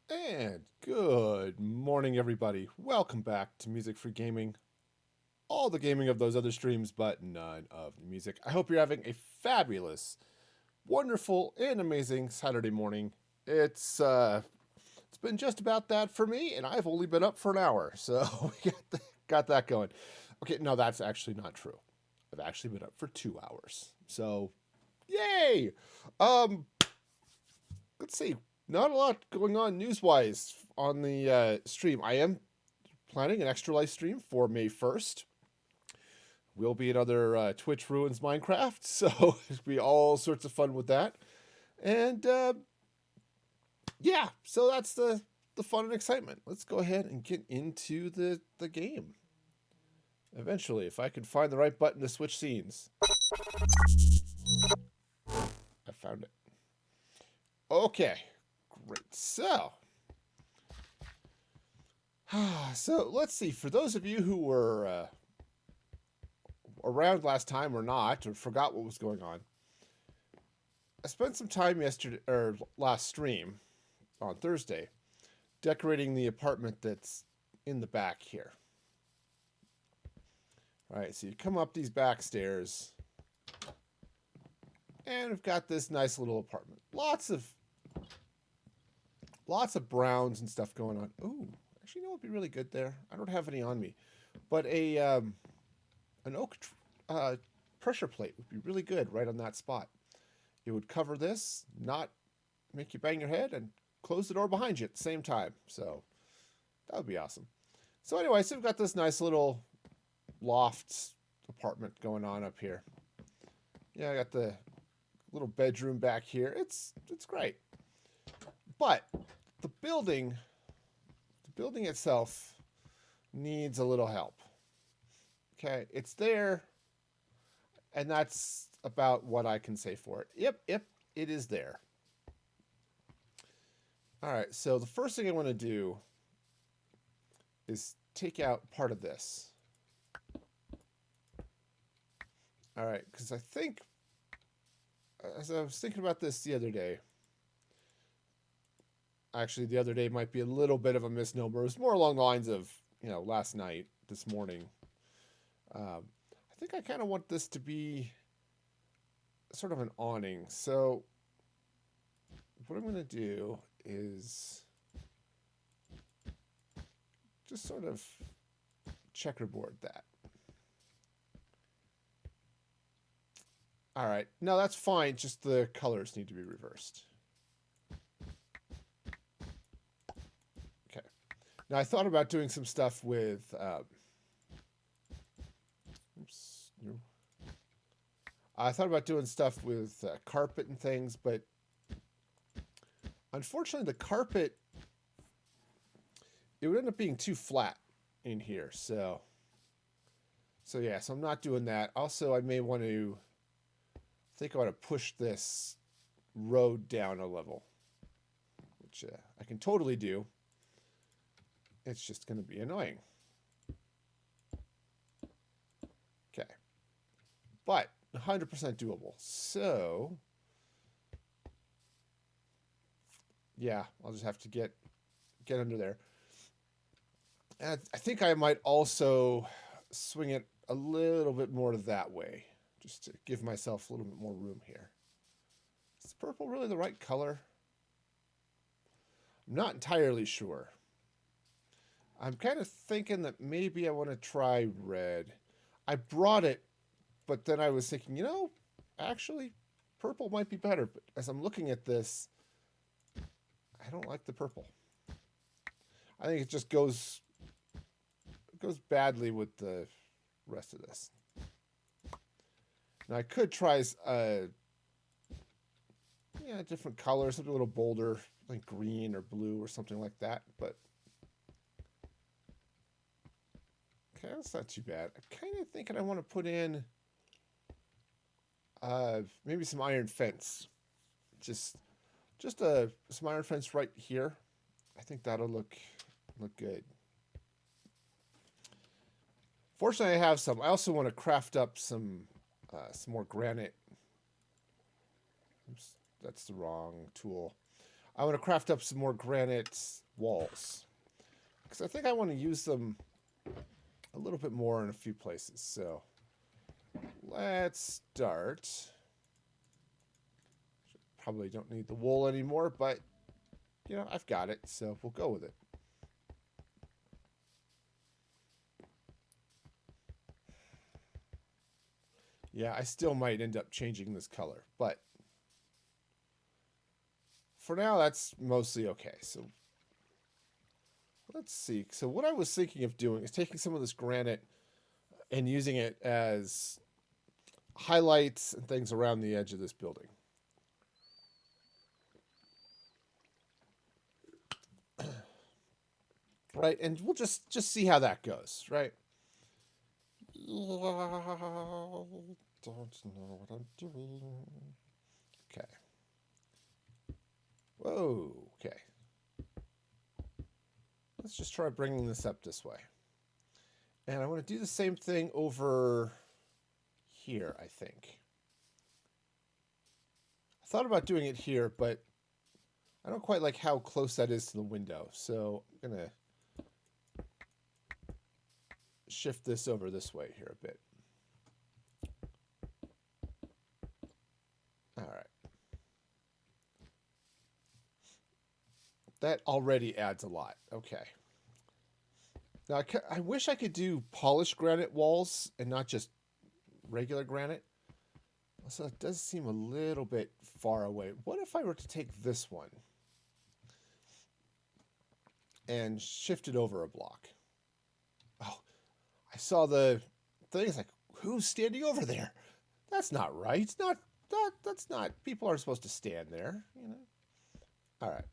And good morning, everybody. Welcome back to Music for Gaming. All the gaming of those other streams, but none of the music. I hope you're having a fabulous, wonderful, and amazing Saturday morning. It's been just about that for me, and I've only been up for an hour, so we got that going. Okay, no, that's actually not true. I've actually been up for 2 hours, so yay! Um, let's see. Not a lot going on news-wise on the stream. I am planning an extra live stream for May 1st. Will be another Twitch Ruins Minecraft, so it'll be all sorts of fun with that. And yeah, so that's the fun and excitement. Let's go ahead and get into the game. Eventually, if I can find the right button to switch scenes. I found it. Okay, great. So let's see. For those of you who were around last time or not, or forgot what was going on, I spent some time yesterday or last stream on Thursday decorating the apartment that's in the back here. All right, so you come up these back stairs, and we've got this nice little apartment. Lots of browns and stuff going on. Ooh, actually, you know what would be really good there? I don't have any on me, but an oak pressure plate would be really good right on that spot. It would cover this, not make you bang your head, and close the door behind you at the same time. So that would be awesome. So anyway, so we've got this nice little loft apartment going on up here. Yeah, I got the little bedroom back here. It's great. But the building itself needs a little help. Okay, it's there, and that's about what I can say for it. Yep, it is there. All right, so the first thing I want to do is take out part of this. All right, because I think, as I was thinking about this the other day, actually the other day might be a little bit of a misnomer. It was more along the lines of, last night, this morning. I think I kind of want this to be sort of an awning. So what I'm going to do is just sort of checkerboard that. All right. No, that's fine. Just the colors need to be reversed. Okay. Now, I thought about doing some stuff with... I thought about doing stuff with carpet and things, but unfortunately the carpet, it would end up being too flat in here. So yeah, so I'm not doing that. Also, I may want to think I want to push this road down a level, which I can totally do. It's just going to be annoying. Okay. But 100% doable. So, yeah, I'll just have to get under there. And I think I might also swing it a little bit more that way, just to give myself a little bit more room here. Is purple really the right color? I'm not entirely sure. I'm kind of thinking that maybe I want to try red. I brought it, but then I was thinking, actually, purple might be better. But as I'm looking at this, I don't like the purple. I think it just goes badly with the rest of this. Now I could try different colors, something a little bolder, like green or blue or something like that. But okay, that's not too bad. I'm kind of thinking I want to put in maybe some iron fence. Just some iron fence right here. I think that'll look good. Fortunately, I have some. I also want to craft up some more granite. Oops, that's the wrong tool. I want to craft up some more granite walls. Because I think I want to use them a little bit more in a few places. So let's start. Probably don't need the wool anymore, but you know, I've got it, so we'll go with it. Yeah, I still might end up changing this color, but for now, that's mostly okay. So let's see. So what I was thinking of doing is taking some of this granite and using it as highlights and things around the edge of this building. Right, and we'll just see how that goes, right? Don't know what I'm doing. Okay. Whoa, okay. Let's just try bringing this up this way. And I want to do the same thing over here, I think. I thought about doing it here, but I don't quite like how close that is to the window. So I'm going to shift this over this way here a bit. All right. That already adds a lot. Okay. Now, I wish I could do polished granite walls and not just regular granite. So it does seem a little bit far away. What if I were to take this one and shift it over a block? Oh, I saw the thing. It's like, who's standing over there? That's not right. It's not that's not. People are supposed to stand there, you know. All right.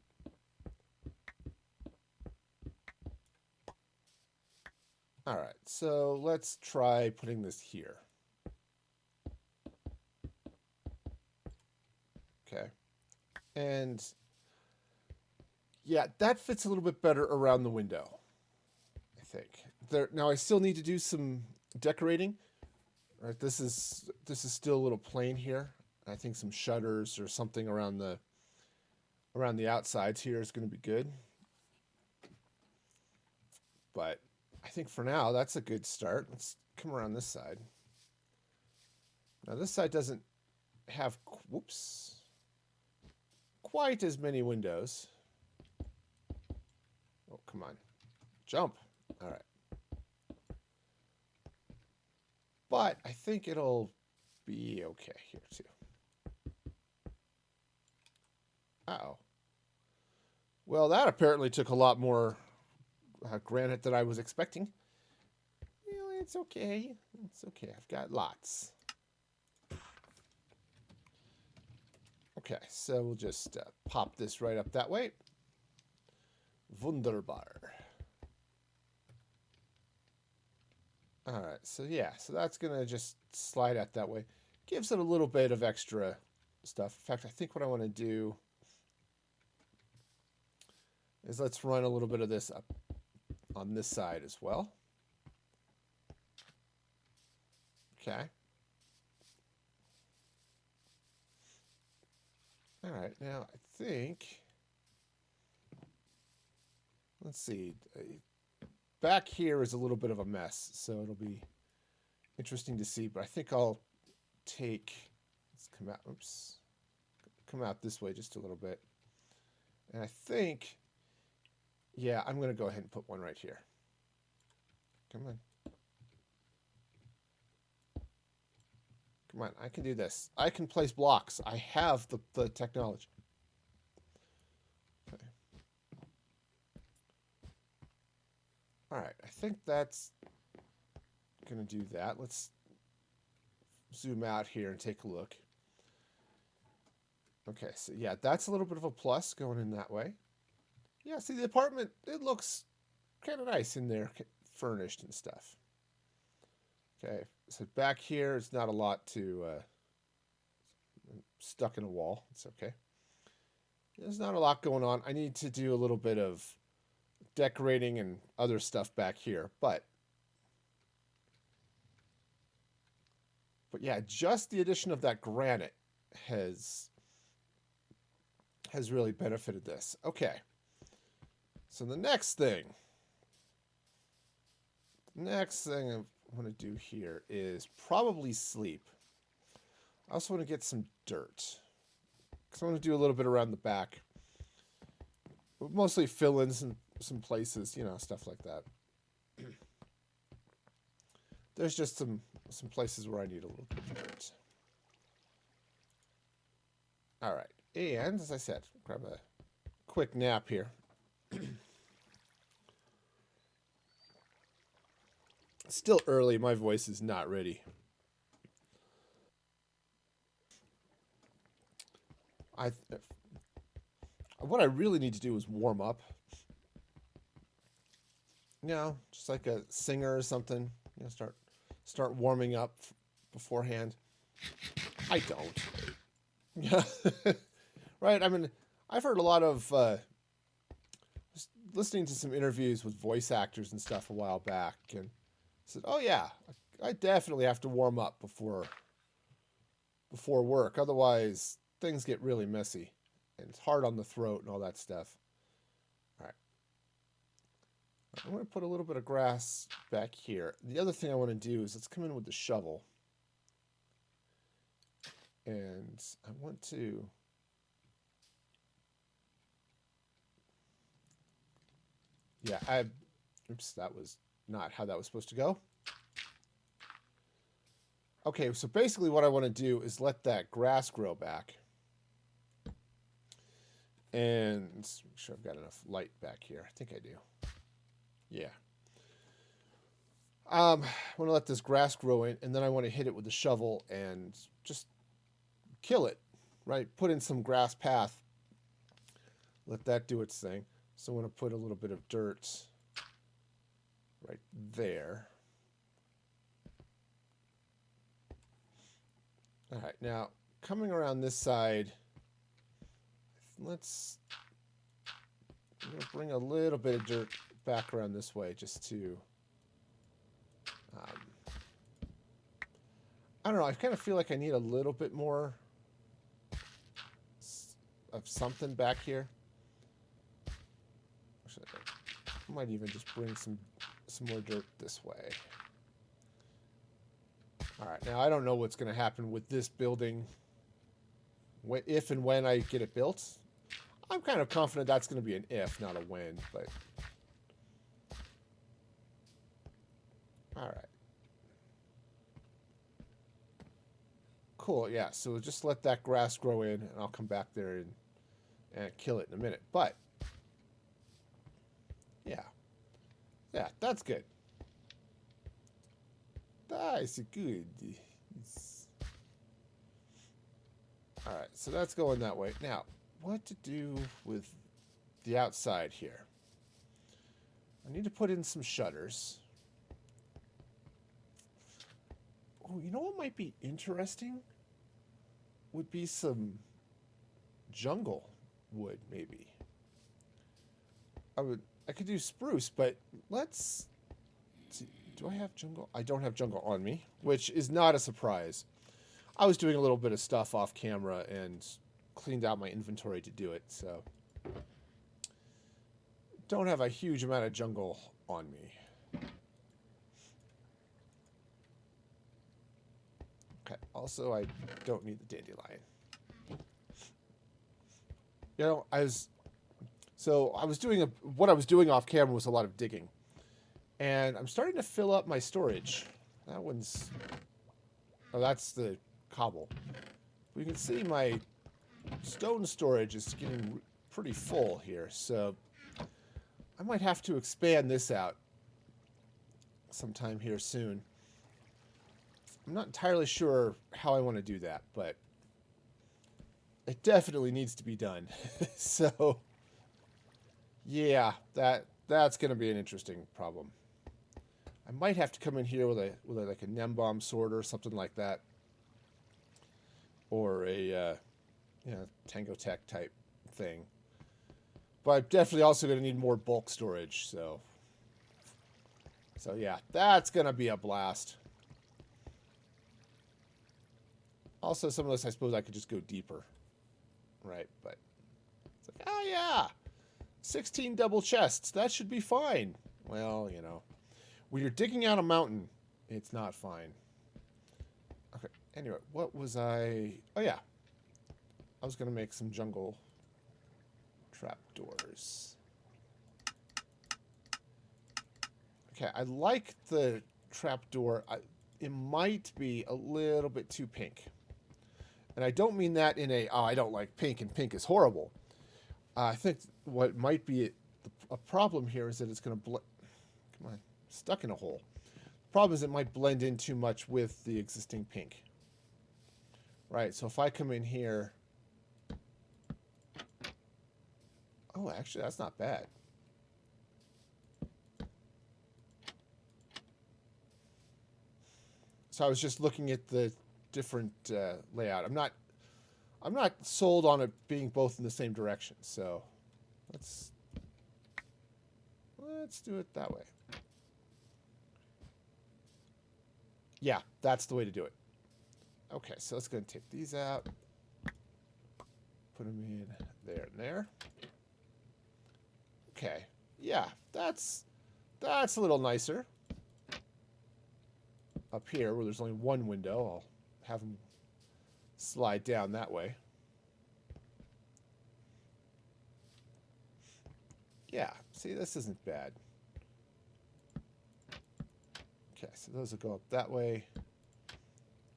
All right. So let's try putting this here. Okay. And yeah, that fits a little bit better around the window, I think. Now I still need to do some decorating. All right, this is still a little plain here. I think some shutters or something around the outsides here is going to be good. But I think for now that's a good start. Let's come around this side. Now this side doesn't have quite as many windows. Oh, come on. Jump. All right. But I think it'll be okay here too. Uh-oh. Well, that apparently took a lot more granite than I was expecting. Well, it's okay. It's okay. I've got lots. Okay, so we'll just pop this right up that way. Wunderbar. All right, so yeah, so that's going to just slide out that way. Gives it a little bit of extra stuff. In fact, I think what I want to do is let's run a little bit of this up on this side as well. Okay. All right, now I think, let's see, back here is a little bit of a mess, so it'll be interesting to see, but I think I'll let's come out this way just a little bit. And I think, yeah, I'm going to go ahead and put one right here. Come on. Come on, I can do this. I can place blocks. I have the technology. Okay. All right, I think that's going to do that. Let's zoom out here and take a look. Okay, so yeah, that's a little bit of a plus going in that way. Yeah, see, the apartment, it looks kind of nice in there, furnished and stuff. Okay, so back here, it's not a lot to stuck in a wall. It's okay. There's not a lot going on. I need to do a little bit of decorating and other stuff back here, but yeah, just the addition of that granite has has really benefited this. Okay. So the next thing I want to do here is probably sleep. I also want to get some dirt. Because I want to do a little bit around the back. But mostly fill in some places, you know, stuff like that. There's just some places where I need a little bit of dirt. All right. And as I said, grab a quick nap here. Still early. My voice is not ready. What I really need to do is warm up. You know, just like a singer or something. You know, start warming up beforehand. I don't. Yeah. Right. I mean, I've heard a lot of listening to some interviews with voice actors and stuff a while back, and said, "Oh yeah, I definitely have to warm up before work. Otherwise, things get really messy, and it's hard on the throat and all that stuff." All right. I'm going to put a little bit of grass back here. The other thing I want to do is let's come in with the shovel. And I want to... Yeah, oops, that was not how that was supposed to go. Okay, so basically what I want to do is let that grass grow back. And make sure I've got enough light back here. I think I do. Yeah. I want to let this grass grow in, and then I want to hit it with the shovel and just kill it, right? Put in some grass path. Let that do its thing. So I want to put a little bit of dirt right there. All right, now coming around this side, let's bring a little bit of dirt back around this way just to... I don't know, I kind of feel like I need a little bit more of something back here. I might even just bring some more dirt this way. All right, now I don't know what's going to happen with this building if and when I get it built. I'm kind of confident that's going to be an if, not a when, but... All right. Cool, yeah, so just let that grass grow in, and I'll come back there and kill it in a minute. But, yeah. Yeah, that's good. That's good. Alright, so that's going that way. Now, what to do with the outside here? I need to put in some shutters. Oh, you know what might be interesting? Would be some jungle wood, maybe. I could do spruce, but let's see. Do I have jungle? I don't have jungle on me, which is not a surprise. I was doing a little bit of stuff off camera and cleaned out my inventory to do it, so don't have a huge amount of jungle on me. Okay, also I don't need the dandelion. You know, what I was doing off camera was a lot of digging. And I'm starting to fill up my storage. That one's... Oh, that's the cobble. You can see my stone storage is getting pretty full here, so I might have to expand this out sometime here soon. I'm not entirely sure how I want to do that, but it definitely needs to be done. So, yeah, that's going to be an interesting problem. I might have to come in here with like a Nembomb sword or something like that, or a Tango Tech type thing. But I'm definitely also going to need more bulk storage. So yeah, that's going to be a blast. Also, some of this I suppose I could just go deeper, right? But Oh, yeah. 16 double chests. That should be fine. Well, you know. When you're digging out a mountain, it's not fine. Okay, anyway, what was I... Oh, yeah. I was going to make some jungle trapdoors. Okay, I like the trapdoor. It might be a little bit too pink. And I don't mean that in a, oh, I don't like pink and pink is horrible. I think what might be a problem here is that it's going to come on, stuck in a hole. The problem is it might blend in too much with the existing pink. Right, so if I come in here... Oh, actually, that's not bad. So I was just looking at the different layout. I'm not sold on it being both in the same direction. So let's do it that way. Yeah, that's the way to do it. Okay, so let's go and take these out. Put them in there and there. Okay, yeah, that's a little nicer. Up here, where there's only one window, I'll have them slide down that way. Yeah, see, this isn't bad. Okay, so those will go up that way.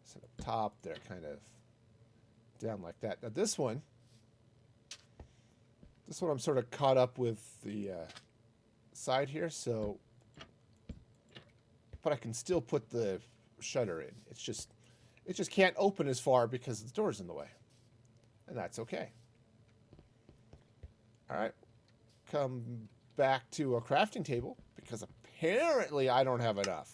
Set up top, they're kind of down like that. Now this one I'm sort of caught up with the side here, so... But I can still put the shutter in. It just can't open as far because the door's in the way. And that's okay. Alright. Come back to a crafting table, because apparently I don't have enough.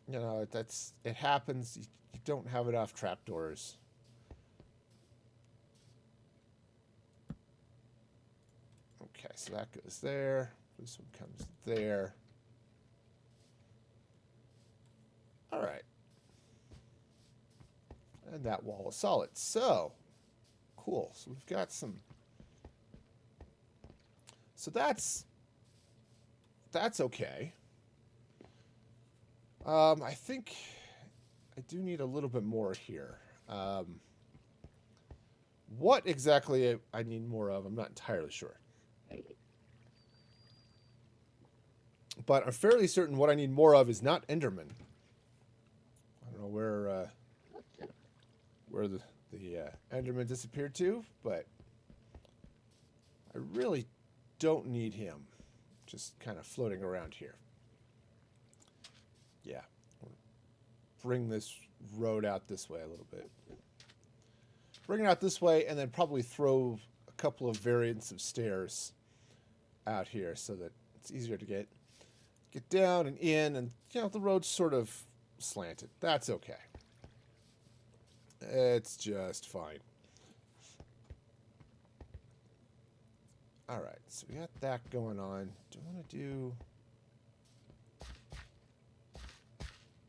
You know, it happens. You don't have enough trapdoors. Okay, so that goes there. This one comes there. All right. And that wall is solid. So, cool. So we've got some... So that's okay. I think I do need a little bit more here. What exactly I need more of, I'm not entirely sure. But I'm fairly certain what I need more of is not Enderman. I don't know where the Enderman disappeared to, but I really don't need him. Just kind of floating around here. Yeah. Bring this road out this way a little bit. Bring it out this way, and then probably throw a couple of variants of stairs out here so that it's easier to get down and in, and you know the road's sort of slanted. That's okay. It's just fine. All right, so we got that going on. Do I want to do?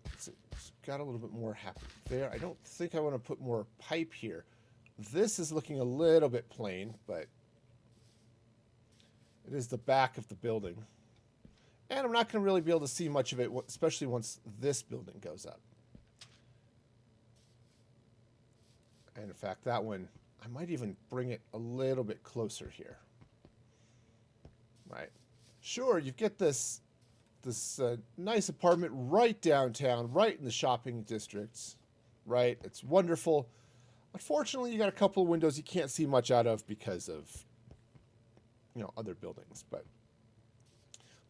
It's got a little bit more happening there. I don't think I want to put more pipe here. This is looking a little bit plain, but it is the back of the building. And I'm not going to really be able to see much of it, especially once this building goes up. And in fact, that one, I might even bring it a little bit closer here. Right. Sure, you get this nice apartment right downtown, right in the shopping districts. Right? It's wonderful. Unfortunately, you got a couple of windows you can't see much out of because of, you know, other buildings. But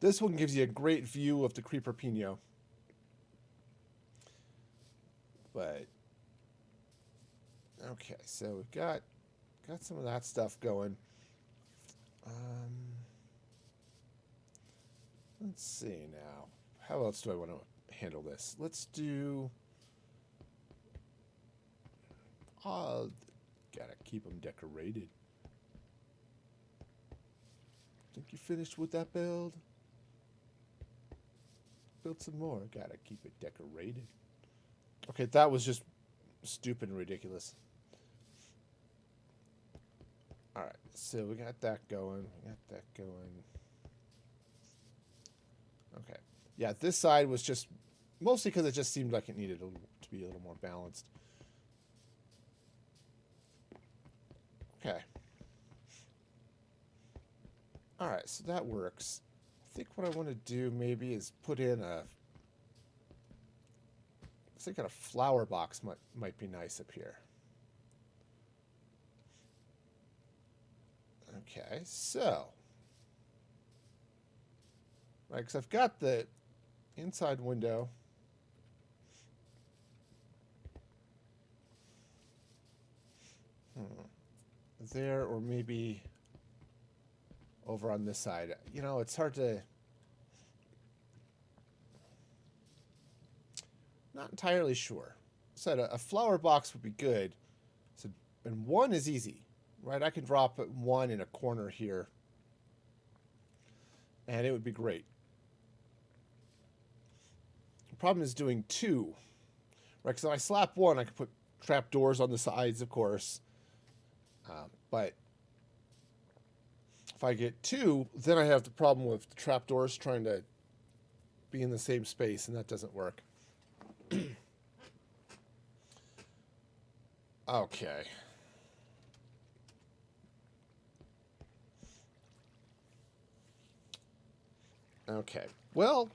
this one gives you a great view of the Creeper Pino. But okay, so we've got some of that stuff going. Let's see now. How else do I want to handle this? Let's do... gotta keep them decorated. Think you finished with that build? Build some more. Gotta keep it decorated. Okay, that was just stupid and ridiculous. All right, so we got that going. We got that going. Okay. Yeah, this side was just mostly because it just seemed like it needed to be a little more balanced. Okay. All right, so that works. I think what I want to do maybe is put in a. I think a flower box might be nice up here. Okay, so right, because I've got the inside window. There, or maybe over on this side. You know, it's hard to. Not entirely sure. Said a flower box would be good. So, and one is easy, right? I can drop one in a corner here, and it would be great. The problem is doing two, right? Because if I slap one, I can put trap doors on the sides, of course. But if I get two, then I have the problem with the trap doors trying to be in the same space, and that doesn't work. Okay. Okay. Well,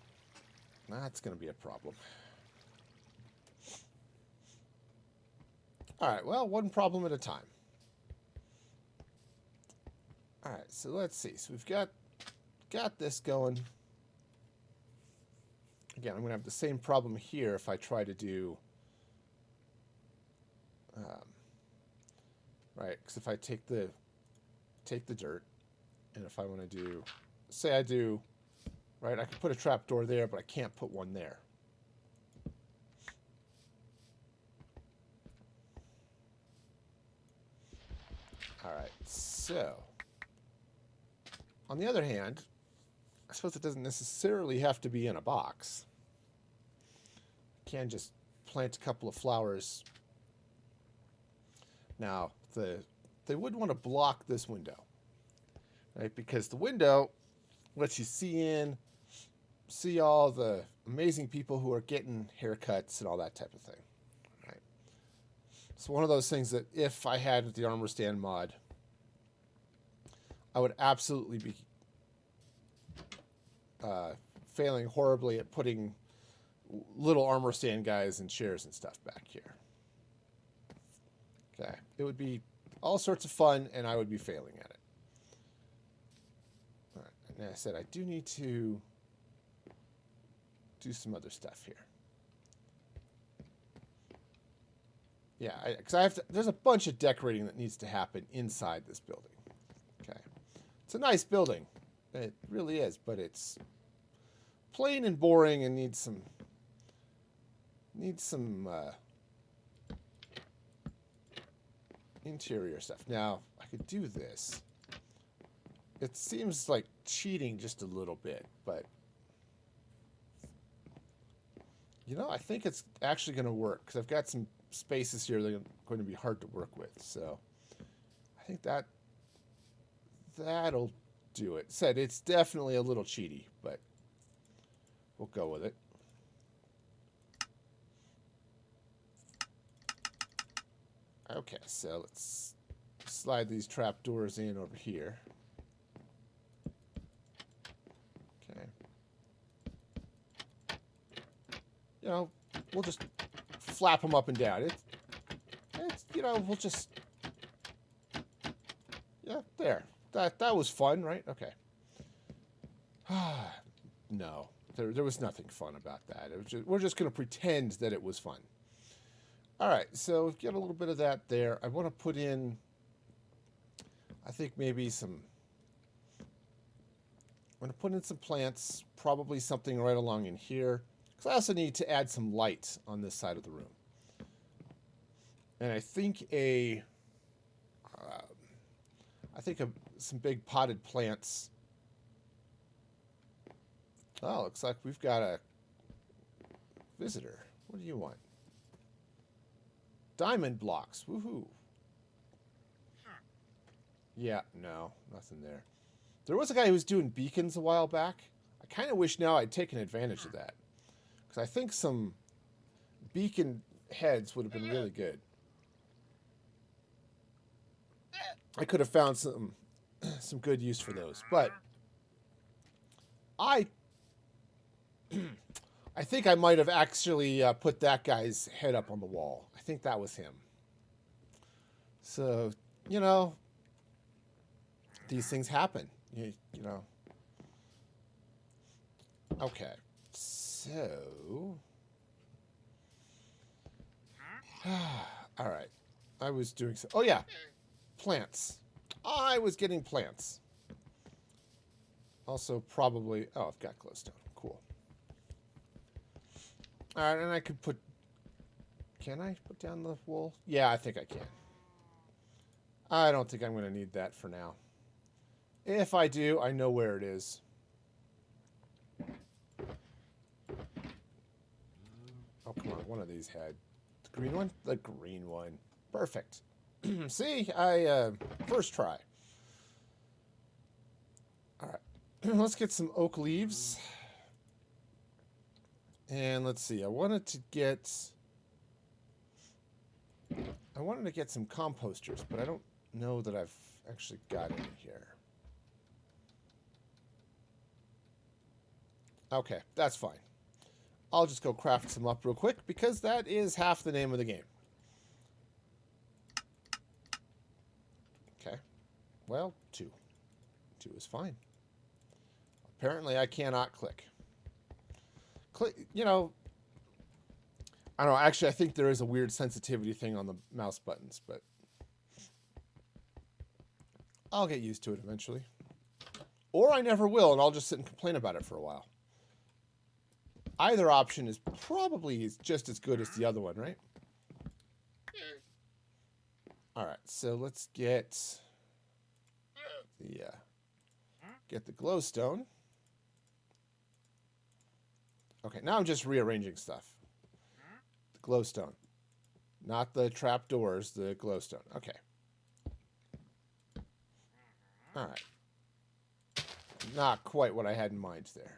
that's going to be a problem. All right. Well, one problem at a time. All right. So let's see. So we've got this going. Again, I'm going to have the same problem here if I try to do. Right. Because if I take the dirt, and if I want to do, say I do, right, I can put a trap door there, but I can't put one there. All right, so on the other hand, I suppose it doesn't necessarily have to be in a box. I can just plant a couple of flowers. Now, they would want to block this window, right? Because the window lets you see all the amazing people who are getting haircuts and all that type of thing, right? It's one of those things that if I had the armor stand mod, I would absolutely be failing horribly at putting little armor stand guys and chairs and stuff back here. Okay, it would be all sorts of fun, and I would be failing at it. All right, and I said I do need to do some other stuff here. Yeah, because I have to. There's a bunch of decorating that needs to happen inside this building. Okay, it's a nice building, it really is, but it's plain and boring and needs some interior stuff. Now I could do this. It seems like cheating just a little bit, but you know, I think it's actually going to work because I've got some spaces here that are going to be hard to work with. So I think that'll do it. Said it's definitely a little cheaty, but we'll go with it. Okay, so let's slide these trap doors in over here. Okay. You know, we'll just flap them up and down. It's you know, we'll just, yeah, there. That was fun, right? Okay. No, there was nothing fun about that. We're just going to pretend that it was fun. All right, so we've got a little bit of that there. I want to put in, I think maybe I'm going to put in some plants, probably something right along in here. Because I also need to add some light on this side of the room. And I think some big potted plants. Oh, looks like we've got a visitor. What do you want? Diamond blocks. Woohoo. Yeah, no, nothing there. There was a guy who was doing beacons a while back. I kind of wish now I'd taken advantage of that. Because I think some beacon heads would have been really good. I could have found some good use for those. But I I think I might have actually put that guy's head up on the wall. I think that was him. So, you know, these things happen. You know. Okay. So. All right. I was doing so. Oh, yeah. Plants. I was getting plants. Also, probably. Oh, I've got glowstone. Cool. All right. And I could put. Can I put down the wool? Yeah, I think I can. I don't think I'm going to need that for now. If I do, I know where it is. Oh, come on. One of these had. The green one? The green one. Perfect. See? First try. All right. Let's get some oak leaves. And let's see. I wanted to get some composters, but I don't know that I've actually got any here. Okay, that's fine. I'll just go craft some up real quick because that is half the name of the game. Okay. Well, 2. 2 is fine. Apparently I cannot click. You know, I don't know. Actually, I think there is a weird sensitivity thing on the mouse buttons, but I'll get used to it eventually. Or I never will, and I'll just sit and complain about it for a while. Either option is probably just as good as the other one, right? All right, so let's get the glowstone. Okay, now I'm just rearranging stuff. The glowstone. Not the trapdoors, the glowstone. Okay. All right. Not quite what I had in mind there.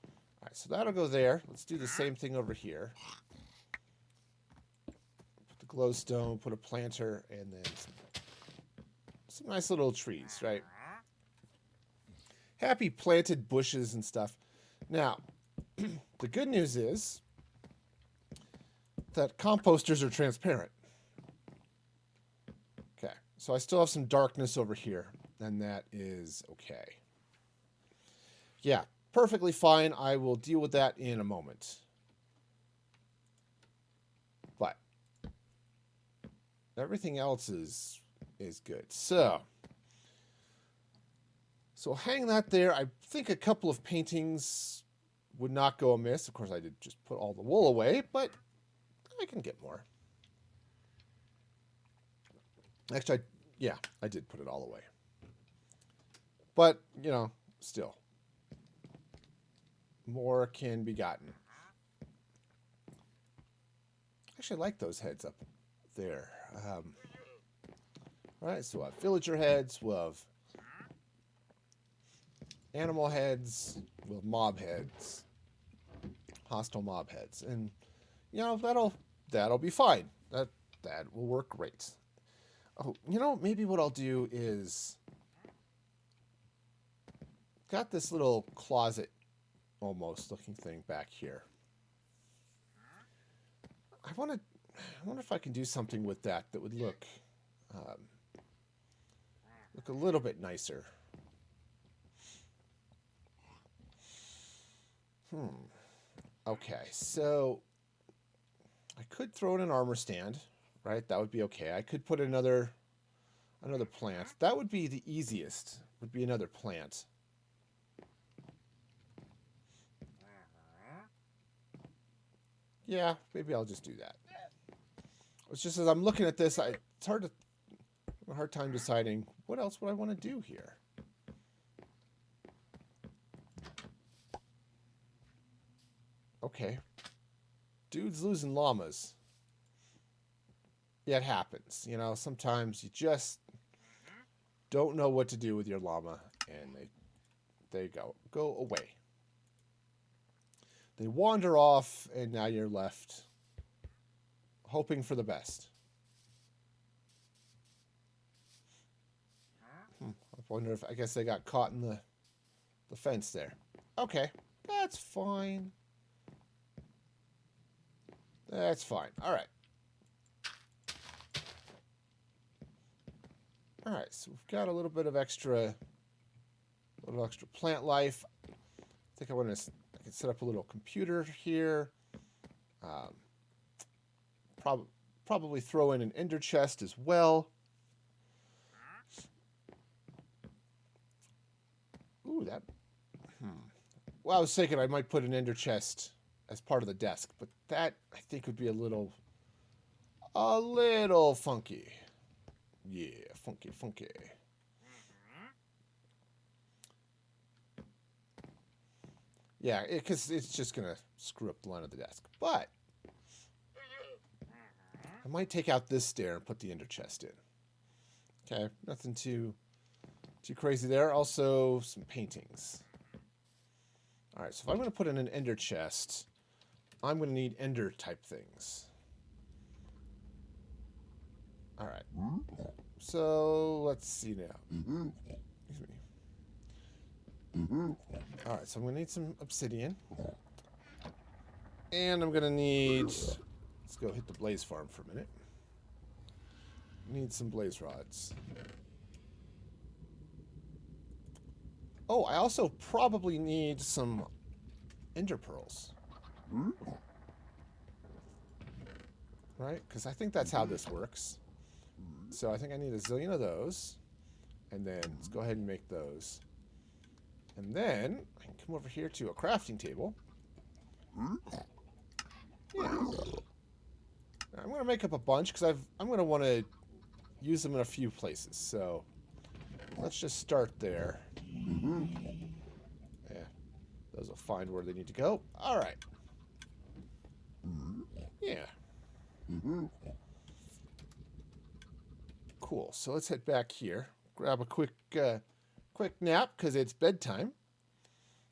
All right, so that'll go there. Let's do the same thing over here. Put the glowstone, put a planter, and then some nice little trees, right? Happy planted bushes and stuff. Now, the good news is that composters are transparent. Okay, so I still have some darkness over here, and that is okay. Yeah, perfectly fine. I will deal with that in a moment. But everything else is good. So hang that there. I think a couple of paintings would not go amiss. Of course, I did just put all the wool away, but I can get more. Actually, I did put it all away. But, you know, still. More can be gotten. Actually, I like those heads up there. All right, so we'll have villager heads, we'll have animal heads, we'll have mob heads. Hostile mob heads. And, you know, that'll be fine. That will work great. Oh, you know, maybe what I'll do is got this little closet almost looking thing back here. I wonder if I can do something with that would look a little bit nicer. Okay, so I could throw in an armor stand, right? That would be okay. I could put another plant. That would be the easiest. Would be another plant. Yeah, maybe I'll just do that. It's just as I'm looking at this, it's hard to have a hard time deciding what else would I want to do here. Okay. Dude's losing llamas. Yeah, it happens. You know, sometimes you just don't know what to do with your llama, and they go away. They wander off, and now you're left hoping for the best. I wonder if, I guess they got caught in the fence there. Okay, that's fine. That's fine. All right. All right, so we've got a little bit of extra plant life. I think I can set up a little computer here. Probably throw in an ender chest as well. Ooh, that. Well, I was thinking I might put an ender chest as part of the desk, but that I think would be a little funky. Yeah, funky. Yeah, because it's just gonna screw up the line of the desk. But I might take out this stair and put the ender chest in. Okay, nothing too crazy there. Also, some paintings. All right, so if I'm going to put in an ender chest, I'm going to need ender type things. All right. So let's see now. Excuse me. All right, so I'm going to need some obsidian. And I'm going to need... Let's go hit the blaze farm for a minute. Need some blaze rods. Oh, I also probably need some ender pearls. Right? Because I think that's how this works. So I think I need a zillion of those. And then let's go ahead and make those. And then I can come over here to a crafting table. Yeah. I'm going to make up a bunch because I'm going to want to use them in a few places. So let's just start there. Yeah. Those will find where they need to go. All right. Yeah. Cool. So let's head back here. Grab a quick nap because it's bedtime.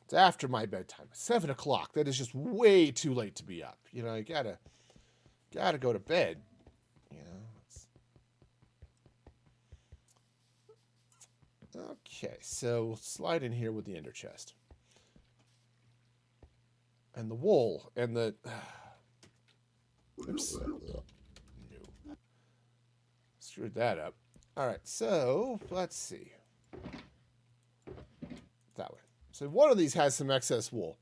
It's after my bedtime. 7 o'clock. That is just way too late to be up. You know, you gotta go to bed. You know. Okay, so we'll slide in here with the ender chest. And the wool and the oops. No. Screwed that up. All right, so let's see. That way. So one of these has some excess wool.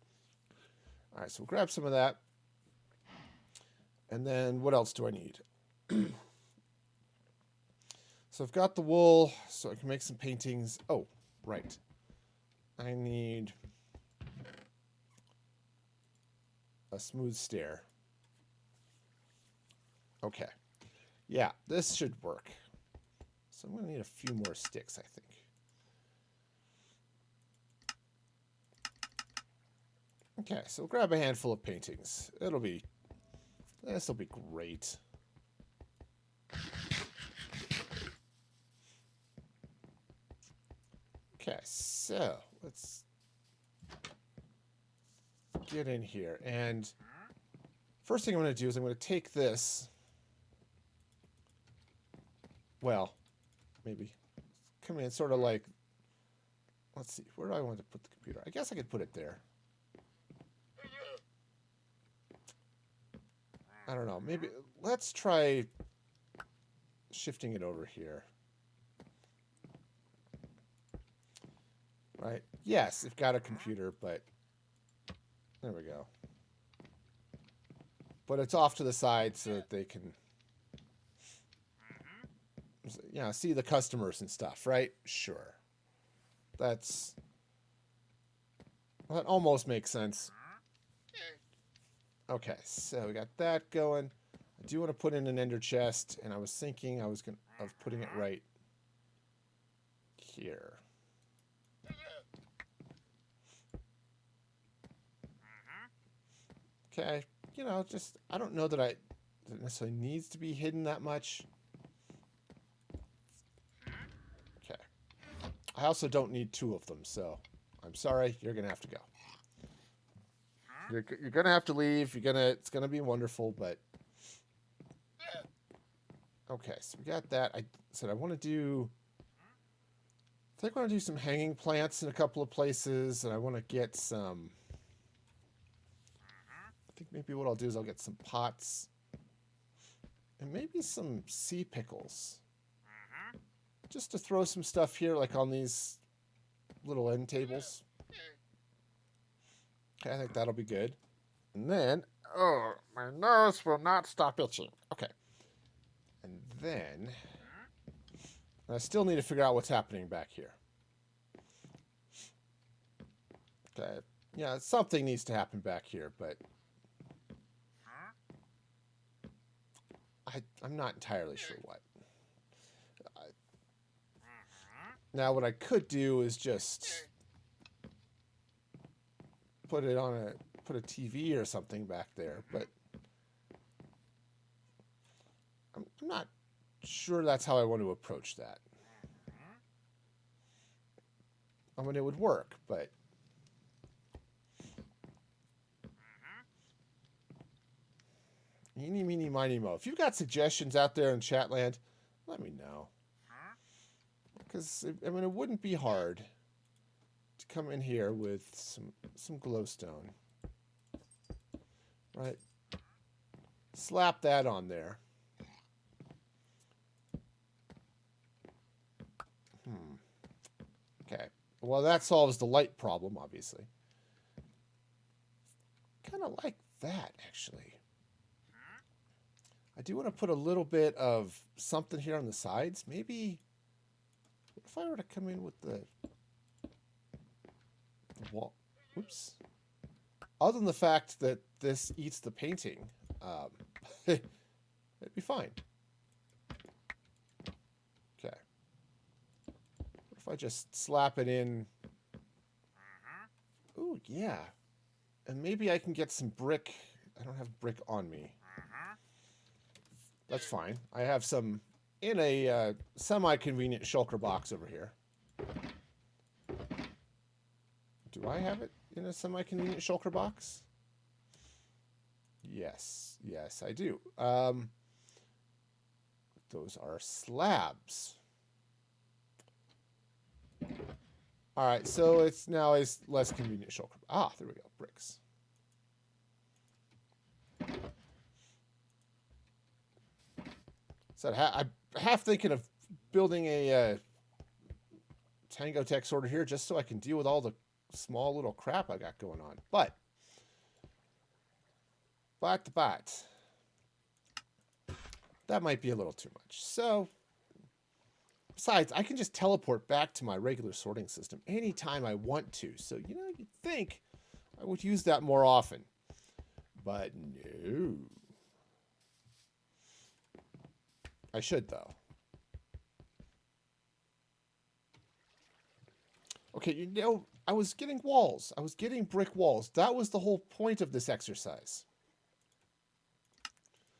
All right, so we'll grab some of that. And then what else do I need? So I've got the wool, so I can make some paintings. Oh, right. I need a smooth stair. Okay. Yeah, this should work. So I'm going to need a few more sticks, I think. Okay, so we'll grab a handful of paintings. This'll be great. Okay, so let's get in here. And first thing I'm going to do is I'm going to take this. Well, maybe come in sort of like, let's see, where do I want to put the computer? I guess I could put it there. I don't know. Maybe let's try shifting it over here. Right? Yes, I've got a computer, but there we go. But it's off to the side so that they can, you know, see the customers and stuff, right? Sure. That almost makes sense. Okay, so we got that going. I do want to put in an ender chest, and I was thinking of putting it right here. Okay, you know, just I don't know that it necessarily needs to be hidden that much. Okay. I also don't need 2 of them, so I'm sorry. You're going to have to go. You're going to have to leave. It's going to be wonderful, but... Okay, so we got that. I said I want to do... I think I want to do some hanging plants in a couple of places, and I want to get some... I think maybe what I'll do is I'll get some pots and maybe some sea pickles. Just to throw some stuff here, like on these little end tables. Okay, I think that'll be good. And then, oh, my nose will not stop itching. Okay. And then, I still need to figure out what's happening back here. Okay. Yeah, something needs to happen back here, but I'm not entirely sure what. Now, what I could do is just put a TV or something back there, but I'm not sure that's how I want to approach that. I mean, it would work, but eeny, meeny, miny, mo. If you've got suggestions out there in Chatland, let me know. Because, I mean, it wouldn't be hard to come in here with some glowstone. Right? Slap that on there. Okay. Well, that solves the light problem, obviously. Kind of like that, actually. I do want to put a little bit of something here on the sides. Maybe... What if I were to come in with the wall? Oops. Other than the fact that this eats the painting, it'd be fine. Okay. What if I just slap it in? Ooh, yeah. And maybe I can get some brick. I don't have brick on me. That's fine. I have some in a semi-convenient shulker box over here. Do I have it in a semi-convenient shulker box? Yes. Yes, I do. Those are slabs. All right, so it's now a less convenient shulker. Ah, there we go. Bricks. So I'm half thinking of building a Tango Tech sorter here just so I can deal with all the small little crap I got going on. But that might be a little too much. So, besides, I can just teleport back to my regular sorting system anytime I want to. So, you know, you'd think I would use that more often. But no. I should, though. Okay, you know, I was getting walls. I was getting brick walls. That was the whole point of this exercise.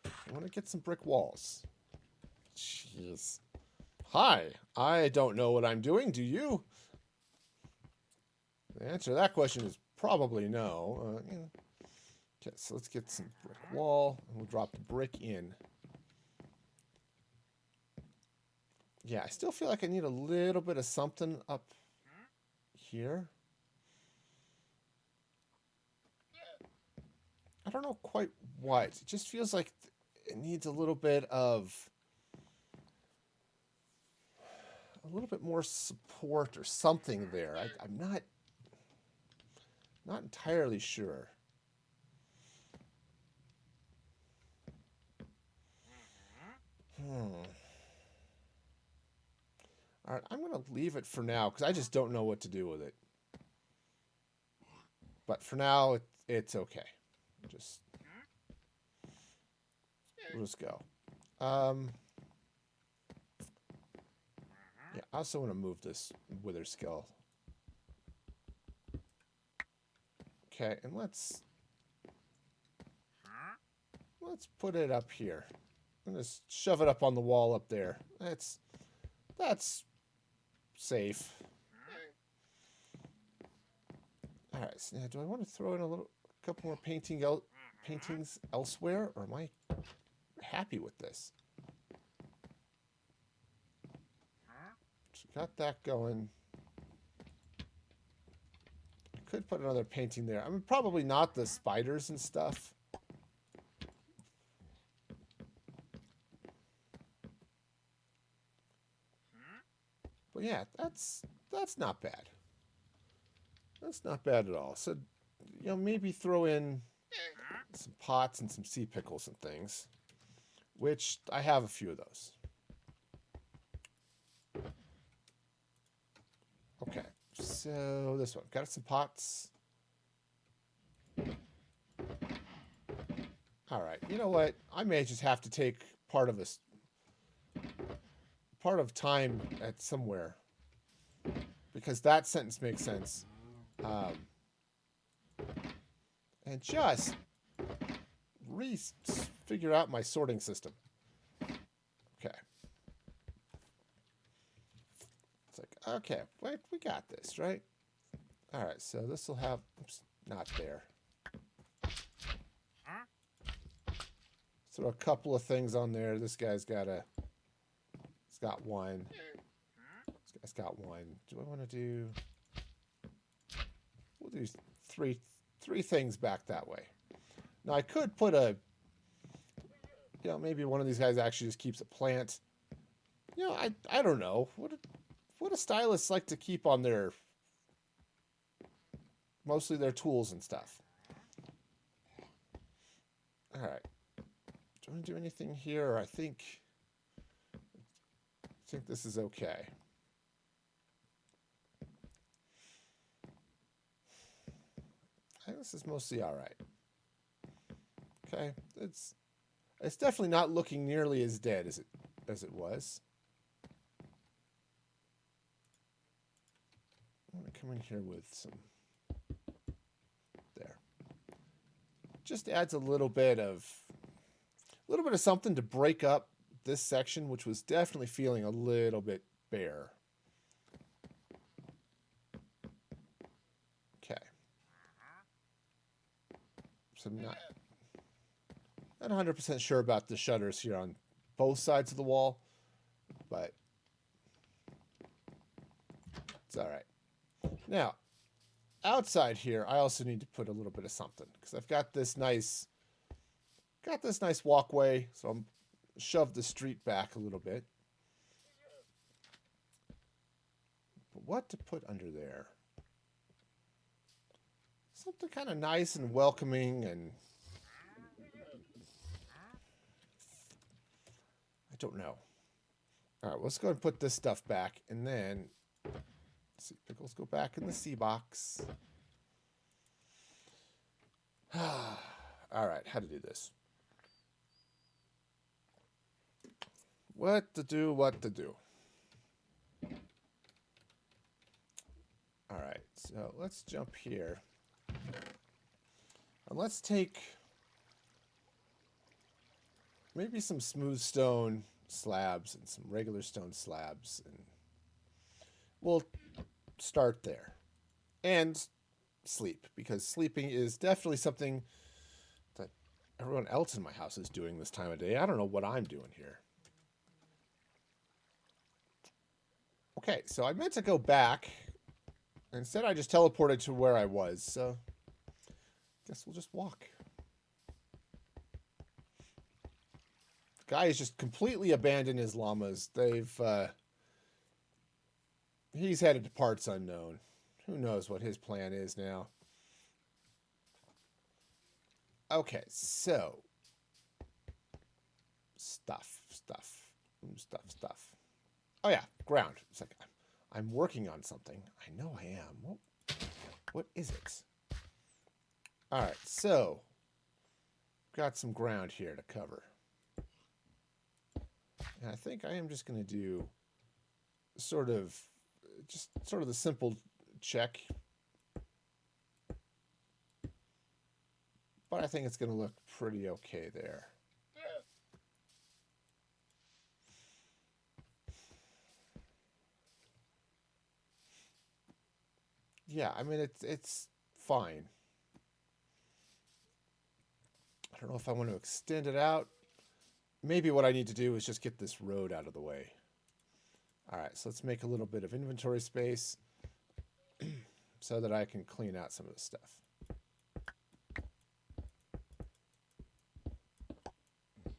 I want to get some brick walls. Jeez. Hi, I don't know what I'm doing. Do you? The answer to that question is probably no. Yeah. Okay, so let's get some brick wall, and we'll drop the brick in. Yeah, I still feel like I need a little bit of something up here. I don't know quite what. It just feels like it needs a little bit more support or something there. I'm not entirely sure. All right, I'm going to leave it for now because I just don't know what to do with it. But for now, it's okay. We'll just go. Yeah, I also want to move this wither skill. Okay, and let's put it up here. I'm gonna shove it up on the wall up there. That's safe. right, so now do I want to throw in a couple more paintings elsewhere, or am I happy with this? So got that going. I could put another painting there. I mean, probably not the spiders and stuff. But yeah, that's not bad. That's not bad at all. So, you know, maybe throw in some pots and some sea pickles and things, which I have a few of those. Okay, so this one. Got some pots. All right, you know what? I may just have to take part of time at somewhere, because that sentence makes sense. And just figure out my sorting system. Okay. It's like, okay, wait, we got this, right? All right, so this will have, oops, not there. Throw a couple of things on there. This guy's got he's got one. This guy's got one. Do I want to do, we'll do three things back that way. Now I could put maybe one of these guys actually just keeps a plant. You know, I don't know. What do stylists like to keep on their, mostly their tools and stuff? All right. Do I want to do anything here? Or I think this is okay. I think this is mostly all right. Okay, it's definitely not looking nearly as dead as it was. I'm gonna come in here with some there. Just adds a little bit of something to break up this section, which was definitely feeling a little bit bare. Okay. So I'm not 100% sure about the shutters here on both sides of the wall, but it's all right. Now, outside here, I also need to put a little bit of something, because I've got this nice walkway, so I'm shove the street back a little bit. But what to put under there? Something kind of nice and welcoming, and I don't know. All right, let's go and put this stuff back, and then see, pickles go back in the sea box. All right, how to do this? What to do? All right, so let's jump here. And let's take maybe some smooth stone slabs and some regular stone slabs, and we'll start there. And sleep, because sleeping is definitely something that everyone else in my house is doing this time of day. I don't know what I'm doing here. Okay, so I meant to go back. Instead, I just teleported to where I was, so I guess we'll just walk. The guy has just completely abandoned his llamas. He's headed to parts unknown. Who knows what his plan is now. Okay, so stuff. Oh yeah, ground. It's like I'm working on something. I know I am. What is it? All right, so got some ground here to cover. And I think I am just going to do sort of the simple check. But I think it's going to look pretty okay there. Yeah, I mean, it's fine. I don't know if I want to extend it out. Maybe what I need to do is just get this road out of the way. All right, so let's make a little bit of inventory space so that I can clean out some of this stuff.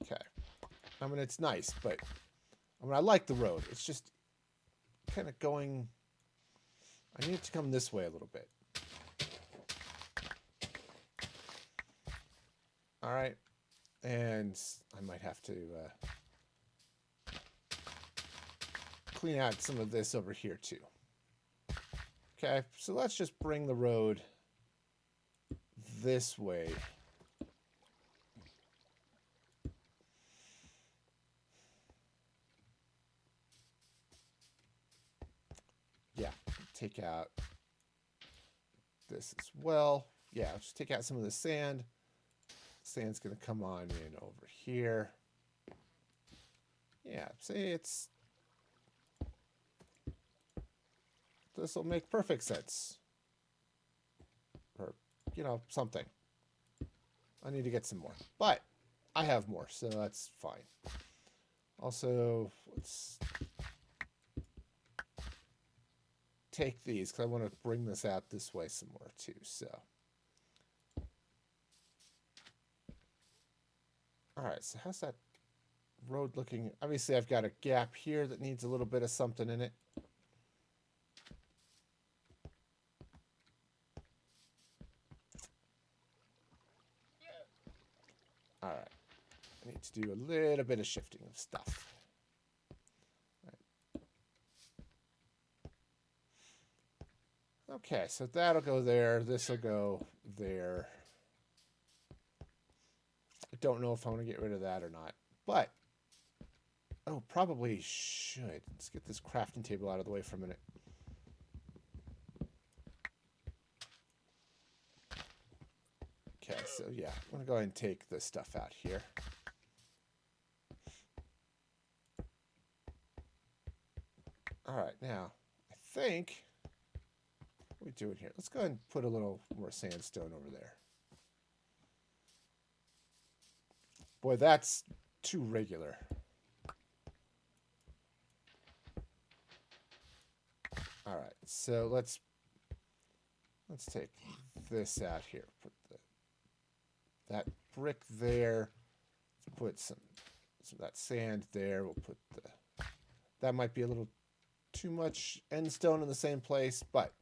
Okay. I mean, it's nice, but I mean, I like the road. It's just kind of going... I need it to come this way a little bit. All right. And I might have to clean out some of this over here too. Okay, so let's just bring the road this way. Yeah, take out this as well. Yeah, just take out some of the sand. Sand's going to come on in over here. Yeah, see, it's... This will make perfect sense. Or, you know, something. I need to get some more. But I have more, so that's fine. Also, let's take these, because I want to bring this out this way some more, too, so... Alright, so how's that road looking? Obviously, I've got a gap here that needs a little bit of something in it. Alright. I need to do a little bit of shifting of stuff. Right. Okay, so that'll go there. This will go there. I don't know if I want to get rid of that or not, but oh, probably should. Let's get this crafting table out of the way for a minute. Okay, so yeah, I'm going to go ahead and take this stuff out here. All right, now, I think, what are we doing here? Let's go ahead and put a little more sandstone over there. Boy, that's too regular. All right, so let's take this out here. Put that brick there. Let's put some of that sand there. We'll put that might be a little too much end stone in the same place, but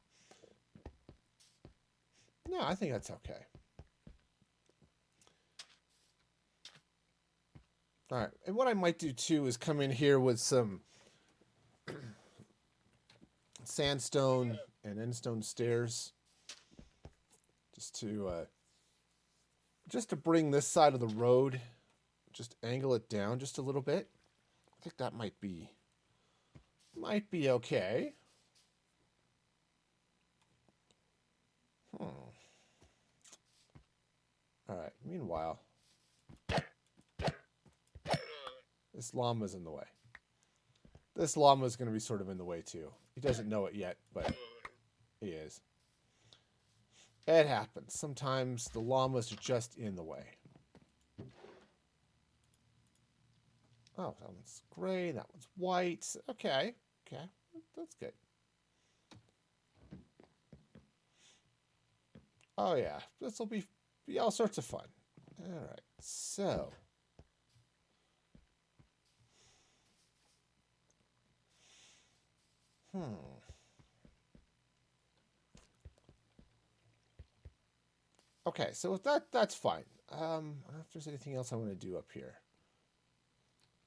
no, I think that's okay. All right, and what I might do too is come in here with some sandstone and endstone stairs, just to bring this side of the road, just angle it down just a little bit. I think that might be okay. All right. Meanwhile, this llama's in the way. This llama's going to be sort of in the way too. He doesn't know it yet, but he is. It happens. Sometimes the llamas are just in the way. Oh, that one's gray. That one's white. Okay. Okay. That's good. Oh, yeah. This will be all sorts of fun. All right. So... Okay, so with that's fine. I don't know if there's anything else I want to do up here.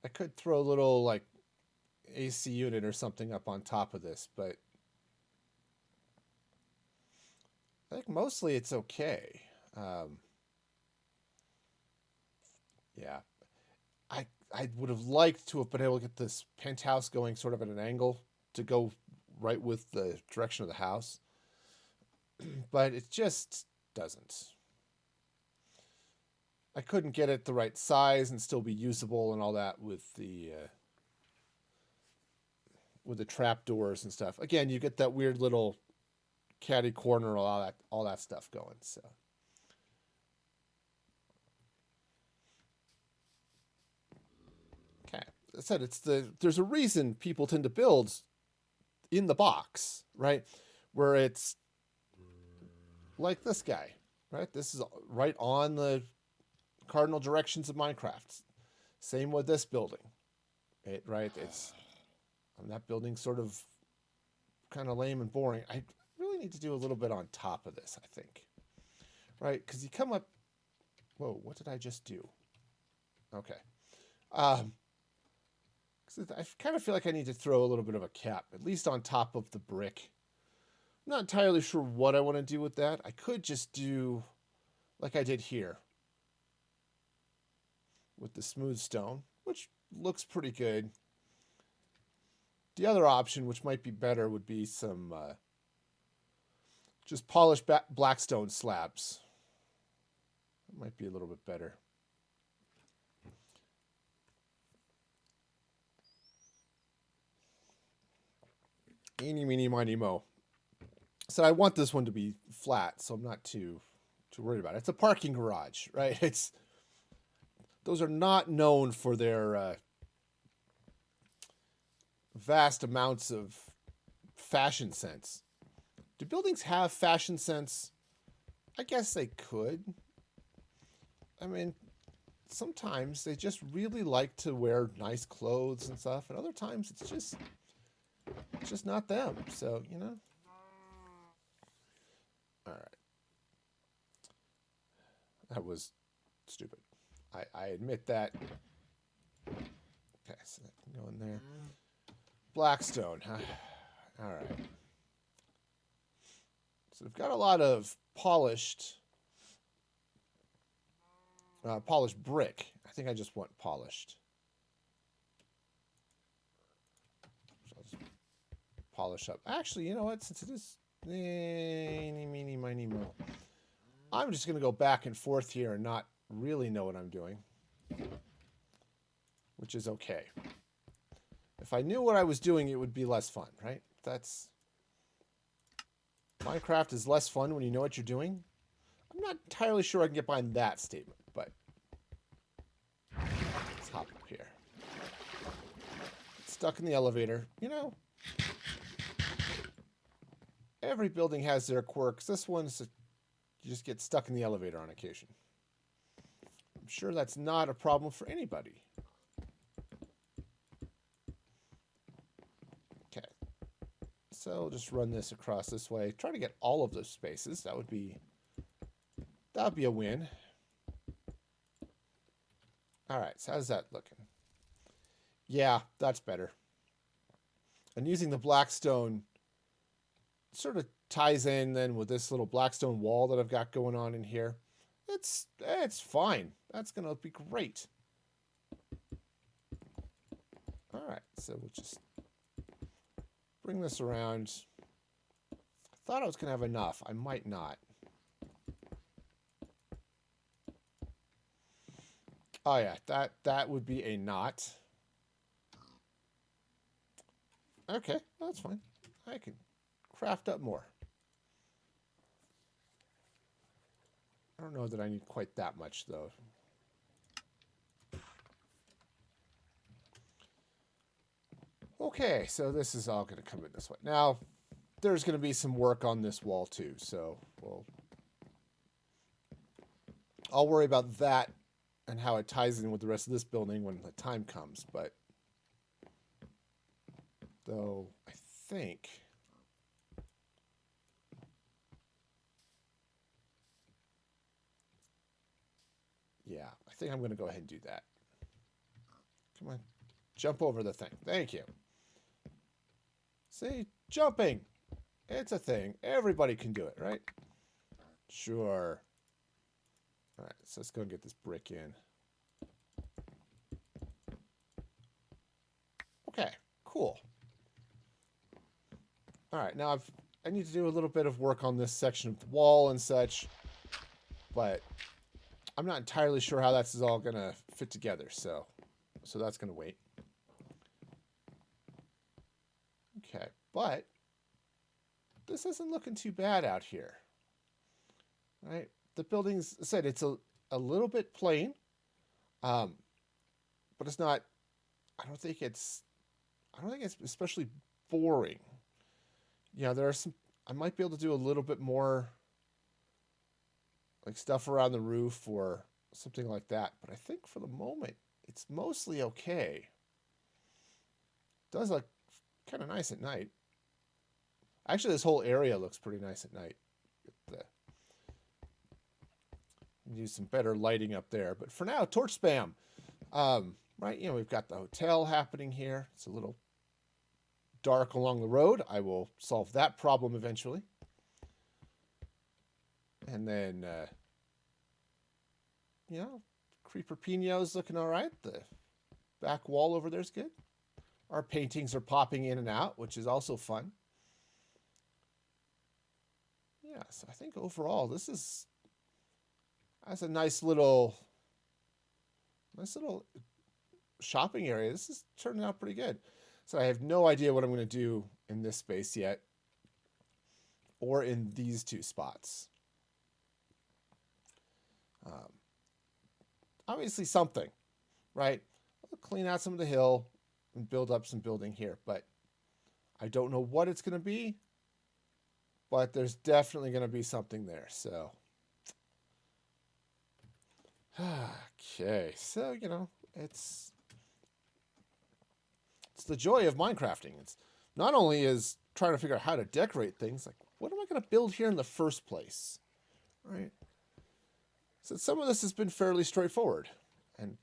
I could throw a little, like, AC unit or something up on top of this, but I think mostly it's okay. Yeah. I would have liked to have been able to get this penthouse going sort of at an angle to go right with the direction of the house. But it just doesn't. I couldn't get it the right size and still be usable and all that with the trapdoors and stuff. Again, you get that weird little caddy corner, all that stuff going. So. Okay. I said there's a reason people tend to build in the box, right? Where it's like this guy, right? This is right on the cardinal directions of Minecraft. Same with this building. Right? That building's sort of kind of lame and boring. I really need to do a little bit on top of this, I think. Right? Because you come up... Whoa, what did I just do? Okay. I kind of feel like I need to throw a little bit of a cap, at least on top of the brick. I'm not entirely sure what I want to do with that. I could just do like I did here with the smooth stone, which looks pretty good. The other option, which might be better, would be some just polished blackstone slabs. That might be a little bit better. Eeny, meeny, miny, mo. So I want this one to be flat, so I'm not too worried about it. It's a parking garage, right? Those are not known for their vast amounts of fashion sense. Do buildings have fashion sense? I guess they could. I mean, sometimes they just really like to wear nice clothes and stuff, and other times it's just not them. So, you know. All right. That was stupid. I admit that. Okay, so that can go in there. Blackstone. All right. So we've got a lot of polished brick. I think I just want polished. So I'll just polish up. Actually, you know what? Since it is eeny, meeny, miny, mo, I'm just going to go back and forth here and not really know what I'm doing, which is okay. If I knew what I was doing, it would be less fun, right? Minecraft is less fun when you know what you're doing. I'm not entirely sure I can get behind that statement, but let's hop up here. Stuck in the elevator. You know, every building has their quirks. This one's you just get stuck in the elevator on occasion. I'm sure that's not a problem for anybody. Okay. So just run this across this way. Try to get all of those spaces. That would be a win. All right. So how's that looking? Yeah, that's better. And using the blackstone sort of ties in then with this little blackstone wall that I've got going on in here. It's fine. That's going to be great. All right. So we'll just bring this around. I thought I was going to have enough. I might not. Oh yeah, that would be a knot. Okay, that's fine. I can craft up more. I don't know that I need quite that much though. Okay, so this is all going to come in this way. Now, there's going to be some work on this wall too, so I'll worry about that and how it ties in with the rest of this building when the time comes, but though I think yeah, I think I'm going to go ahead and do that. Come on. Jump over the thing. Thank you. See? Jumping. It's a thing. Everybody can do it, right? Sure. All right, so let's go and get this brick in. Okay, cool. All right, now I need to do a little bit of work on this section of the wall and such, but I'm not entirely sure how that's all going to fit together, so that's going to wait. Okay, but this isn't looking too bad out here. Right? The building's, I said, it's a little bit plain, but it's not, I don't think it's especially boring. There are some, I might be able to do a little bit more like stuff around the roof or something like that. But I think for the moment, it's mostly okay. It does look kind of nice at night. Actually, this whole area looks pretty nice at night. Use some better lighting up there. But for now, torch spam. Right, we've got the hotel happening here. It's a little dark along the road. I will solve that problem eventually. And then, Creeper Pino's looking all right. The back wall over there is good. Our paintings are popping in and out, which is also fun. Yeah, so I think overall that's a nice little shopping area. This is turning out pretty good. So I have no idea what I'm going to do in this space yet, or in these two spots. Obviously something, right? I'll clean out some of the hill and build up some building here, but I don't know what it's going to be, but there's definitely going to be something there. So, okay. So, it's the joy of Minecrafting. It's not only is trying to figure out how to decorate things, like what am I going to build here in the first place, right? So some of this has been fairly straightforward, and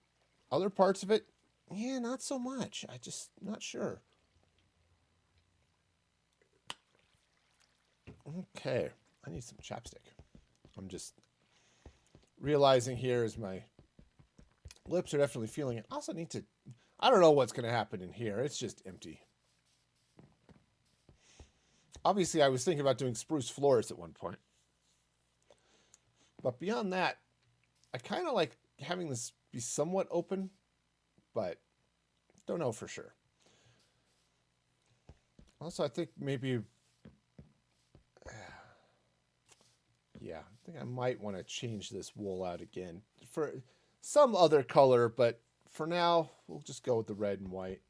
other parts of it, not so much. I just not sure. Okay, I need some chapstick. I'm just realizing here as my lips are definitely feeling it. I also need to, I don't know what's going to happen in here. It's just empty. Obviously, I was thinking about doing spruce floors at one point. But beyond that, I kind of like having this be somewhat open, but don't know for sure. Also, I think maybe, I think I might want to change this wool out again for some other color, but for now, we'll just go with the red and white.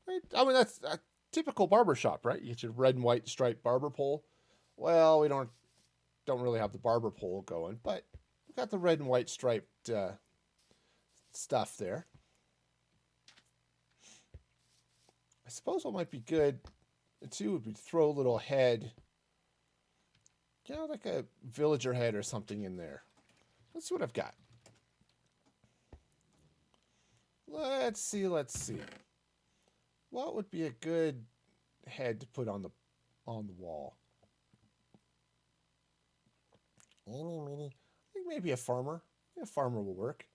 Right? I mean, that's a typical barber shop, right? You get your red and white striped barber pole. Well, we don't really have the barber pole going, but we've got the red and white striped stuff there. I suppose what might be good too would be to throw a little head, like a villager head or something in there. Let's see what I've got. Let's see. What would be a good head to put on the wall? I think maybe a farmer. A farmer will work.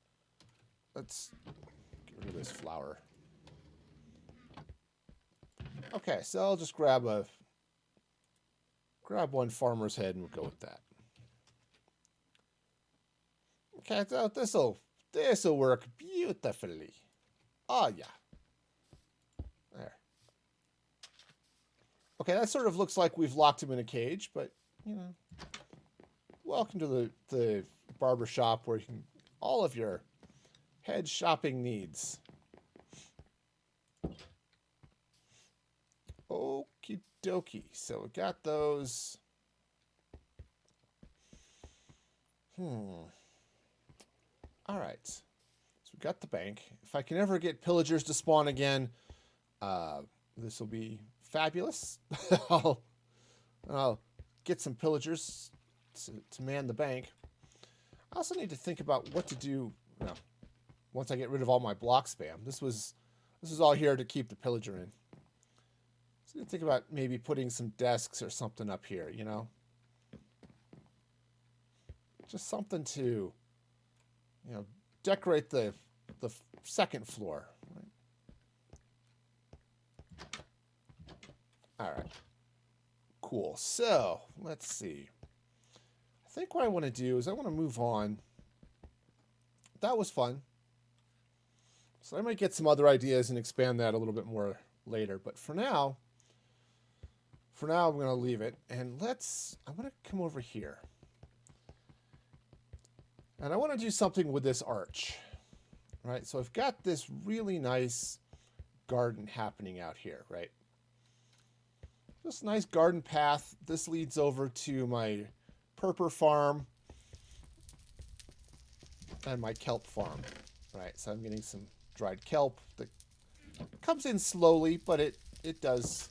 Let's get rid of this flower. Okay, so I'll just grab one farmer's head and we'll go with that. Okay, so this'll work beautifully. Oh yeah. There. Okay, that sort of looks like we've locked him in a cage, but welcome to the barber shop where you can all of your head shopping needs. Okie dokie. So we got those. All right. So we got the bank. If I can ever get pillagers to spawn again, this will be fabulous. I'll get some pillagers to man the bank. I also need to think about what to do once I get rid of all my block spam. This was all here to keep the pillager in. So I think about maybe putting some desks or something up here, Just something to, decorate the second floor. Right? All right. Cool. So, let's see. I think what I want to do is I want to move on. That was fun. So I might get some other ideas and expand that a little bit more later. But for now, for now, I'm going to leave it. And I'm going to come over here. And I want to do something with this arch. Right? So I've got this really nice garden happening out here, right? This nice garden path. This leads over to my purper farm and my kelp farm, right? So I'm getting some dried kelp that comes in slowly, but it does,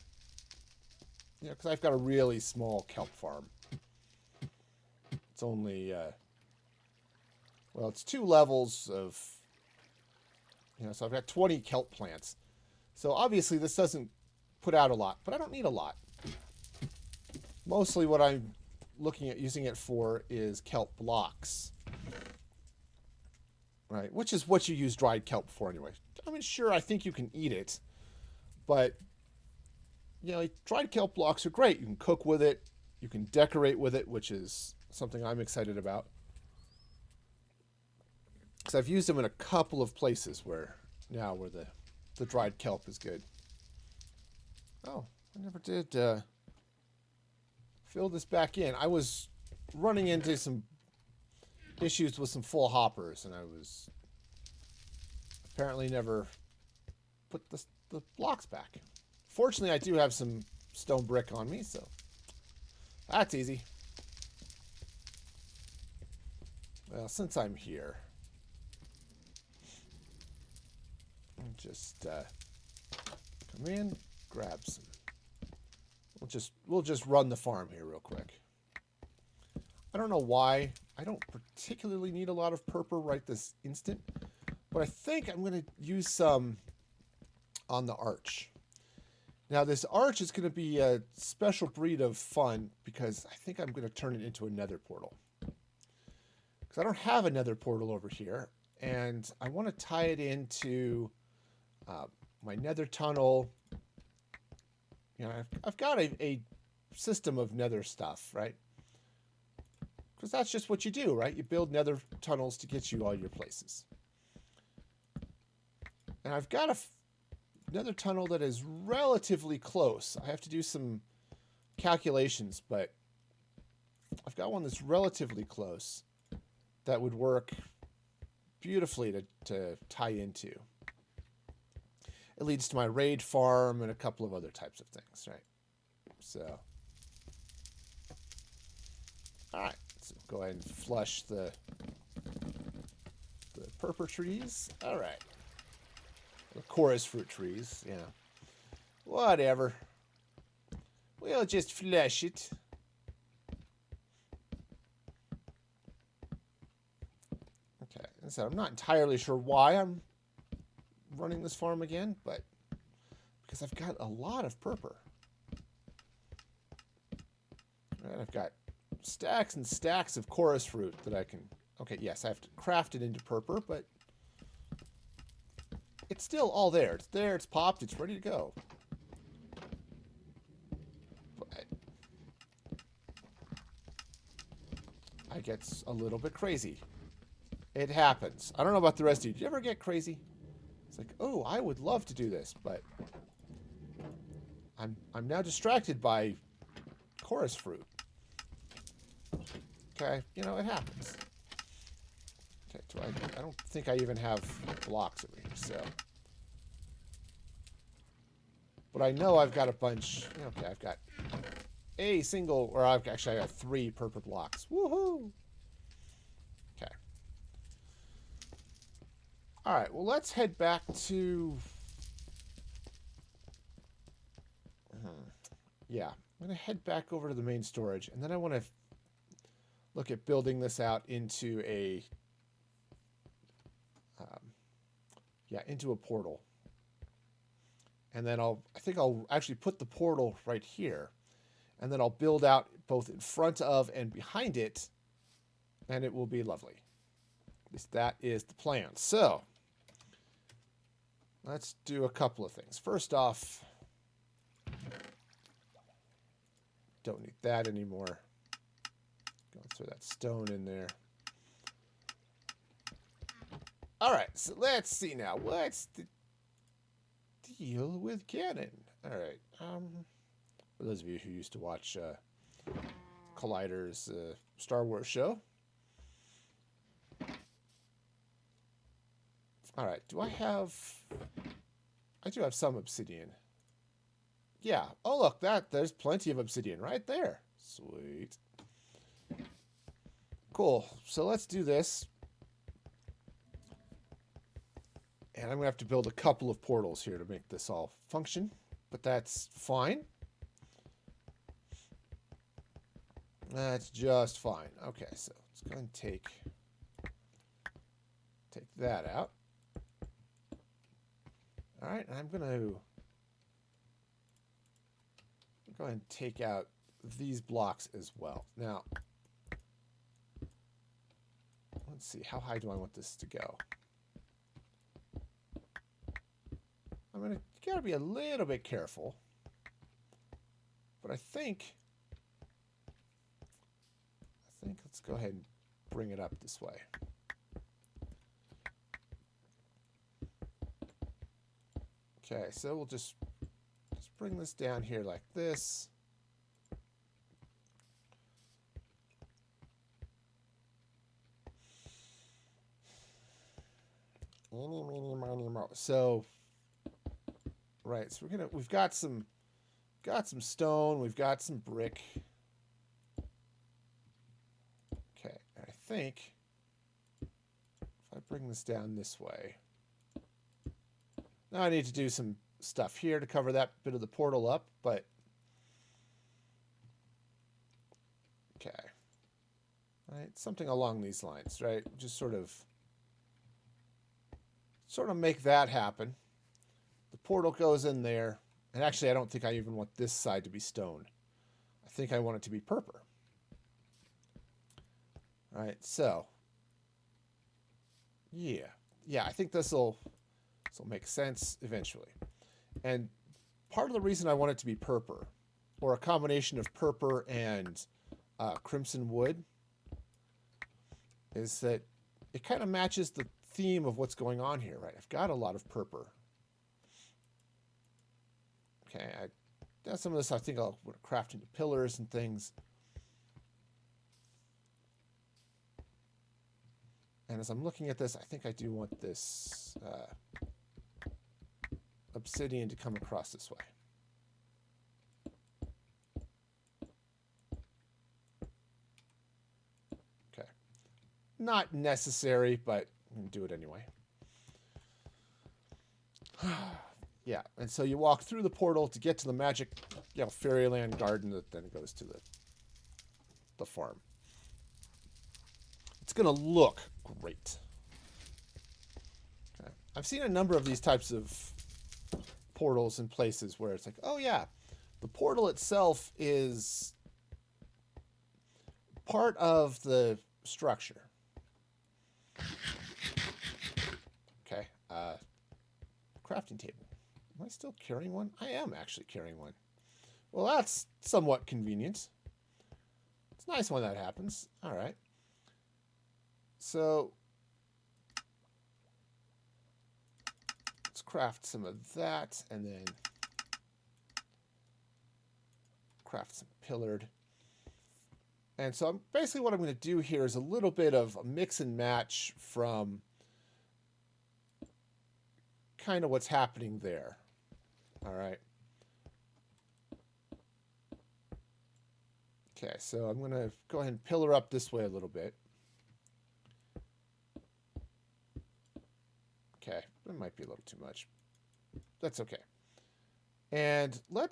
you know, because I've got a really small kelp farm. It's only, well, it's 2 levels of, you know, so I've got 20 kelp plants. So obviously this doesn't put out a lot, but I don't need a lot. Mostly what I'm looking at using it for is kelp blocks. Right, which is what you use dried kelp for anyway. I mean, sure, I think you can eat it, but, you know, dried kelp blocks are great. You can cook with it, you can decorate with it, which is something I'm excited about. Because I've used them in a couple of places where the dried kelp is good. Oh, I never did fill this back in. I was running into some issues with some full hoppers, and I was apparently never put the blocks back. Fortunately, I do have some stone brick on me, so that's easy. Well, since I'm here, I'll just come in, grab some. We'll just run the farm here real quick. I don't know why. I don't particularly need a lot of purper right this instant, but I think I'm going to use some on the arch. Now, this arch is going to be a special breed of fun because I think I'm going to turn it into a nether portal. Because I don't have a nether portal over here, and I want to tie it into my nether tunnel. You know, I've got a system of nether stuff, right? Because that's just what you do, right? You build nether tunnels to get you all your places. And I've got a nether tunnel that is relatively close. I have to do some calculations, but I've got one that's relatively close that would work beautifully to tie into. It leads to my raid farm and a couple of other types of things, right? So, all right. So go ahead and flush the purper trees. All right. The chorus fruit trees, yeah. Whatever. We'll just flush it. Okay. And so I'm not entirely sure why I'm running this farm again, but because I've got a lot of purper. Right, I've got stacks and stacks of chorus fruit that I can... Okay, yes, I have to craft it into purper, but it's still all there. It's there, it's popped, it's ready to go. But I get a little bit crazy. It happens. I don't know about the rest of you. Do you ever get crazy? It's like, oh, I would love to do this, but I'm now distracted by chorus fruit. Okay, you know, it happens. Okay, I don't think I even have blocks over here, so. But I know I've got a bunch. Okay, I've got a single, or I got 3 purple blocks. Woohoo! Okay. All right, well, let's head back to... Yeah, I'm going to head back over to the main storage, and then I want to look at building this out into a... into a portal. And then I think I'll actually put the portal right here. And then I'll build out both in front of and behind it. And it will be lovely. At least that is the plan. So, let's do a couple of things. First off, don't need that anymore. Go throw that stone in there. All right, so let's see now. What's the deal with cannon? All right. For those of you who used to watch Collider's Star Wars show. All right, do I have... I do have some obsidian. Yeah. Oh, look, there's plenty of obsidian right there. Sweet. Cool. So let's do this. And I'm going to have to build a couple of portals here to make this all function. But that's fine. That's just fine. Okay, so let's go ahead and take that out. All right, and I'm going to go ahead and take out these blocks as well. Now, let's see, how high do I want this to go? I'm going to gotta be a little bit careful. But I think let's go ahead and bring it up this way. Okay, so we'll just bring this down here like this. Eeny, meeny, miny, mo. So, right, so we've got some stone, we've got some brick. Okay, and I think if I bring this down this way. Now I need to do some stuff here to cover that bit of the portal up, but okay. Right, something along these lines, right? Just sort of make that happen. The portal goes in there. And actually, I don't think I even want this side to be stone. I think I want it to be purple. All right, so yeah, I think this will make sense eventually. And part of the reason I want it to be purple, or a combination of purple and crimson wood, is that it kind of matches the theme of what's going on here, right? I've got a lot of purple. Okay, some of this I think I'll craft into pillars and things. And as I'm looking at this, I think I do want this obsidian to come across this way. Okay. Not necessary, but I'm going to do it anyway. Yeah, and so you walk through the portal to get to the magic, fairyland garden that then goes to the farm. It's going to look great. Okay. I've seen a number of these types of portals in places where it's like, oh yeah, the portal itself is part of the structure. Okay, crafting table. Am I still carrying one? I am actually carrying one. Well, that's somewhat convenient. It's nice when that happens. All right. So let's craft some of that and then craft some pillared. And so basically what I'm going to do here is a little bit of a mix and match from kind of what's happening there. All right. Okay, so I'm going to go ahead and pillar up this way a little bit. Okay, that might be a little too much. That's okay. And I'm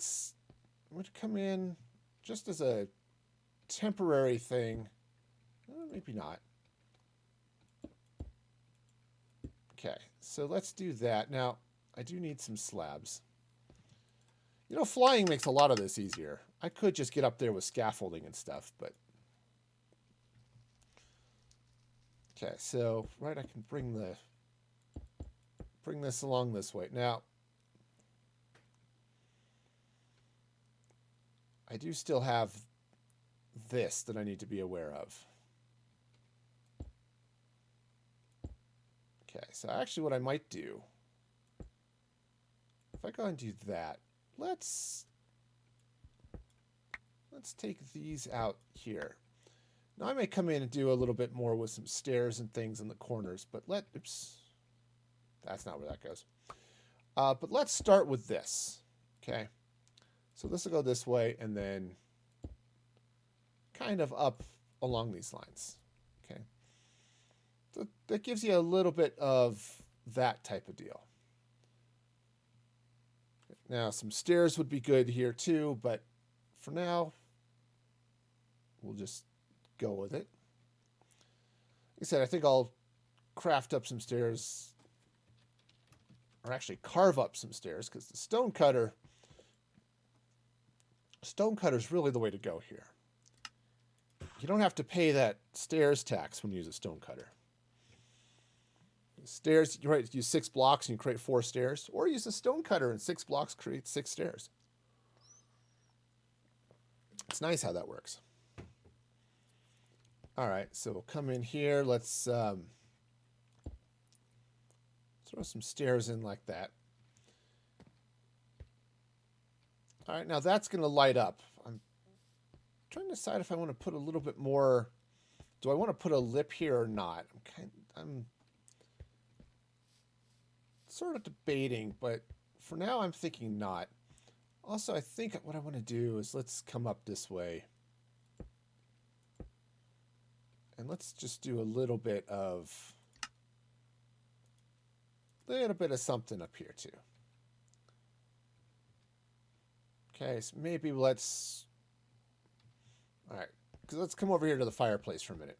going to come in just as a temporary thing. Maybe not. Okay, so let's do that. Now, I do need some slabs. Flying makes a lot of this easier. I could just get up there with scaffolding and stuff, but... Okay, so, right, I can bring this along this way. Now, I do still have this that I need to be aware of. Okay, so actually what I might do, if I go and do that, let's let's take these out here. Now I may come in and do a little bit more with some stairs and things in the corners, but oops, that's not where that goes. But let's start with this, okay? So this will go this way and then kind of up along these lines, okay? So that gives you a little bit of that type of deal. Now some stairs would be good here too, but for now, we'll just go with it. Like I said, I think I'll craft up some stairs, or actually carve up some stairs, because the stone cutter's really the way to go here. You don't have to pay that stairs tax when you use a stone cutter. Stairs, you use 6 blocks and you create 4 stairs, or use a stone cutter and 6 blocks create 6 stairs. It's nice how that works. All right, so we'll come in here. Let's throw some stairs in like that. All right, now that's going to light up. I'm trying to decide if I want to put a little bit more. Do I want to put a lip here or not? I'm sort of debating, but for now I'm thinking not. Also, I think what I want to do is let's come up this way. And let's just do a little bit of something up here too. Okay, so maybe let's, all right, because let's come over here to the fireplace for a minute.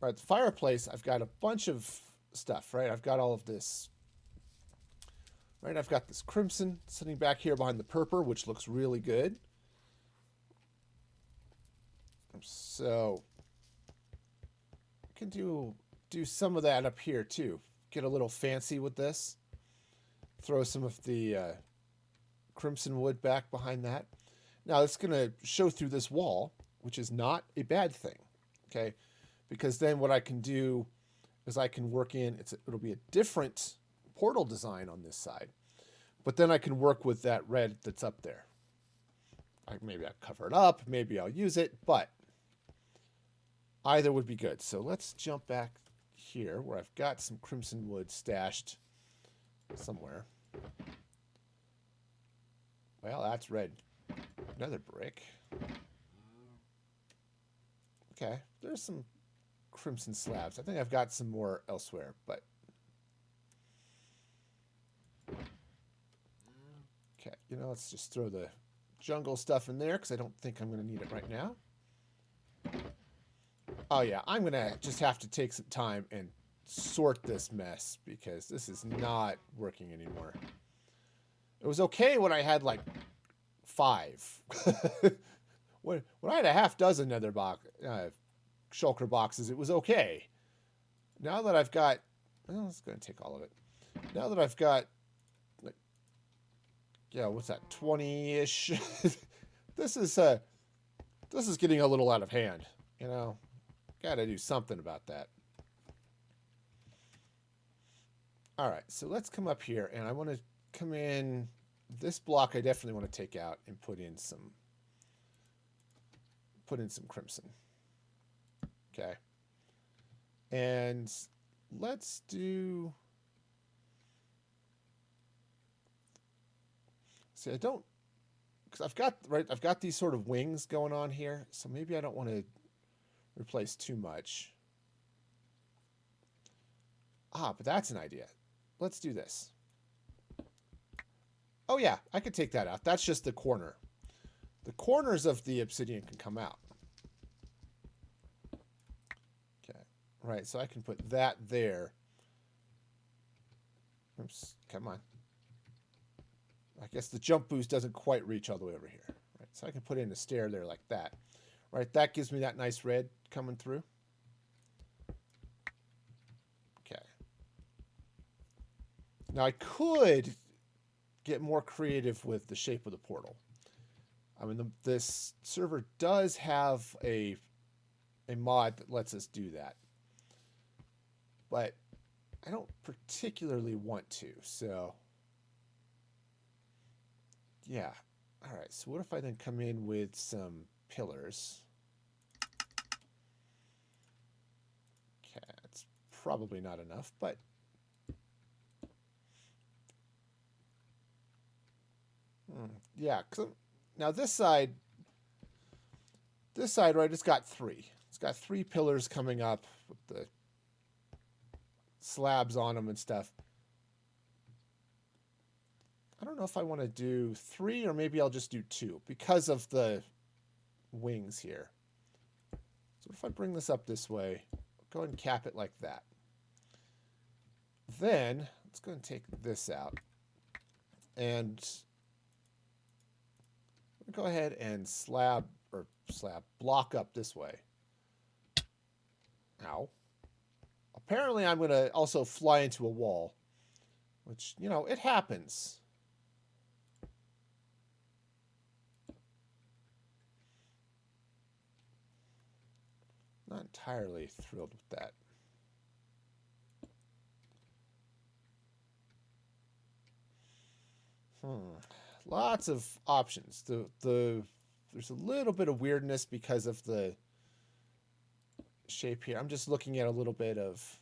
All right, the fireplace, I've got a bunch of stuff, right? I've got all of this, right? I've got this crimson sitting back here behind the purple, which looks really good. So I can do some of that up here too. Get a little fancy with this. Throw some of the crimson wood back behind that. Now it's going to show through this wall, which is not a bad thing, okay? Because then what I can do is I can work in, it'll be a different portal design on this side, but then I can work with that red that's up there. Maybe I'll cover it up, maybe I'll use it, but either would be good. So let's jump back here where I've got some crimson wood stashed somewhere. Well, that's red. Another brick. Okay, there's some crimson slabs. I think I've got some more elsewhere, but okay, let's just throw the jungle stuff in there because I don't think I'm going to need it right now. Oh yeah, I'm going to just have to take some time and sort this mess because this is not working anymore. It was okay when I had like 5. when I had a half dozen nether shulker boxes, it was okay. Now that I've got, well, it's going to take all of it. Now that I've got, like, yeah, what's that, 20-ish? This is getting a little out of hand. Got to do something about that. All right, so let's come up here, and I want to come in. This block I definitely want to take out and put in some crimson. Okay. And let's do, see, I don't, because I've got these sort of wings going on here, so maybe I don't want to replace too much. But that's an idea. Let's do this. Oh yeah, I could take that out. That's just the corner. The corners of the obsidian can come out. Okay, right, so I can put that there. Oops, come on. I guess the jump boost doesn't quite reach all the way over here. Right, so I can put in a stair there like that. Right, that gives me that nice red coming through. Okay. Now I could get more creative with the shape of the portal. I mean, this server does have a mod that lets us do that, but I don't particularly want to. So, yeah, All right, so what if I then come in with some pillars? Okay, it's probably not enough, but yeah. Now this side, right, it's got three. It's got three pillars coming up with the slabs on them and stuff. I don't know if I want to do three or maybe I'll just do two because of the wings here. So if I bring this up this way, go ahead and cap it like that. Then let's go and take this out and go ahead and block up this way. Ow. Apparently I'm going to also fly into a wall, which, you know, it happens. Not entirely thrilled with that. Lots of options. There's a little bit of weirdness because of the shape here. I'm just looking at a little bit of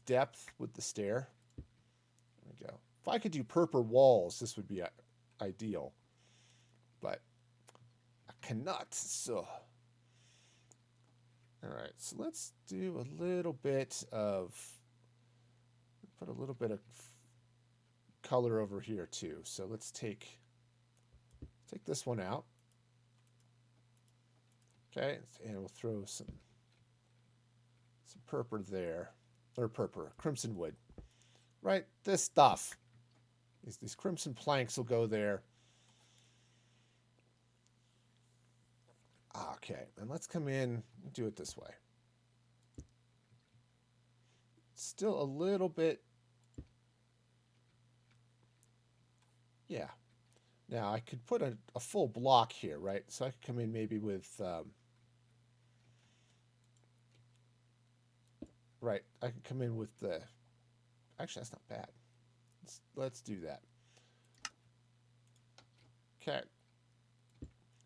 depth with the stair. There we go. If I could do purple walls, this would be ideal, but I cannot. So, all right. So let's do a little bit of put a little bit of color over here too. So let's take this one out. Okay, and we'll throw some purple there, or purple, crimson wood. Right, this stuff. These crimson planks will go there. Okay, and let's come in and do it this way. Still a little bit. Yeah. Now I could put a full block here, right? So I could come in maybe with, right, I could come in with the, actually that's not bad. Let's do that. Okay.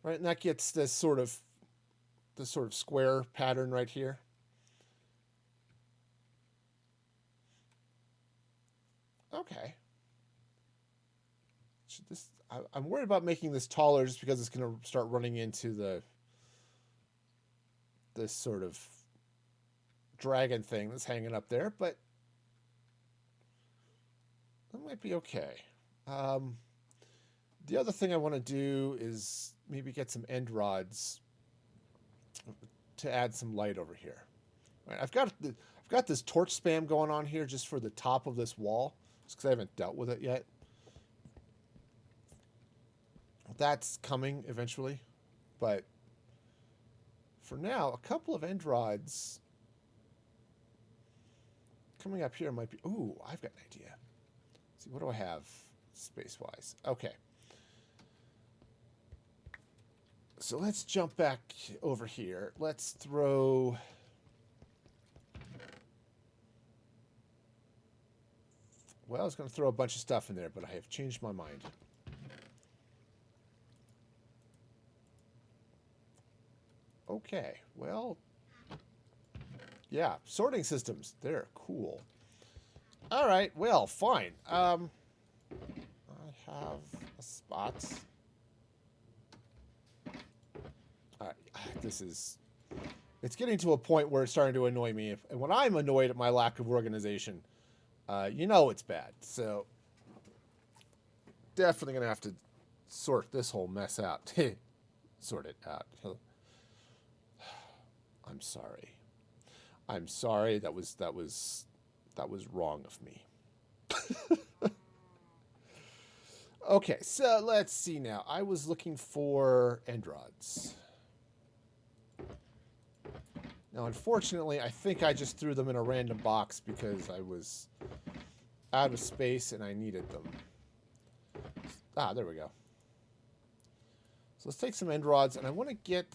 Right, and that gets this sort of square pattern right here. Okay. I'm worried about making this taller just because it's going to start running into this sort of dragon thing that's hanging up there, but that might be okay. The other thing I want to do is maybe get some end rods to add some light over here. Right, I've got this torch spam going on here just for the top of this wall, just because I haven't dealt with it yet. That's coming eventually, but for now, a couple of end rods coming up here might be. Ooh, I've got an idea. Let's see, what do I have space-wise? Okay. So let's jump back over here. Let's throw. Well, I was going to throw a bunch of stuff in there, but I have changed my mind. Okay, well, yeah, sorting systems, they're cool. All right, well, fine. I have a spot. All right, it's getting to a point where it's starting to annoy me. And when I'm annoyed at my lack of organization, you know it's bad. So, definitely going to have to sort this whole mess out. Sort it out. I'm sorry. I'm sorry. That was wrong of me. Okay, so let's see now. I was looking for end rods. Now, unfortunately, I think I just threw them in a random box because I was out of space and I needed them. Ah, there we go. So let's take some end rods, and I'm going to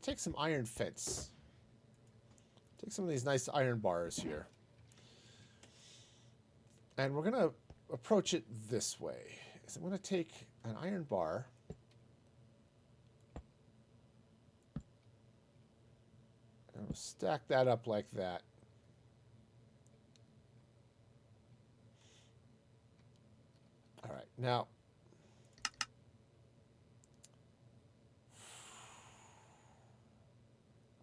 take some iron fence. Take some of these nice iron bars here. And we're going to approach it this way. is I'm going to take an iron bar. And I'll stack that up like that. All right, now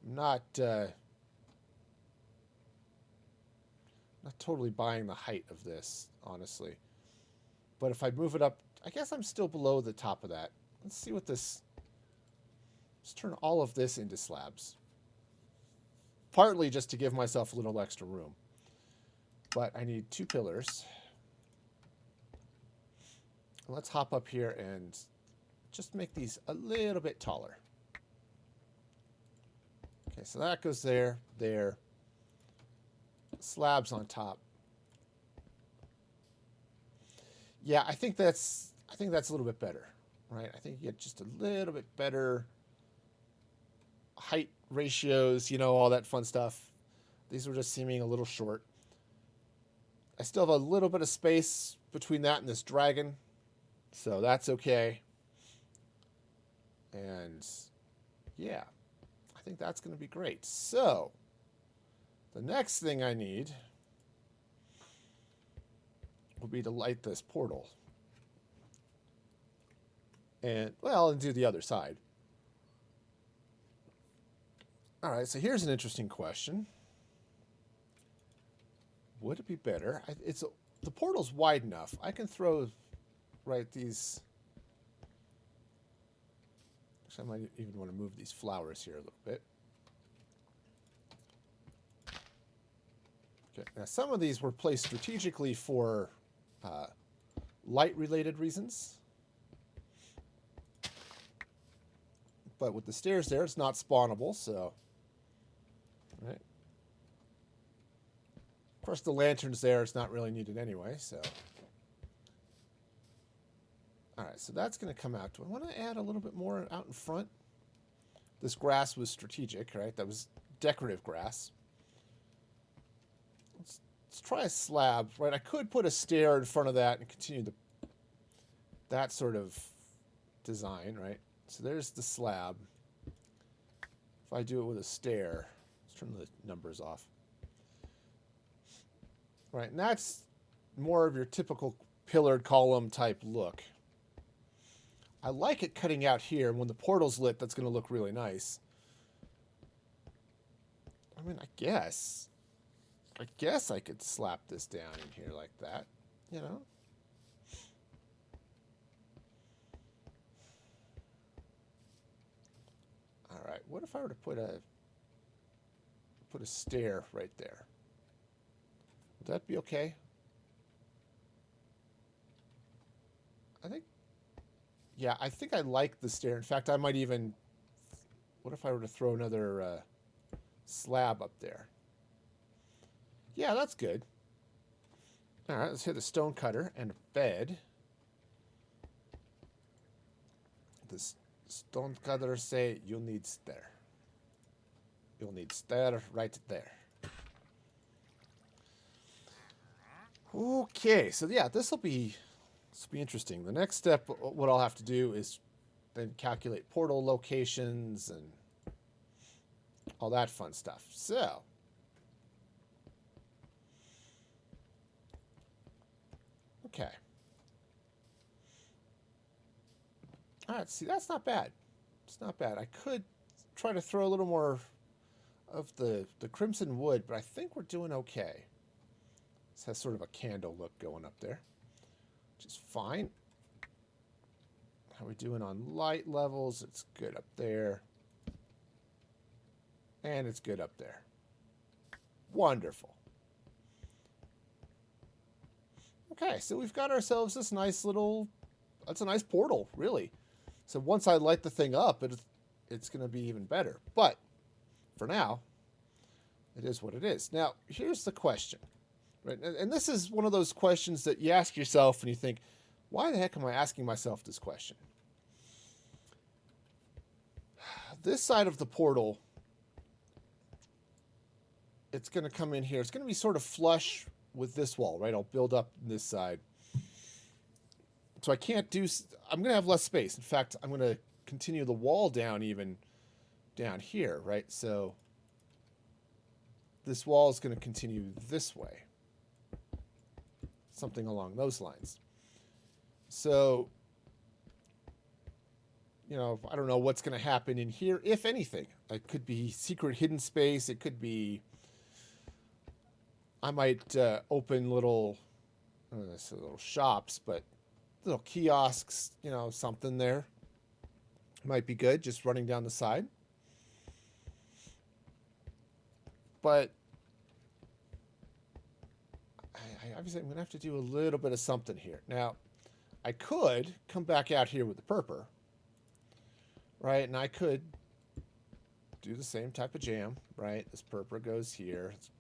I'm not totally buying the height of this, honestly. But if I move it up, I guess I'm still below the top of that. Let's see what this... Let's turn all of this into slabs. Partly just to give myself a little extra room. But I need 2 pillars. Let's hop up here and just make these a little bit taller. Okay, so that goes there, there. Slabs on top. Yeah, I think that's a little bit better, right? I think you get just a little bit better height ratios, you know, all that fun stuff. These were just seeming a little short. I still have a little bit of space between that and this dragon, so that's okay. And yeah, I think that's going to be great. So the next thing I need will be to light this portal. And, well, and do the other side. All right, so here's an interesting question. Would it be better? The portal's wide enough. I can throw, right, these... Actually, I might even want to move these flowers here a little bit. Okay, now some of these were placed strategically for light-related reasons. But with the stairs there, it's not spawnable, so... Right. Of course, the lantern's there. It's not really needed anyway, so... Alright, so that's going to come out. Do I want to add a little bit more out in front? This grass was strategic, right? That was decorative grass. Let's try a slab, right? I could put a stair in front of that and continue that sort of design, right? So there's the slab. If I do it with a stair, let's turn the numbers off. Right, and that's more of your typical pillared column type look. I like it cutting out here. When the portal's lit, that's going to look really nice. I mean, I guess I could slap this down in here like that, you know? All right, what if I were to put a stair right there? Would that be okay? I think I like the stair. In fact, I might even... What if I were to throw another slab up there? Yeah, that's good. All right, let's hit a stone cutter and a bed. The stone cutter say you need stair. You'll need stair right there. Okay, so yeah, this will be interesting. The next step, what I'll have to do is then calculate portal locations and all that fun stuff. So, okay. All right, see, that's not bad. It's not bad. I could try to throw a little more of the crimson wood, but I think we're doing okay. This has sort of a candle look going up there, which is fine. How are we doing on light levels? It's good up there. And it's good up there. Wonderful. Okay, so we've got ourselves this nice little... That's a nice portal, really. So once I light the thing up, it's going to be even better. But for now, it is what it is. Now, here's the question. Right? And this is one of those questions that you ask yourself and you think, why the heck am I asking myself this question? This side of the portal, it's going to come in here. It's going to be sort of flush with this wall, right? I'll build up this side So I can't do, I'm going to have less space. In fact, I'm going to continue the wall down even down here, right? So this wall is going to continue this way. Something along those lines. So, you know, I don't know what's going to happen in here, if anything. It could be secret hidden space. It could be, I might open little, I don't know, little shops, but little kiosks, you know, something there. Might be good, just running down the side. But obviously I'm going to have to do a little bit of something here. Now, I could come back out here with the purper, right? And I could do the same type of jam, right? This purper goes here. Let's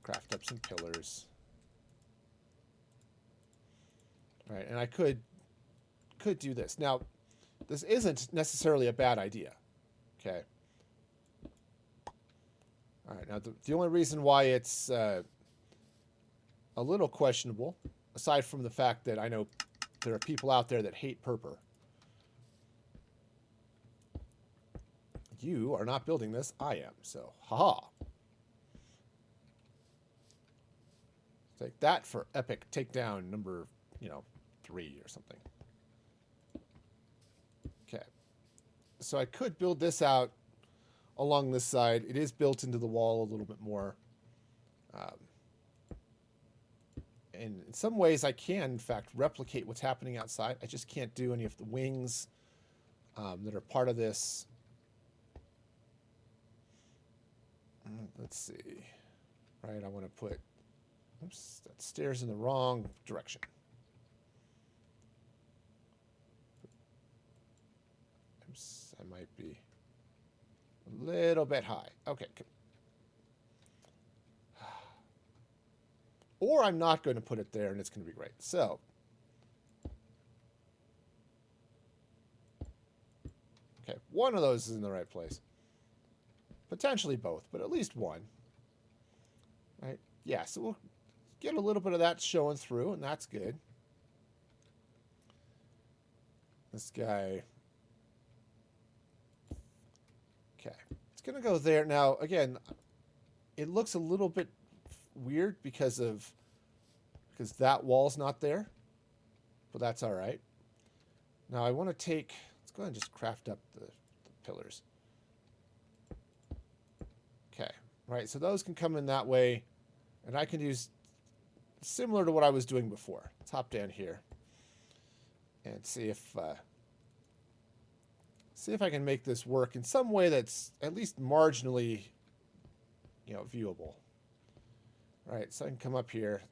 craft up some pillars. Right, and I could do this. Now, this isn't necessarily a bad idea, okay? All right, now the only reason why it's a little questionable, aside from the fact that I know there are people out there that hate purper. You are not building this, I am, so haha. Take that for epic takedown number, 3 or something. Okay. So I could build this out along this side. It is built into the wall a little bit more. And in some ways I can, in fact, replicate what's happening outside. I just can't do any of the wings that are part of this. Let's see. Right, I want to put... Oops, that stairs in the wrong direction. Oops, I might be a little bit high. Okay. Or I'm not going to put it there and it's going to be great. So, okay, one of those is in the right place. Potentially both, but at least one. Right? Yeah, so we'll get a little bit of that showing through, and that's good. This guy. Okay. It's going to go there. Now, again, it looks a little bit weird because that wall's not there, but that's all right. Now I want to take, let's go ahead and just craft up the pillars. Okay, right, so those can come in that way, and I can use similar to what I was doing before. Let's hop down here and see if I can make this work in some way that's at least marginally, viewable. All right, so I can come up here.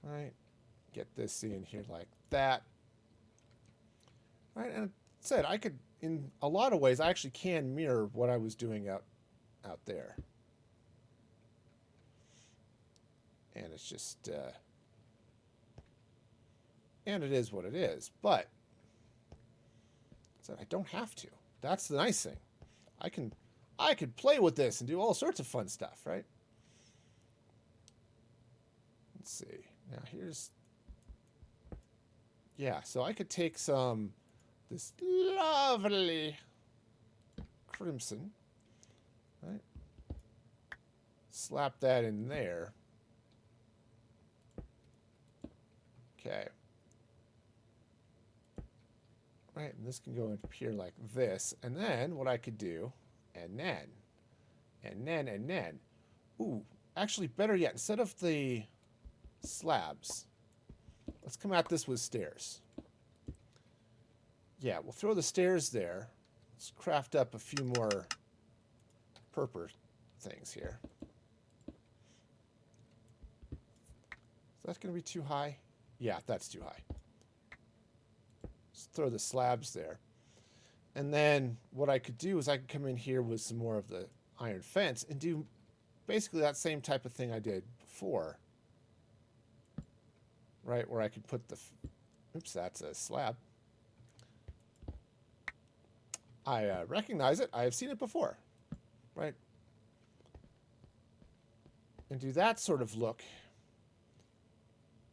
All right, get this in here like that. All right, and it said I could, in a lot of ways, I actually can mirror what I was doing out there. And it's just, and it is what it is. But so I don't have to. That's the nice thing. I could play with this and do all sorts of fun stuff, right? Let's see. Now here's, yeah, so I could take this lovely crimson, right? Slap that in there. Okay. Right, and this can go up here like this. And then what I could do, and then. Ooh, actually better yet, instead of the slabs, let's come at this with stairs. Yeah, we'll throw the stairs there. Let's craft up a few more purper things here. Is that going to be too high? Yeah, that's too high. Just throw the slabs there. And then what I could do is I could come in here with some more of the iron fence and do basically that same type of thing I did before. Right, where I could put the... Oops, that's a slab. I recognize it. I have seen it before. Right? And do that sort of look.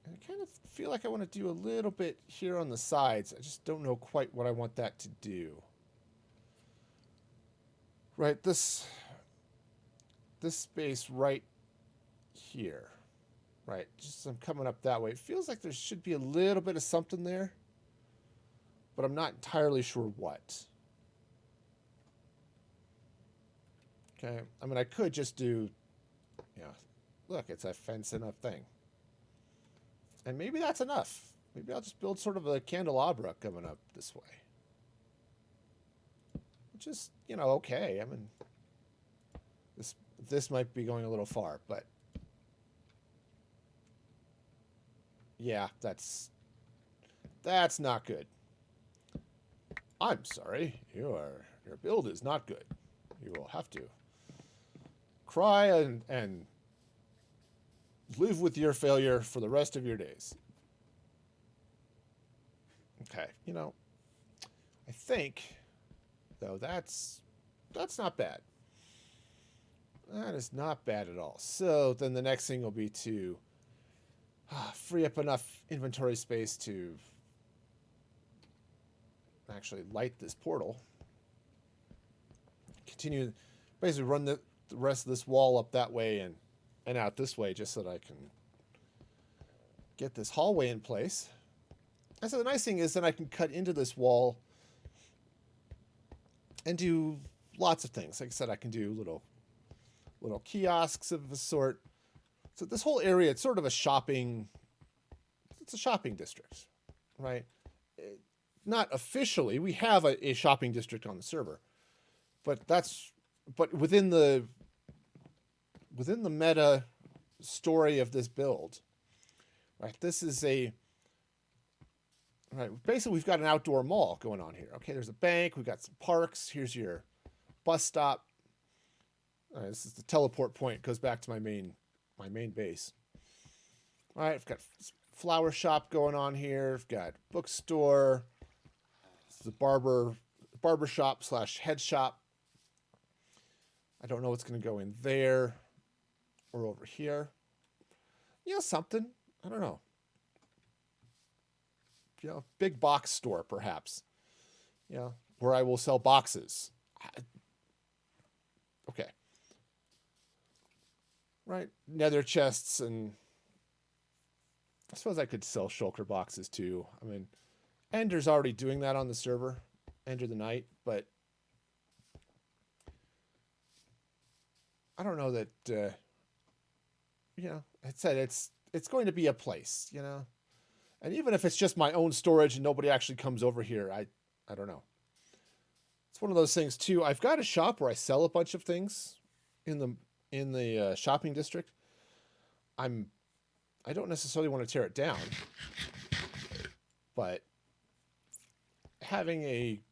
I kind of feel like I want to do a little bit here on the sides. I just don't know quite what I want that to do. Right, this space right here. Right, just I'm coming up that way. It feels like there should be a little bit of something there, but I'm not entirely sure what. Okay, I mean, I could just do, look, it's a fence and a thing. And maybe that's enough. Maybe I'll just build sort of a candelabra coming up this way. Which is, okay. I mean, this might be going a little far, but yeah, that's not good. I'm sorry. Your build is not good. You will have to cry and live with your failure for the rest of your days. Okay, I think, though, that's not bad. That is not bad at all. So then the next thing will be to free up enough inventory space to actually light this portal. Continue, basically run the rest of this wall up that way and out this way just so that I can get this hallway in place. And so the nice thing is that I can cut into this wall and do lots of things. Like I said, I can do little kiosks of a sort. So this whole area, it's sort of a shopping district, right? Not officially, we have a shopping district on the server, but within the meta story of this build, right? This is right. Basically, we've got an outdoor mall going on here. Okay, there's a bank. We've got some parks. Here's your bus stop. This is the teleport point. It goes back to my main base. All right, I've got flower shop going on here. I've got bookstore. This is a barber shop / head shop. I don't know what's going to go in there or over here. Something. I don't know. Big box store, perhaps. Where I will sell boxes. Okay. Right? Nether chests, and I suppose I could sell shulker boxes too. I mean, Ender's already doing that on the server, Ender the Night, but I don't know that, I said it's going to be a place, And even if it's just my own storage and nobody actually comes over here, I don't know. It's one of those things too. I've got a shop where I sell a bunch of things in the shopping district. I don't necessarily want to tear it down, but having a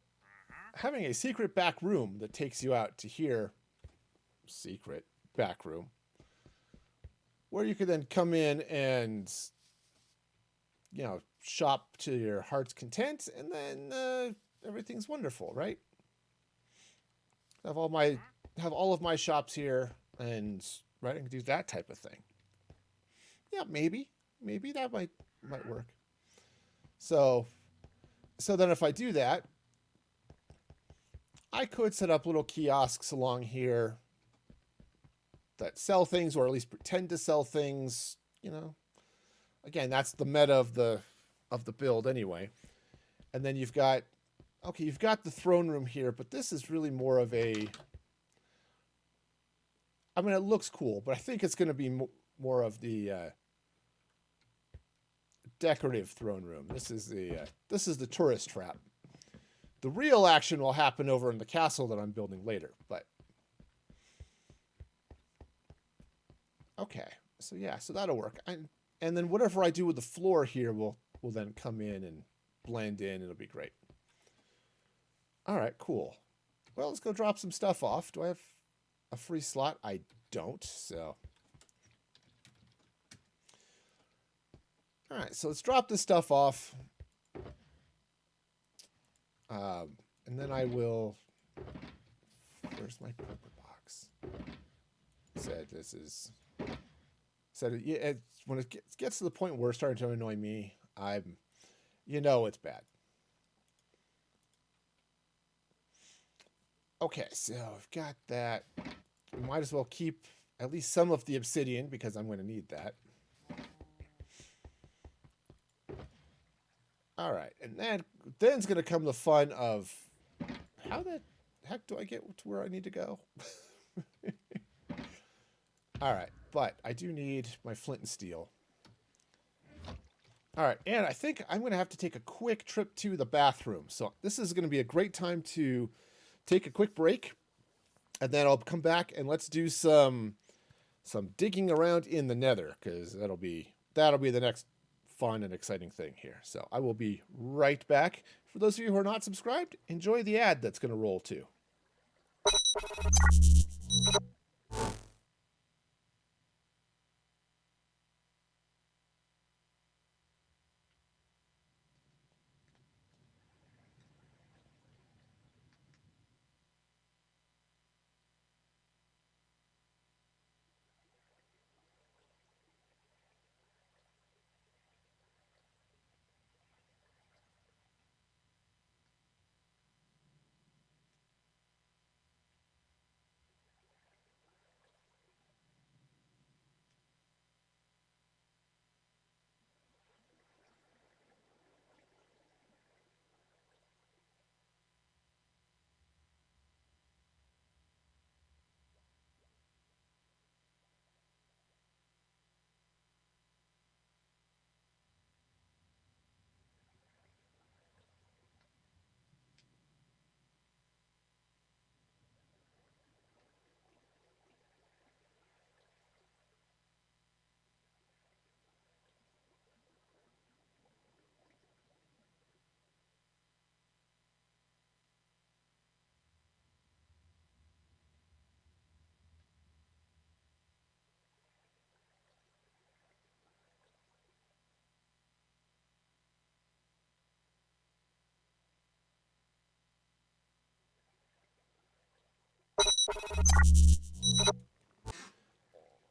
secret back room that takes you out to here, secret back room, where you could then come in and shop to your heart's content, and then everything's wonderful, right? Have all of my shops here, and right, I can do that type of thing. Yeah, maybe that might work. So then if I do that, I could set up little kiosks along here that sell things, or at least pretend to sell things. Again, that's the meta of the build anyway. And then you've got the throne room here, but this is really more of a, I mean, it looks cool, but I think it's going to be more of the decorative throne room. This is the tourist trap. The real action will happen over in the castle that I'm building later, but okay. So yeah, so that'll work. And then whatever I do with the floor here will then come in and blend in. It'll be great. All right, cool. Well, let's go drop some stuff off. Do I have a free slot? I don't, so. All right, so let's drop this stuff off. And then I will, where's my paper box? Said this is So when it gets to the point where it's starting to annoy me, it's bad. Okay, so I've got that. We might as well keep at least some of the obsidian because I'm going to need that. All right, and then's going to come the fun of how the heck do I get to where I need to go? All right, but I do need my flint and steel. All right, and I think I'm going to have to take a quick trip to the bathroom. So this is going to be a great time to take a quick break, and then I'll come back and let's do some digging around in the nether, because that'll be the next fun and exciting thing here. So I will be right back. For those of you who are not subscribed, enjoy the ad that's going to roll too.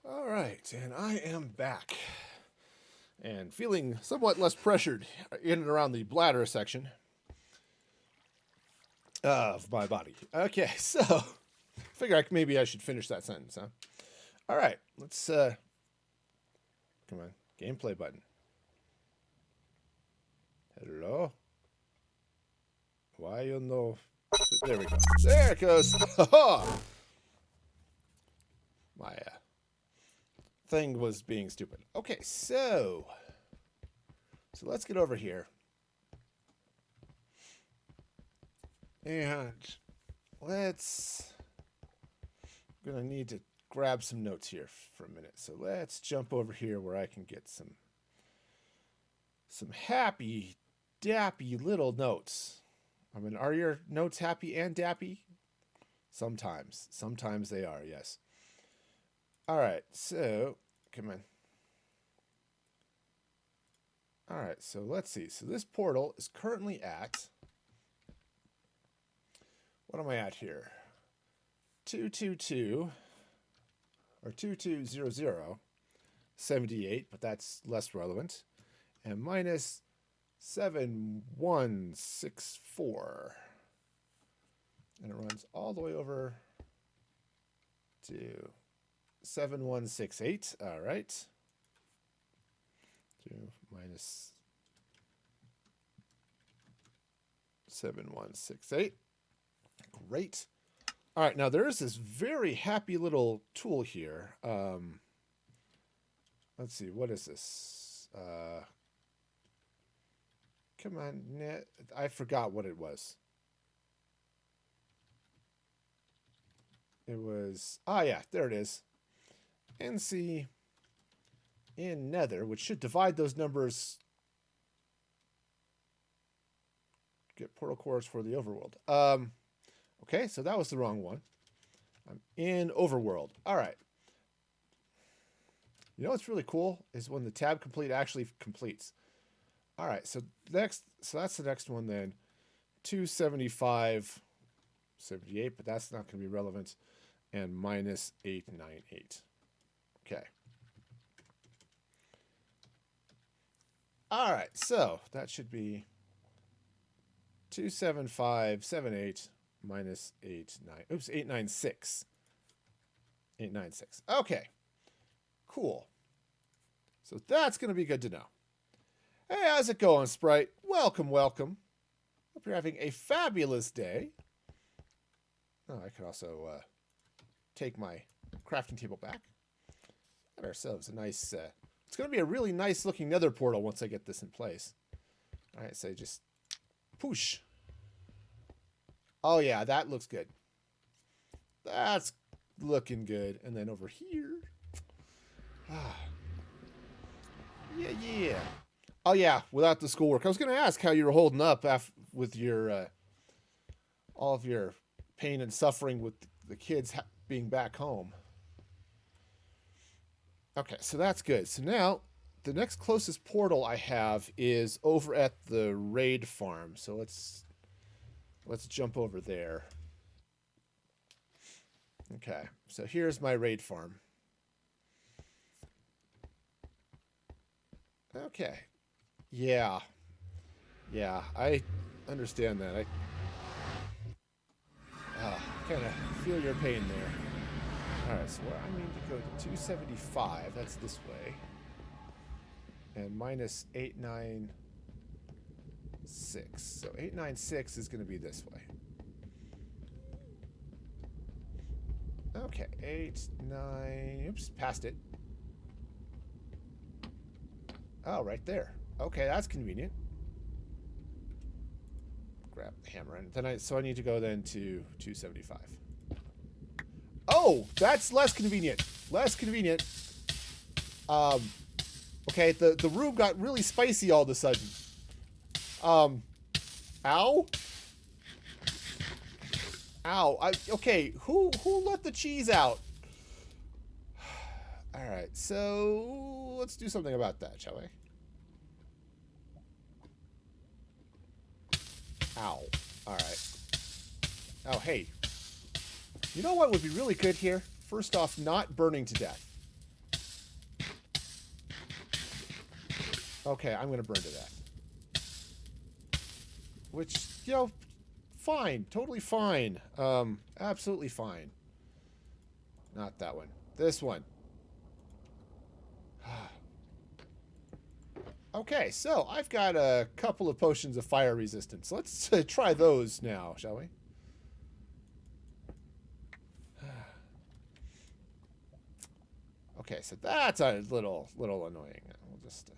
All right, and I am back and feeling somewhat less pressured in and around the bladder section of my body. Okay, so figure maybe I should finish that sentence, huh? All right, let's come on, gameplay button. Hello? Why you know? There we go. There it goes. My thing was being stupid. Okay, so let's get over here. And I'm gonna need to grab some notes here for a minute. So let's jump over here where I can get some happy, dappy little notes. I mean, are your notes happy and dappy? Sometimes. Sometimes they are, yes. All right, so come on. All right, so let's see. So this portal is currently at, what am I at here? 222 or 2200 78, but that's less relevant. And minus 7164. And it runs all the way over to 7168. All right. 2 minus 7168. Great. All right, now there is this very happy little tool here. Let's see, what is this? Come on, I forgot what it was. It was, yeah, there it is. NC in nether, which should divide those numbers. Get portal cores for the overworld. Okay, so that was the wrong one. I'm in overworld. All right. You know what's really cool is when the tab complete actually completes. All right, so that's the next one then. 275, 78, but that's not going to be relevant. And minus 898. Okay. All right, so that should be 27578 minus 89. Oops, 896. 896. Okay, cool. So that's going to be good to know. Hey, how's it going, Sprite? Welcome, welcome. Hope you're having a fabulous day. Oh, I could also take my crafting table back. Got ourselves a nice... it's going to be a really nice looking nether portal once I get this in place. All right, so just push. Oh, yeah, that looks good. That's looking good. And then over here. Yeah. Oh, yeah, without the schoolwork. I was going to ask how you were holding up with your all of your pain and suffering with the kids being back home. Okay, so that's good. So now, the next closest portal I have is over at the raid farm. So let's jump over there. Okay, so here's my raid farm. Okay. Yeah, I understand that. I kind of feel your pain there. All right, so I need to go to 275. That's this way. And minus 896. So 896 is going to be this way. Okay, 89. Oops, passed it. Oh, right there. Okay, that's convenient. Grab the hammer, and then so I need to go then to 275. Oh, that's less convenient. Less convenient. Okay, the room got really spicy all of a sudden. Ow. Ow. Okay, who let the cheese out? All right, so let's do something about that, shall we? Ow. All right. Oh, hey. You know what would be really good here? First off, not burning to death. Okay, I'm going to burn to death. Which, you know, fine. Totally fine. Absolutely fine. Not that one. This one. Okay, so I've got a couple of potions of fire resistance. Let's try those now, shall we? Okay, so that's a little annoying. We'll just...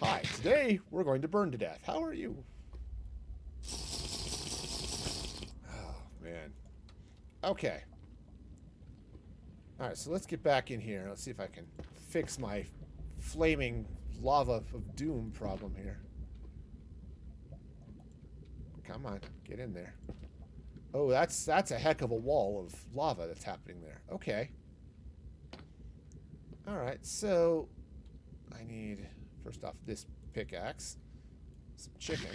Hi, today we're going to burn to death. How are you? Oh, man. Okay. Alright, so let's get back in here. Let's see if I can fix my flaming lava of doom problem here. Come on, get in there. Oh, that's a heck of a wall of lava that's happening there. Okay. Alright, so I need, first off, this pickaxe. Some chicken.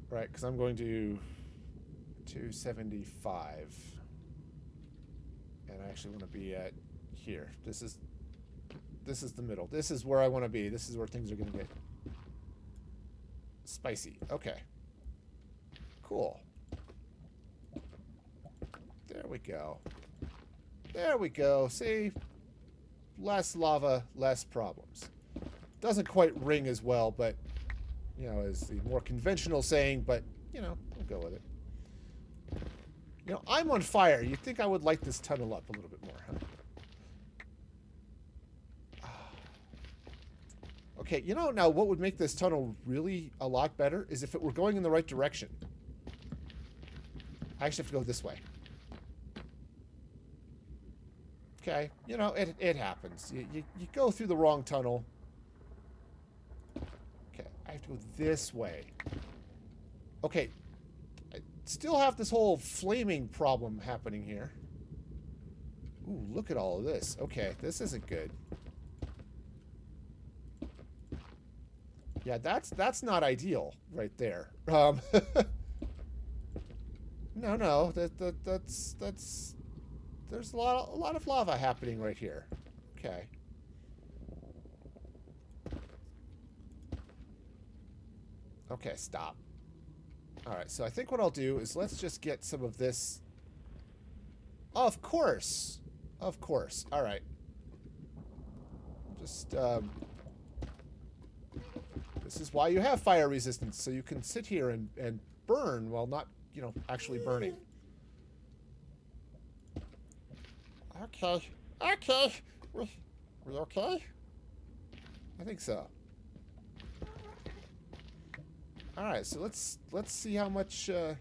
Right, because I'm going to 275. And I actually want to be at here. This is the middle. This is where I want to be. This is where things are going to get spicy. Okay. Cool. There we go. There we go. See? Less lava, less problems. Doesn't quite ring as well, but, you know, as the more conventional saying, but, you know, we'll go with it. You know, I'm on fire. You'd think I would light this tunnel up a little bit more, huh? Okay, you know, now what would make this tunnel really a lot better is if it were going in the right direction. I actually have to go this way. Okay, you know, it happens. You go through the wrong tunnel. Okay, I have to go this way. Okay, I still have this whole flaming problem happening here. Ooh, look at all of this. Okay, this isn't good. Yeah, that's not ideal right there. No, that's there's a lot of lava happening right here. Okay. Okay, stop. Alright, so I think what I'll do is let's just get some of this. Of course. Of course. Alright. Just, this is why you have fire resistance, so you can sit here and burn while not, you know, actually burning. Okay. Okay. We okay? I think so. Alright, so let's see how much, oh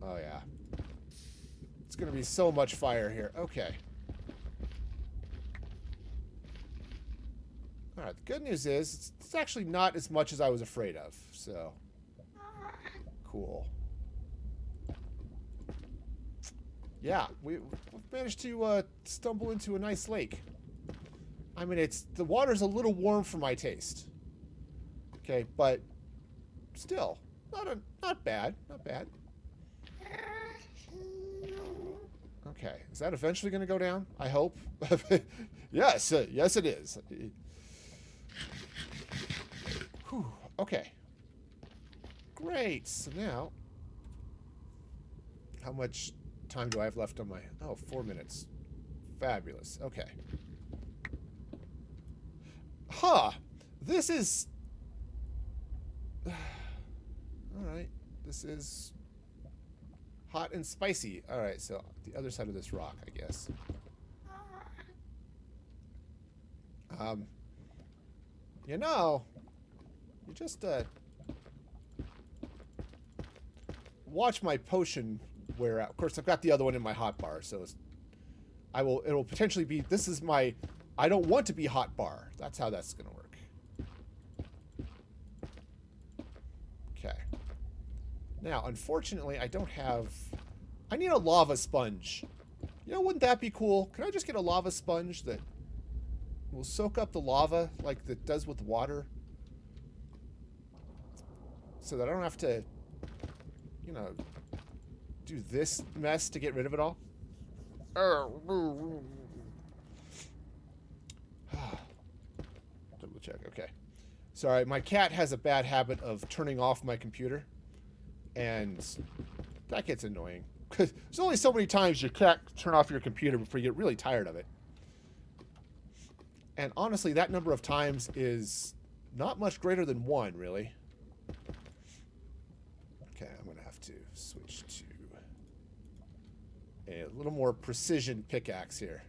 yeah. It's gonna be so much fire here. Okay. Alright, the good news is, it's actually not as much as I was afraid of, so. Cool. Yeah, we've managed to stumble into a nice lake. I mean, the water's a little warm for my taste. Okay, but still, not bad, not bad. Okay, is that eventually going to go down? I hope. Yes, yes it is. Whew, okay. Great. So now, how much time do I have left on my... Oh, 4 minutes. Fabulous. Okay. Huh. This is... Alright. This is... hot and spicy. Alright, so the other side of this rock, I guess. You know... You just, watch my potion wear out. Of course, I've got the other one in my hotbar, so it'll potentially be... This is my... I don't want to be hotbar. That's how that's going to work. Okay. Now, unfortunately, I don't have... I need a lava sponge. You know, wouldn't that be cool? Can I just get a lava sponge that will soak up the lava like it does with water? So that I don't have to, you know, do this mess to get rid of it all. Double check, okay. Sorry, my cat has a bad habit of turning off my computer. And that gets annoying. Because there's only so many times you can't turn off your computer before you get really tired of it. And honestly, that number of times is not much greater than 1, really. Okay, I'm going to have to switch to a little more precision pickaxe here.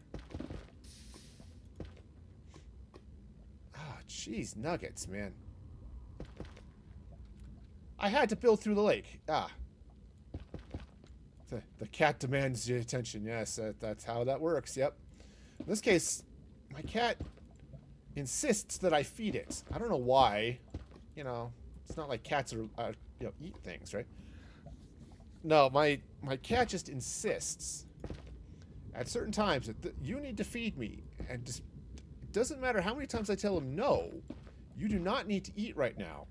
Ah, jeez, nuggets, man. I had to build through the lake. Ah. The cat demands your attention. Yes, that's how that works. Yep. In this case, my cat insists that I feed it. I don't know why. You know, it's not like cats are... you know, eat things, right? No, my cat just insists at certain times that you need to feed me, and just, it doesn't matter how many times I tell him no, you do not need to eat right now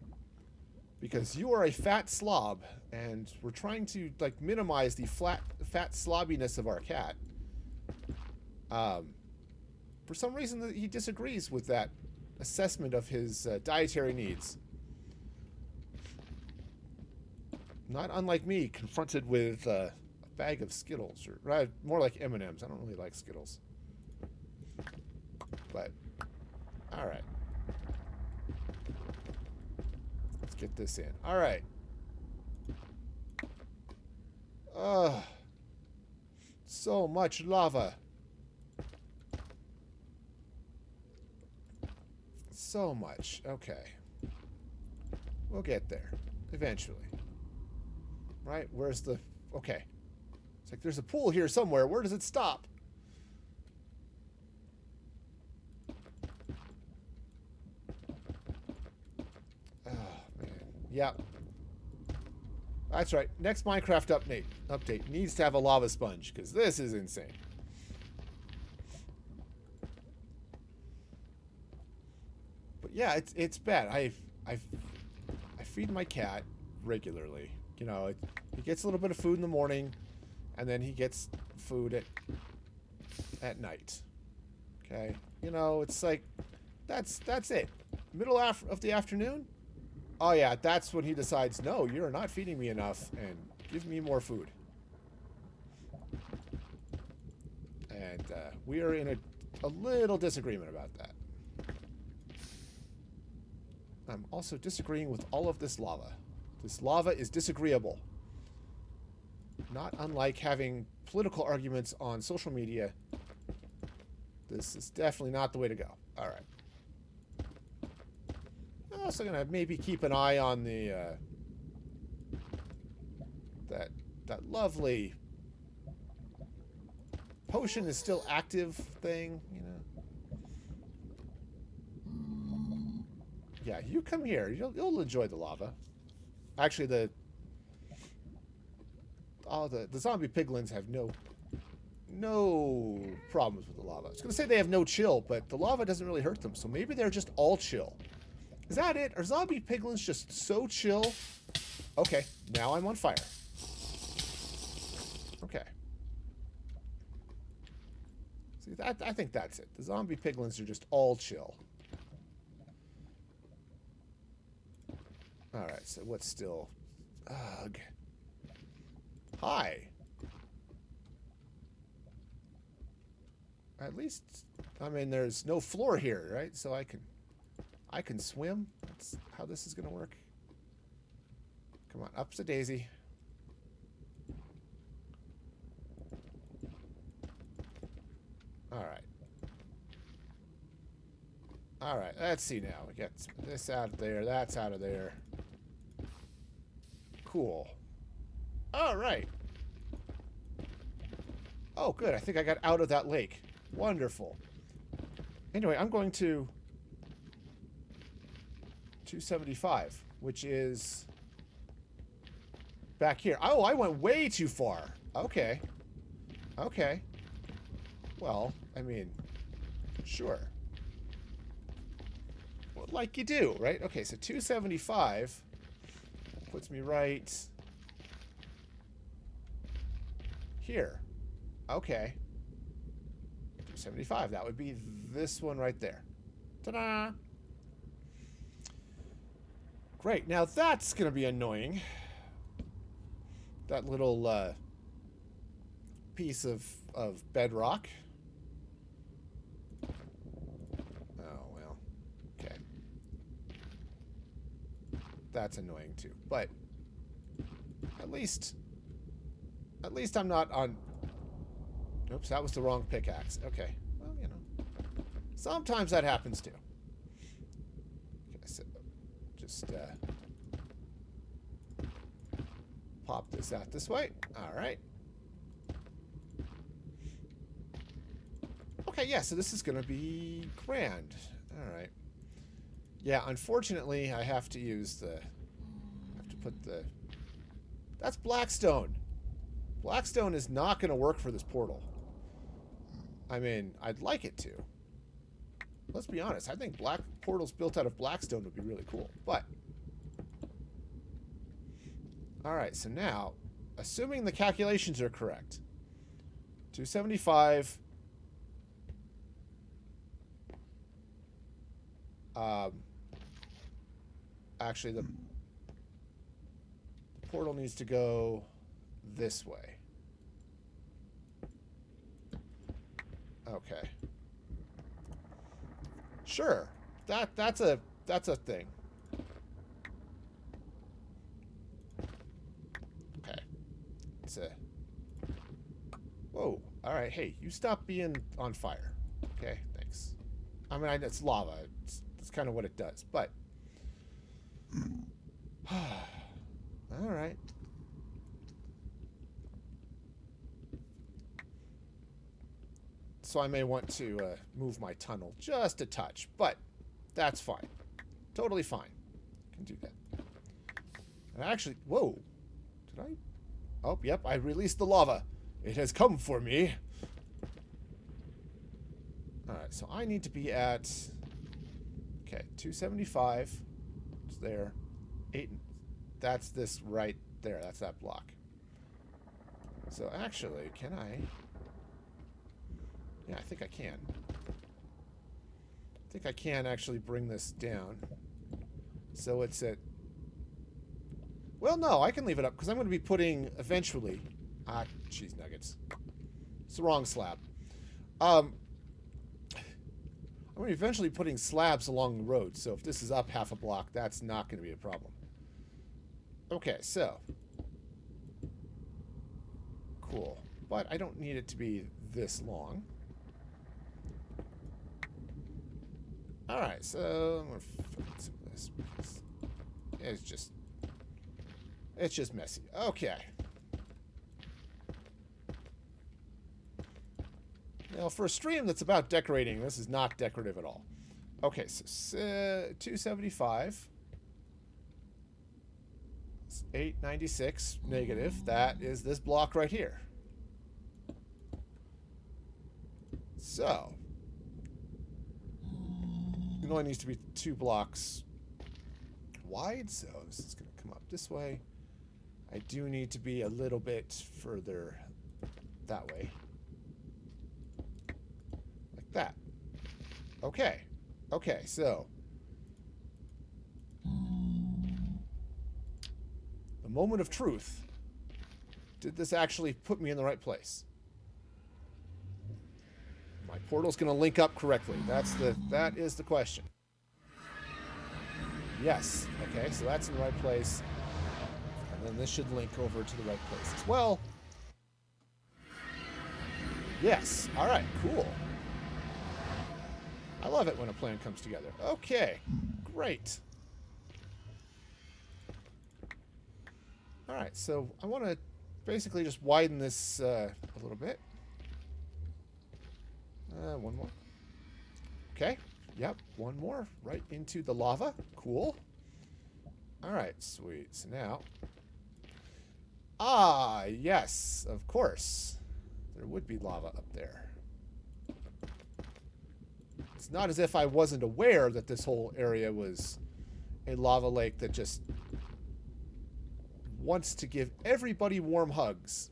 because you are a fat slob, and we're trying to like minimize the fat slobbiness of our cat. For some reason, he disagrees with that assessment of his dietary needs. Not unlike me, confronted with a bag of Skittles, or more like M&Ms. I don't really like Skittles. But, all right. Let's get this in. All right. So much lava. So much. Okay. We'll get there. Eventually. Right? Where's the... Okay. It's like there's a pool here somewhere. Where does it stop? Oh, man. Yep. That's right. Next Minecraft update needs to have a lava sponge, because this is insane. But yeah, it's bad. I feed my cat regularly. You know, he gets a little bit of food in the morning, and then he gets food at night. Okay? You know, it's like, that's it. Middle of the afternoon, Oh yeah, that's when he decides, no, you're not feeding me enough, and give me more food. And we are in a little disagreement about that. I'm also disagreeing with all of this lava. This lava is disagreeable. Not unlike having political arguments on social media. This is definitely not the way to go. All right. I'm also going to maybe keep an eye on the that lovely potion is still active thing, you know. Yeah, you come here. You'll enjoy the lava. Actually, the zombie piglins have no problems with the lava. I was gonna say they have no chill, but the lava doesn't really hurt them, so maybe they're just all chill. Is that it? Are zombie piglins just so chill? Okay, now I'm on fire. Okay. See, I think that's it. The zombie piglins are just all chill. Alright, so what's still... Ugh. Hi. At least, I mean, there's no floor here, right? So I can swim. That's how this is going to work. Come on, up's a daisy. Alright. Alright, let's see now. We got this out of there, that's out of there. Cool. Alright. Oh, good. I think I got out of that lake. Wonderful. Anyway, I'm going to 275, which is back here. Oh, I went way too far. Okay. Okay. Well, I mean, sure. Well, like you do, right? Okay, so 275 puts me right here. Okay. 275. That would be this one right there. Ta-da! Great. Now that's going to be annoying. That little piece of bedrock. Oh, well. Okay. That's annoying too. But at least I'm not on... Oops, that was the wrong pickaxe. Okay. Well, you know. Sometimes that happens too. Okay, so just pop this out this way. Alright. Okay, yeah, so this is going to be grand. Alright. Yeah, unfortunately, I have to use the... I have to put the... That's Blackstone. Blackstone is not going to work for this portal. I mean, I'd like it to. Let's be honest. I think portals built out of Blackstone would be really cool. But... Alright, so now, assuming the calculations are correct, 275... actually, the portal needs to go this way. Okay. Sure. That's a thing. Okay. It's a... Whoa. All right. Hey, you stop being on fire. Okay. Thanks. I mean, it's lava. It's kind of what it does, but... All right. So I may want to move my tunnel just a touch, but that's fine. Totally fine. Can do that. And actually, whoa. Did I? Oh, yep, I released the lava. It has come for me. All right, so I need to be at... Okay, 275. It's there. 8. That's this right there. That's that block. So actually, can I... Yeah, I think I can. I think I can actually bring this down. So it's at Well, no, I can leave it up because I'm going to be putting eventually... Ah, cheese nuggets. It's the wrong slab. I'm going to be eventually putting slabs along the road, so if this is up half a block, that's not going to be a problem. Okay, so... Cool. But I don't need it to be this long. Alright, so I'm going to fill in some of this because it's just messy. Okay. Now, for a stream that's about decorating, this is not decorative at all. Okay, so 275. 896 negative. That is this block right here. So, it only needs to be 2 blocks wide, so this is going to come up this way. I do need to be a little bit further that way. Like that. Okay. Okay, so. The moment of truth. Did this actually put me in the right place? My portal's going to link up correctly. That is the question. Yes. Okay, so that's in the right place. And then this should link over to the right place as well. Yes. All right, cool. I love it when a plan comes together. Okay, great. All right, so I want to basically just widen this a little bit. One more. Okay, yep, one more right into the lava. Cool. All right, sweet. So now... Ah, yes, of course. There would be lava up there. It's not as if I wasn't aware that this whole area was a lava lake that just wants to give everybody warm hugs.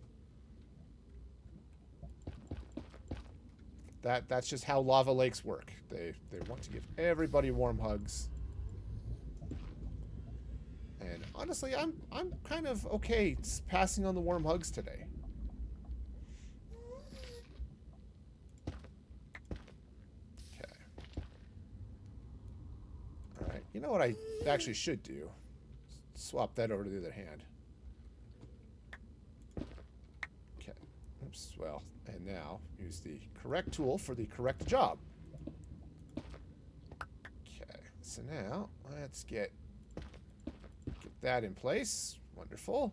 That's just how lava lakes work. They want to give everybody warm hugs. And honestly, I'm kind of okay passing on the warm hugs today. Okay. All right. You know what I actually should do? Swap that over to the other hand. Okay. Oops. Well, and now use the correct tool for the correct job. Okay. So now let's get that in place. Wonderful.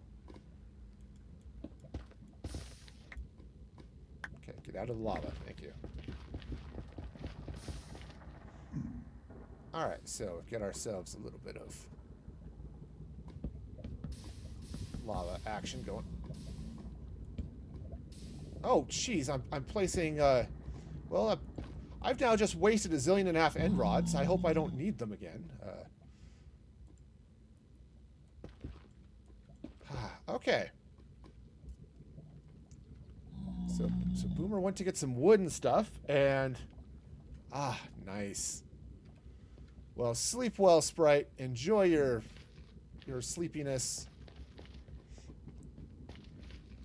Okay, get out of the lava. Thank you. Alright, so get ourselves a little bit of lava action going. Oh, jeez, I'm placing, well, I've now just wasted 1.5 zillion end rods. I hope I don't need them again. Okay. So Boomer went to get some wood and stuff, and... Ah, nice. Well, sleep well, Sprite. Enjoy your sleepiness.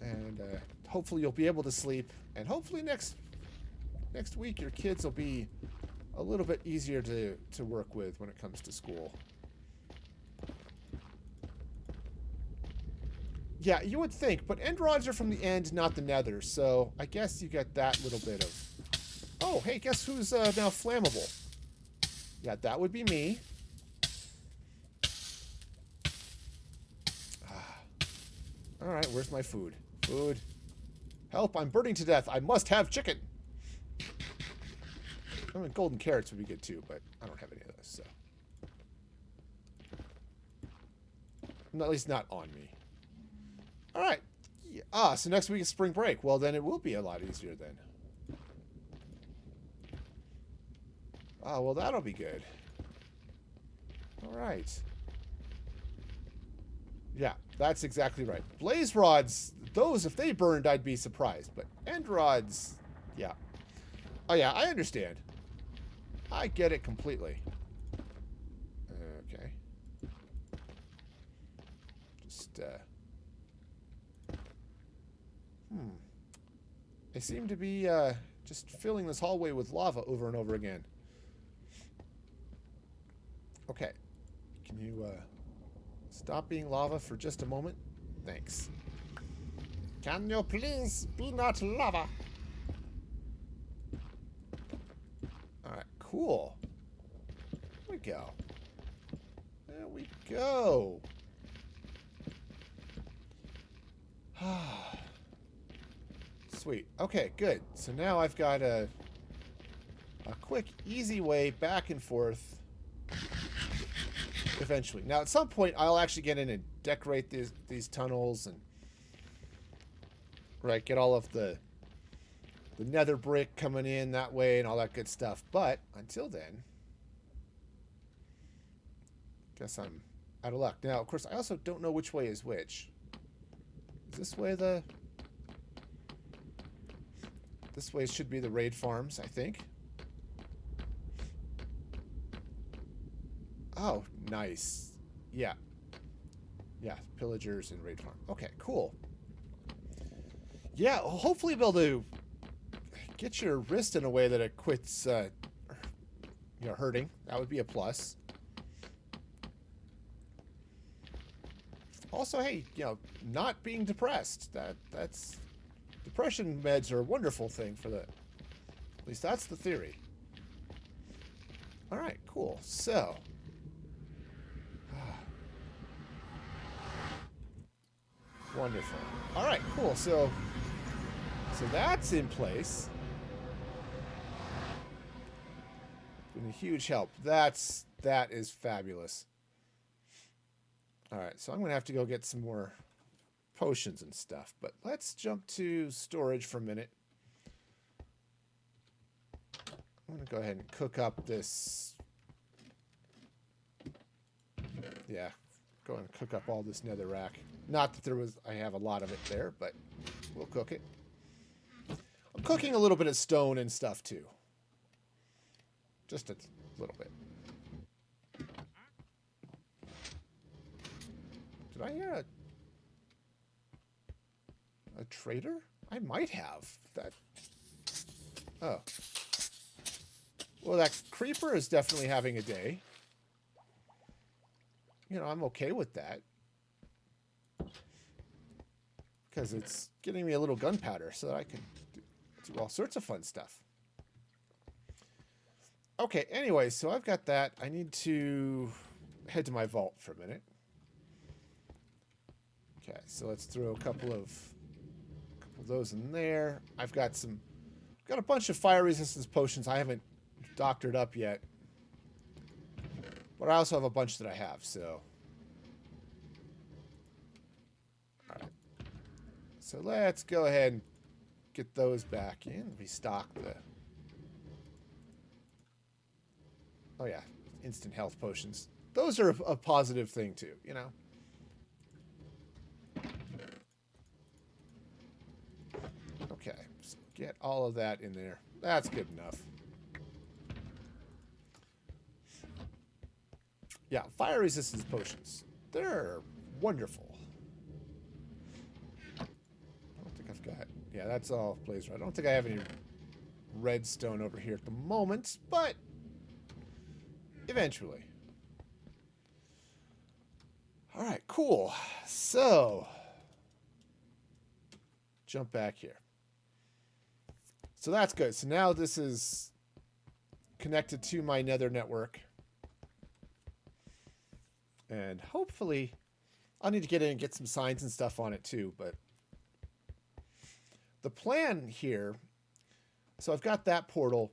And hopefully you'll be able to sleep. And hopefully next week your kids will be a little bit easier to work with when it comes to school. Yeah, you would think, but end rods are from the end, not the nether, so I guess you get that little bit of... Oh, hey, guess who's now flammable? Yeah, that would be me. Alright, where's my food? Food. Help, I'm burning to death. I must have chicken. I mean, golden carrots would be good too, but I don't have any of those, so... At least not on me. Alright. Yeah. Ah, so next week is spring break. Well, then it will be a lot easier then. Ah, well, that'll be good. Alright. Yeah, that's exactly right. Blaze rods, those, if they burned, I'd be surprised. But end rods, yeah. Oh, yeah, I understand. I get it completely. Okay. Just They seem to be just filling this hallway with lava over and over again. Okay. Can you stop being lava for just a moment? Thanks. Can you please be not lava? Alright, cool. There we go. There we go. Sweet. Okay, good. So now I've got a quick, easy way back and forth eventually. Now, at some point, I'll actually get in and decorate these tunnels and get all of the nether brick coming in that way and all that good stuff. But until then, guess I'm out of luck. Now, of course, I also don't know which way is which. Is this way this way should be the raid farms, I think. Oh, nice. Yeah. Yeah, pillagers and raid farm. Okay, cool. Yeah, hopefully be able to get your wrist in a way that it quits hurting. That would be a plus. Also, hey, not being depressed. That's depression meds are a wonderful thing for at least that's the theory. All right, cool. So, wonderful. All right, cool. So that's in place. Been a huge help. That is fabulous. All right, so I'm gonna have to go get some more potions and stuff, but let's jump to storage for a minute. I'm gonna go ahead and cook up this. Yeah, go and cook up all this netherrack. Not that I have a lot of it there, but we'll cook it. I'm cooking a little bit of stone and stuff too. Just a little bit. Did I hear a trader? I might have. That. Oh. Well, that creeper is definitely having a day. I'm okay with that. Because it's getting me a little gunpowder so that I can do all sorts of fun stuff. Okay, anyway, so I've got that. I need to head to my vault for a minute. Okay, so let's throw a couple of those in there. I've got a bunch of fire resistance potions I haven't doctored up yet. But I also have a bunch that I have, so. Alright. So let's go ahead and get those back in. Restock the. Oh yeah, instant health potions. Those are a positive thing too, Okay, so get all of that in there. That's good enough. Yeah, fire resistance potions. They're wonderful. I don't think I've got. Yeah, that's all blaze red. I don't think I have any redstone over here at the moment, but eventually. All right, cool. So, jump back here. So that's good. So now this is connected to my nether network. And hopefully, I'll need to get in and get some signs and stuff on it too. But the plan here, so I've got that portal.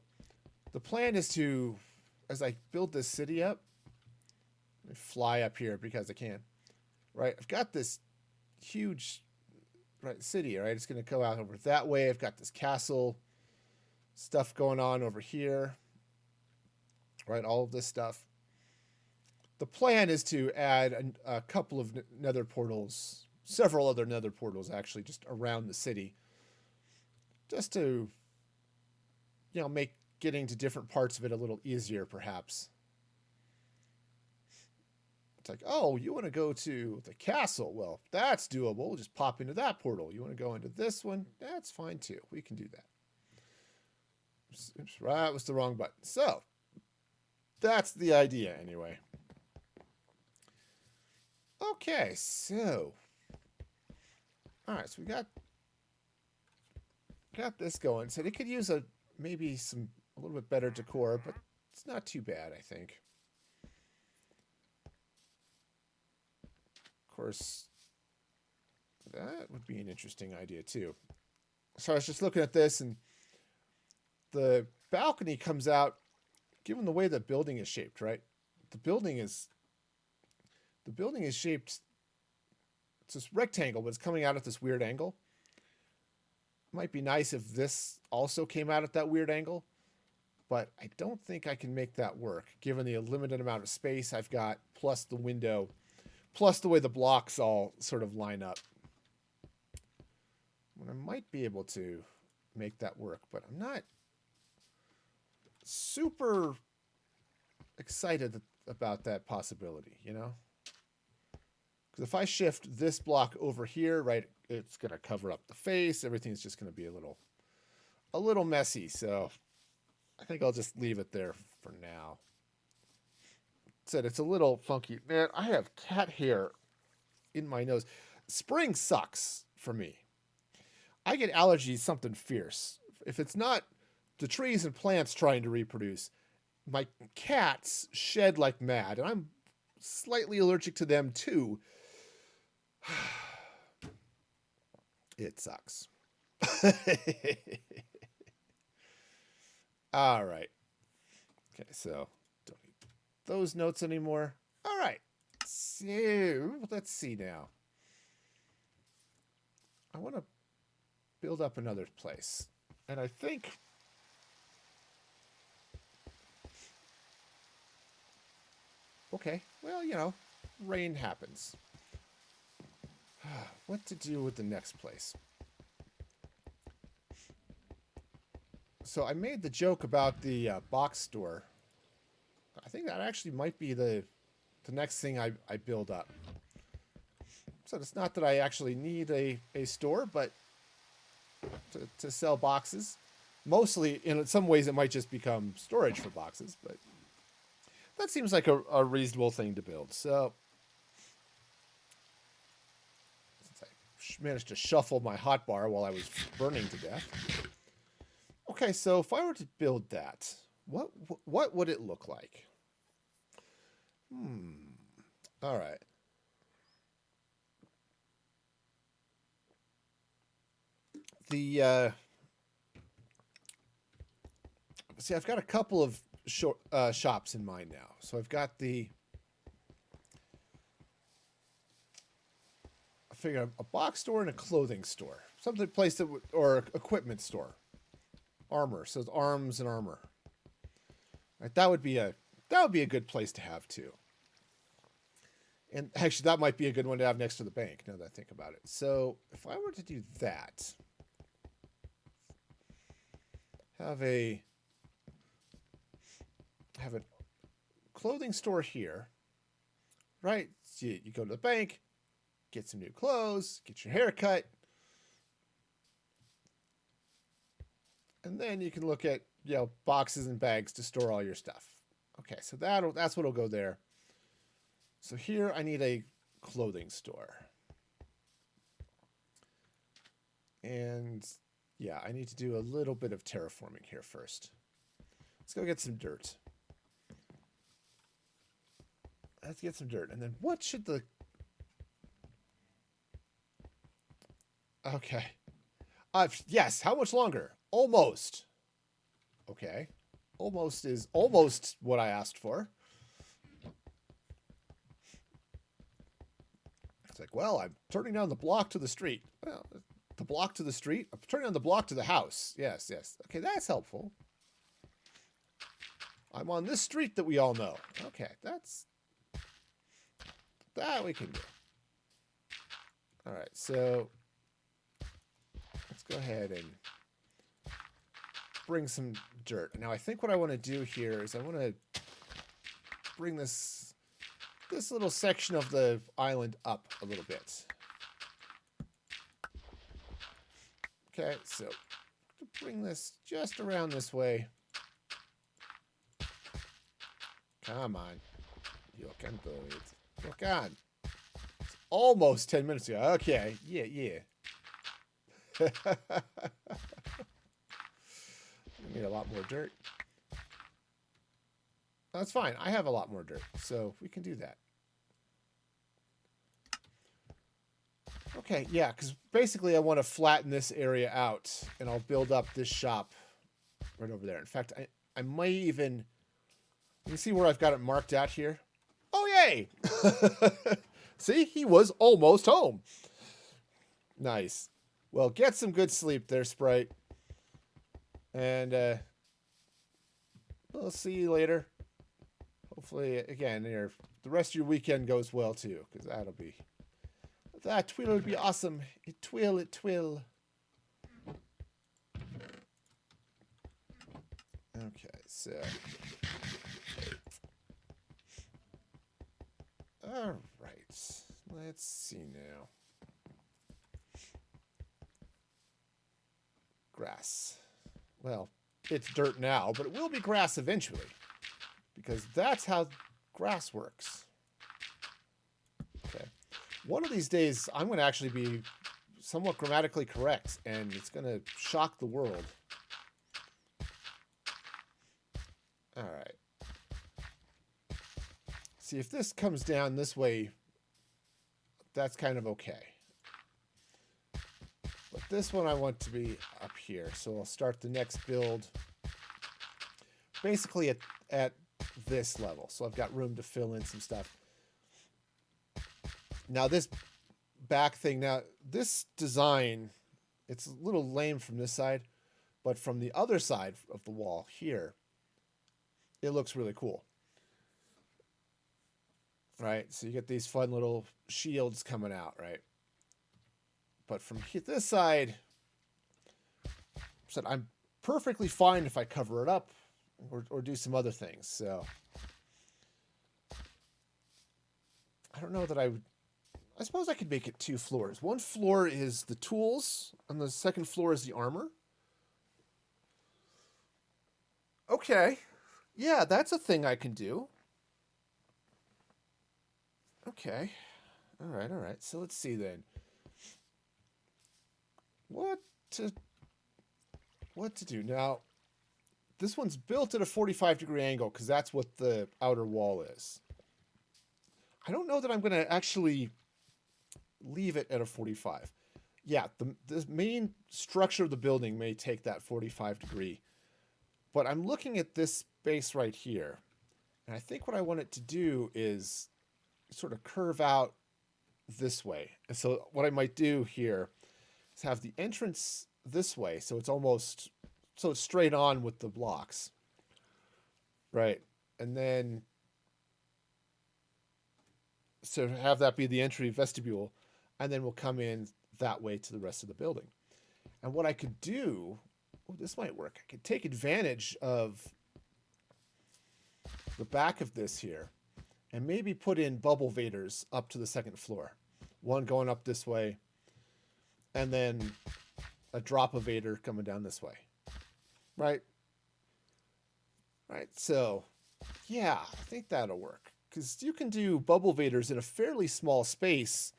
The plan is to, as I build this city up, let me fly up here because I can. Right, I've got this huge city, right? It's going to go out over that way. I've got this castle stuff going on over here. Right, all of this stuff. The plan is to add a couple of nether portals, several other nether portals actually, just around the city. Just to, make getting to different parts of it a little easier, perhaps. like, oh, you want to go to the castle? Well, that's doable. We'll just pop into that portal. You want to go into this one? That's fine too. We can do that. Oops, that was the wrong button. So, that's the idea anyway. Okay, so. Alright, so we got this going. So they could use maybe a little bit better decor, but it's not too bad, I think. Of course, that would be an interesting idea too. So I was just looking at this, and the balcony comes out, given the way the building is shaped, right? The building is shaped, it's this rectangle, but it's coming out at this weird angle. Might be nice if this also came out at that weird angle, but I don't think I can make that work, given the limited amount of space I've got, plus the window, plus the way the blocks all sort of line up. I might be able to make that work, but I'm not super excited about that possibility, you know? Because if I shift this block over here, right, it's going to cover up the face. Everything's just going to be a little messy. So I think I'll just leave it there for now. Said it's a little funky. Man, I have cat hair in my nose. Spring sucks for me. I get allergies, something fierce. If it's not the trees and plants trying to reproduce, my cats shed like mad, and I'm slightly allergic to them too. It sucks. All right. Okay, so don't need those notes anymore. All right. So let's see now. I want to build up another place. And I think okay, well, you know, rain happens. What to do with the next place? So I made the joke about the box store. I think that actually might be the next thing I build up. So it's not that I actually need a store, but to sell boxes. Mostly, in some ways, it might just become storage for boxes, but that seems like a reasonable thing to build. So, since I managed to shuffle my hotbar while I was burning to death. Okay, so if I were to build that, what would it look like? All right. See, I've got a couple of shops in mind now. So I've got I figure a box store and a clothing store, something place that or equipment store, armor. So it's arms and armor. Right, that would be a good place to have too. And actually, that might be a good one to have next to the bank. Now that I think about it. So if I were to do that, have a clothing store here, right? So you go to the bank, get some new clothes, get your hair cut, and then you can look at, you know, boxes and bags to store all your stuff. Okay, so that's what'll go there. So here I need a clothing store. And yeah, I need to do a little bit of terraforming here first. Let's go get some dirt. Let's get some dirt. And then what should the... Okay. Yes, how much longer? Almost. Okay. Almost is almost what I asked for. It's like, well, I'm turning down the block to the street. Well, the block to the street? I'm turning down the block to the house. Yes, yes. Okay, that's helpful. I'm on this street that we all know. Okay, that we can do. All right, so let's go ahead and bring some dirt. Now, I think what I want to do here is I want to bring this this little section of the island up a little bit. Okay, so bring this just around this way. Come on. You can do it. Look on. It's almost 10 minutes ago. Okay. Yeah, yeah. I need a lot more dirt. That's fine. I have a lot more dirt, so we can do that. Okay, yeah, because basically I want to flatten this area out, and I'll build up this shop right over there. In fact, I might even... You see where I've got it marked out here? Oh, yay! See, he was almost home. Nice. Well, get some good sleep there, Sprite. And we'll see you later. Hopefully, again, the rest of your weekend goes well, too, because that will be awesome. It will, it will. Okay, so... All right, let's see now. Grass. Well, it's dirt now, but it will be grass eventually, because that's how grass works. Okay. One of these days, I'm going to actually be somewhat grammatically correct, and it's going to shock the world. All right. See, if this comes down this way, that's kind of okay. But this one I want to be up here, so I'll start the next build basically at this level. So I've got room to fill in some stuff. Now this back thing, now this design, it's a little lame from this side, but from the other side of the wall here, it looks really cool. Right, so you get these fun little shields coming out, right? But from this side, I'm perfectly fine if I cover it up or do some other things. So I don't know that I suppose I could make it 2 floors. One floor is the tools, and the second floor is the armor. Okay, yeah, that's a thing I can do. Okay. All right. So let's see then. What to do now? This one's built at a 45-degree angle because that's what the outer wall is. I don't know that I'm going to actually leave it at a 45. Yeah, the main structure of the building may take that 45-degree, but I'm looking at this space right here, and I think what I want it to do is sort of curve out this way. And so what I might do here is have the entrance this way, so it's straight on with the blocks, right? And then so have that be the entry vestibule, and then we'll come in that way to the rest of the building. And what I could do, this might work. I could take advantage of the back of this here and maybe put in bubble vaders up to the second floor. One going up this way, and then a drop of vader coming down this way. Right? Right, so, yeah, I think that'll work. Because you can do bubble vaders in a fairly small space,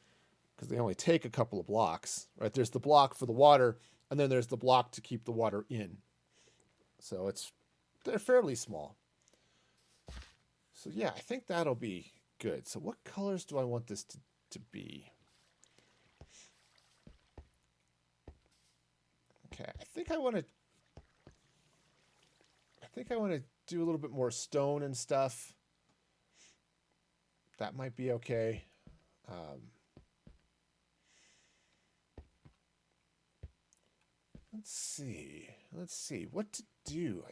because they only take a couple of blocks. Right? There's the block for the water, and then there's the block to keep the water in. So they're fairly small. So yeah, I think that'll be good. So what colors do I want this to be? Okay, I think I want to do a little bit more stone and stuff. That might be okay. Let's see what to do.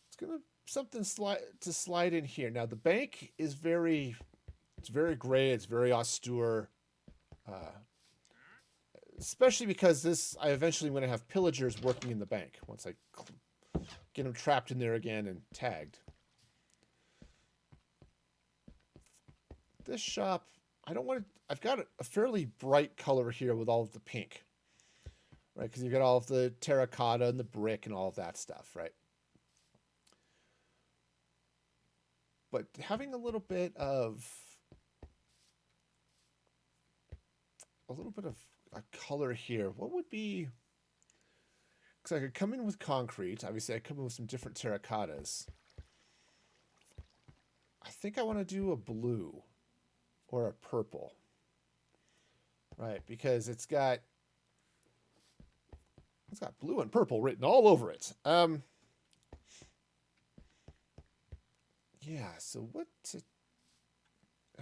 It's gonna something to slide in here. Now the bank is very gray. It's very austere, especially because I eventually am going to have pillagers working in the bank once I get them trapped in there again and tagged. this shop, I don't want to, I've got a fairly bright color here with all of the pink, right? Because you got all of the terracotta and the brick and all of that stuff, right? But having a little bit of a color here, what would be, because I could come in with concrete. Obviously, I come in with some different terracottas. I think I want to do a blue or a purple, right? Because it's got blue and purple written all over it. Yeah. So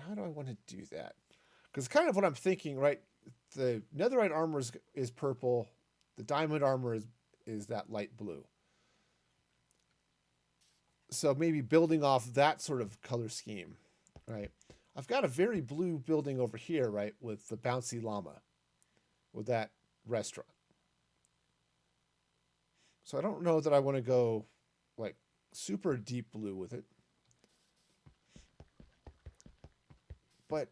how do I want to do that? Because kind of what I'm thinking, right? The netherite armor is purple. The diamond armor is that light blue. So maybe building off that sort of color scheme, right? I've got a very blue building over here, right, with the bouncy llama, with that restaurant. So I don't know that I want to go like super deep blue with it. But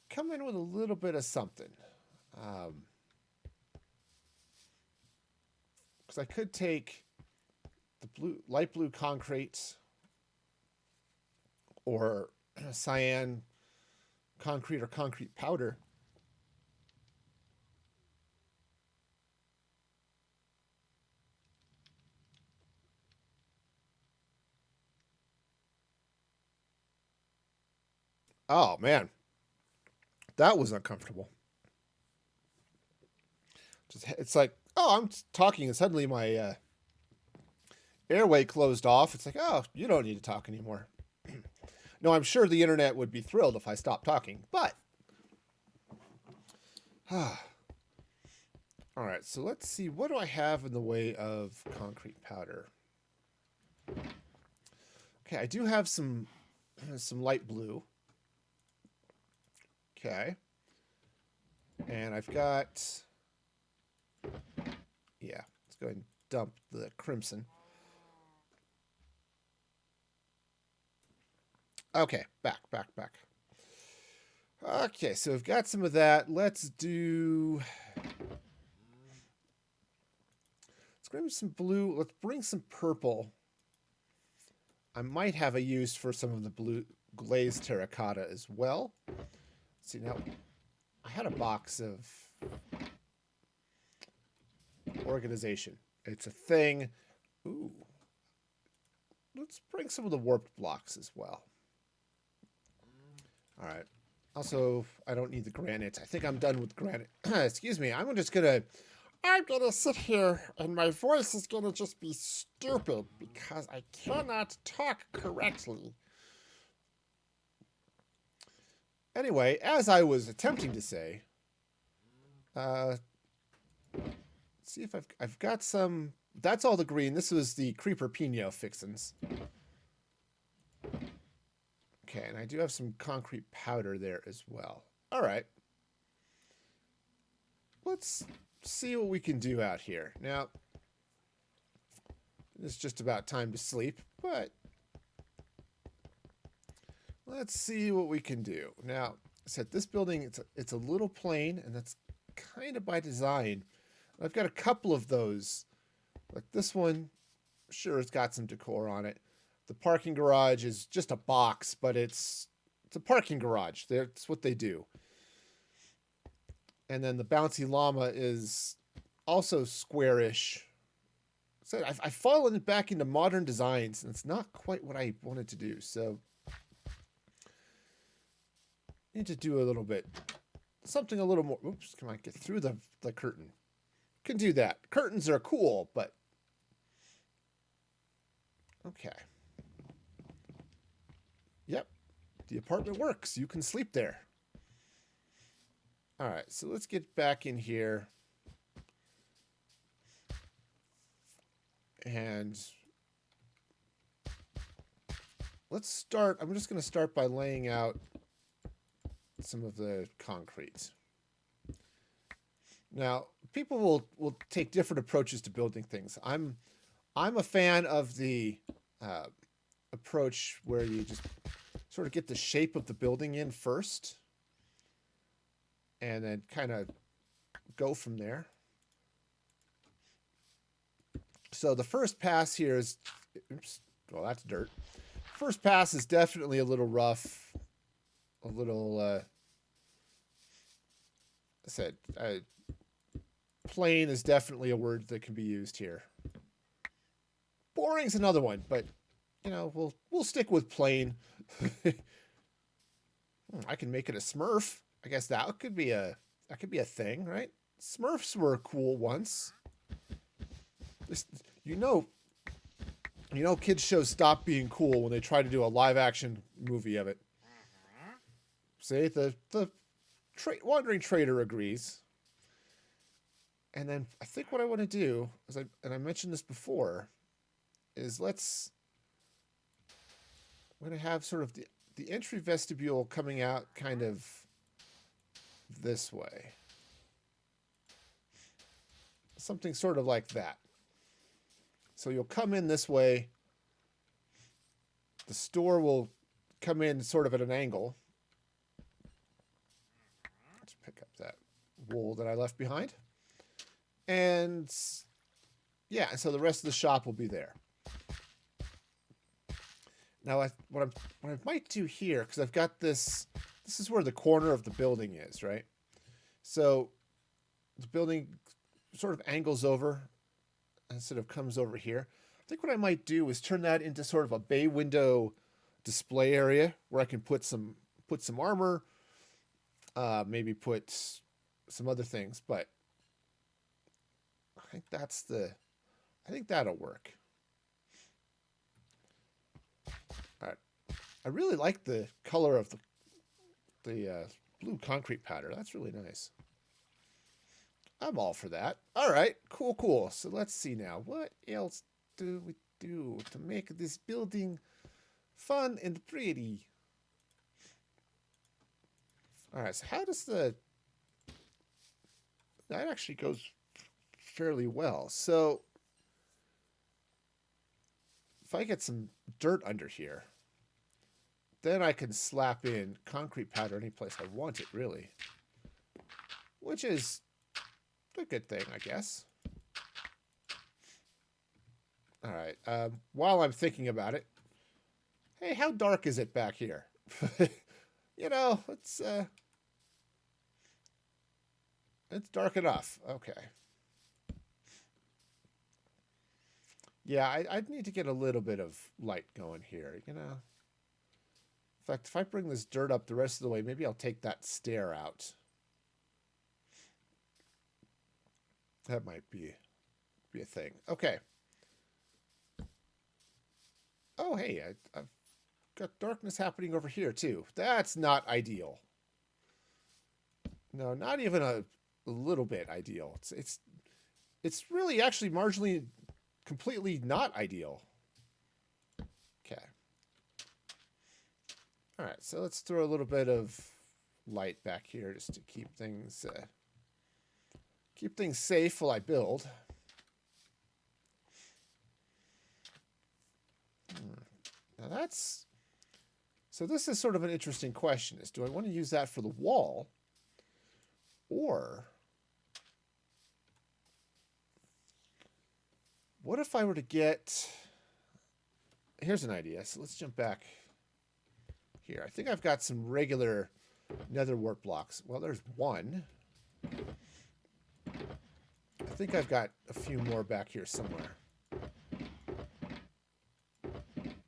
come in with a little bit of something. Because I could take the light blue concrete or cyan concrete or concrete powder. Oh, man. That was uncomfortable. It's like, oh, I'm talking and suddenly my airway closed off. It's like, oh, you don't need to talk anymore. No, I'm sure the internet would be thrilled if I stopped talking, but... All right, so let's see. What do I have in the way of concrete powder? Okay, I do have some light blue. Okay. And I've got... Yeah, let's go ahead and dump the crimson. Okay, back. Okay, so we've got some of that. Let's grab some blue. Let's bring some purple. I might have a use for some of the blue glazed terracotta as well. Let's see, now I had a box of organization. It's a thing. Ooh. Let's bring some of the warped blocks as well. All right. Also, I don't need the granite. I think I'm done with granite. Excuse me. I'm gonna sit here and my voice is gonna just be stupid because I cannot talk correctly. Anyway, as I was attempting to say, let's see if I've got some. That's all the green. This was the creeper pino fixins. Okay, and I do have some concrete powder there as well. All right. Let's see what we can do out here. Now, it's just about time to sleep, but let's see what we can do. Now, I said this building, it's a little plain, and that's kind of by design. I've got a couple of those. Like this one, sure, it's got some decor on it. The parking garage is just a box, but it's a parking garage. That's what they do. And then the bouncy llama is also squarish. So I've fallen back into modern designs, and it's not quite what I wanted to do. So I need to do a little bit, something a little more. Oops, come on, get through the curtain. Can do that. Curtains are cool, but okay. Yep, the apartment works. You can sleep there. All right, so let's get back in here. And let's start. I'm just going to start by laying out some of the concrete. Now, people will take different approaches to building things. I'm a fan of the approach where you just sort of get the shape of the building in first, and then kind of go from there. So the first pass here is, oops, well, that's dirt. First pass is definitely a little rough, a little, I said, plain is definitely a word that can be used here. Boring's another one, but you know, we'll stick with plain. I can make it a Smurf. I guess that could be a thing, right? Smurfs were cool once. You know, kids shows stop being cool when they try to do a live action movie of it. See, the wandering trader agrees. And then I think what I want to do is, and I mentioned this before, is we're going to have sort of the entry vestibule coming out kind of this way. Something sort of like that. So you'll come in this way. The store will come in sort of at an angle. Let's pick up that wool that I left behind. And yeah, so the rest of the shop will be there. Now, what I might do here, because I've got this is where the corner of the building is, right? So the building sort of angles over and sort of comes over here. I think what I might do is turn that into sort of a bay window display area where I can put some armor, maybe put some other things, but I think that'll work. All right. I really like the color of the blue concrete powder. That's really nice. I'm all for that. All right, cool. So let's see now. What else do we do to make this building fun and pretty? All right, so how does that actually goes fairly well. So if I get some dirt under here, then I can slap in concrete powder any place I want it, really. Which is a good thing, I guess. All right. While I'm thinking about it, hey, how dark is it back here? You know, it's dark enough. Okay. Yeah, I'd need to get a little bit of light going here, you know. In fact, if I bring this dirt up the rest of the way, maybe I'll take that stair out. That might be a thing. Okay. Oh, hey, I've got darkness happening over here, too. That's not ideal. No, not even a little bit ideal. It's really actually marginally completely not ideal. Okay. All right, so let's throw a little bit of light back here just to keep things safe while I build. Now so this is sort of an interesting question, is do I want to use that for the wall, or what if I were to get, here's an idea. So let's jump back here. I think I've got some regular nether wart blocks. Well, there's one. I think I've got a few more back here somewhere.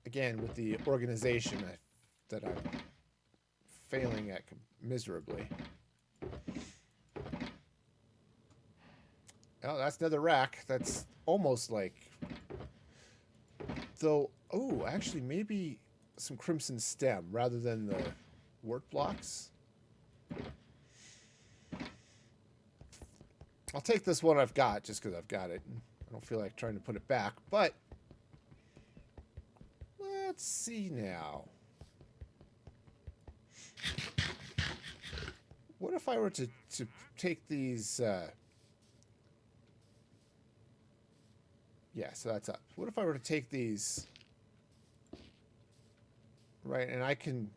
Again, with the organization that I'm failing at miserably. Oh, that's another rack. That's almost like... Though, oh, actually, maybe some crimson stem rather than the wart blocks. I'll take this one I've got just because I've got it. I don't feel like trying to put it back, but let's see now. What if I were to take these... yeah, so that's up. What if I were to take these Right, and I can...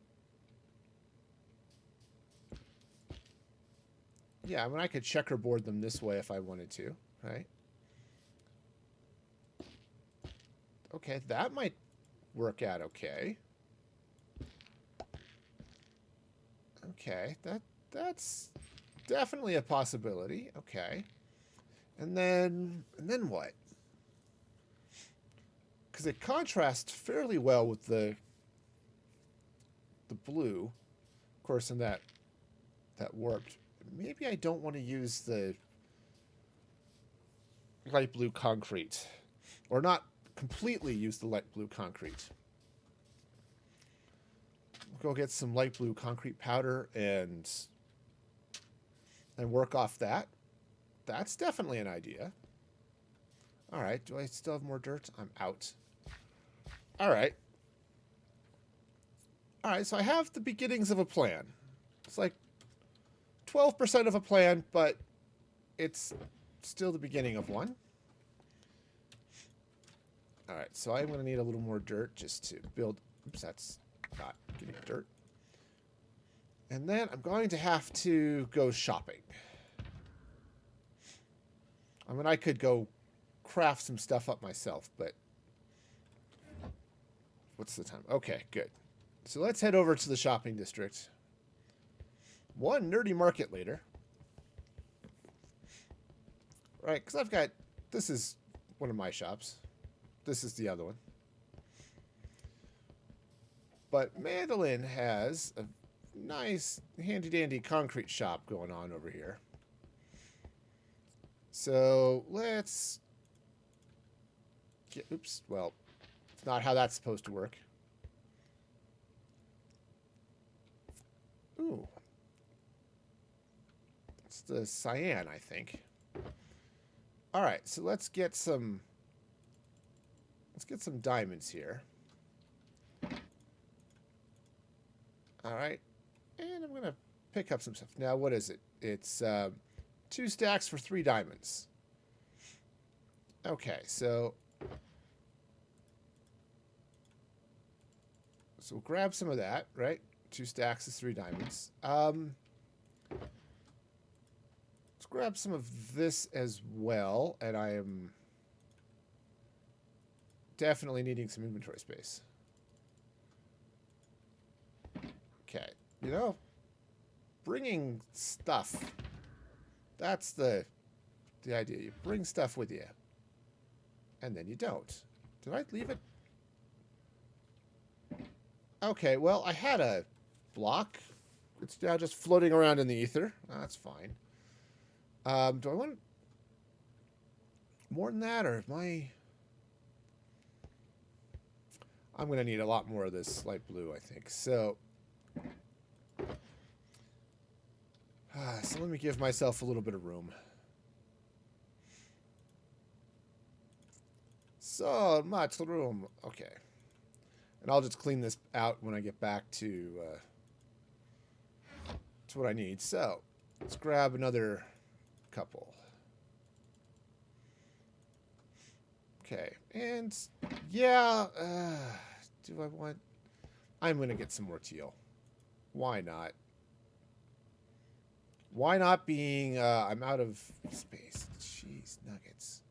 Yeah, I mean, I could checkerboard them this way if I wanted to, right? Okay, that might work out okay. Okay, that's definitely a possibility. Okay. And then what? Because it contrasts fairly well with the blue. Of course, in that warped. Maybe I don't want to use the light blue concrete. Or not completely use the light blue concrete. Go get some light blue concrete powder and work off that. That's definitely an idea. All right, do I still have more dirt? I'm out. All right. All right, so I have the beginnings of a plan. It's like 12% of a plan, but it's still the beginning of one. All right, so I'm going to need a little more dirt just to build... Oops, that's not getting dirt. And then I'm going to have to go shopping. I mean, I could go craft some stuff up myself, but... What's the time? Okay, good. So let's head over to the shopping district. One nerdy market later. Right, because I've got... This is one of my shops. This is the other one. But Mandolin has a nice, handy-dandy concrete shop going on over here. So let's... Oops, well, it's not how that's supposed to work. Ooh. It's the cyan, I think. All right, so let's get some diamonds here. All right, and I'm gonna pick up some stuff. Now, what is it? It's 2 stacks for 3 diamonds. Okay, so we'll grab some of that, right? 2 stacks is 3 diamonds. Let's grab some of this as well, and I am definitely needing some inventory space. Okay, you know, bringing stuff, that's the idea. You bring stuff with you, and then you don't. Did I leave it? Okay, well, I had a block. It's now just floating around in the ether. That's fine. Do I want more than that, or am I... I'm going to need a lot more of this light blue, I think. So let me give myself a little bit of room. So much room. Okay. And I'll just clean this out when I get back to what I need. So let's grab another couple. Okay. And yeah, do I want... I'm going to get some more teal. Why not? Why not being... I'm out of space. Jeez, nuggets.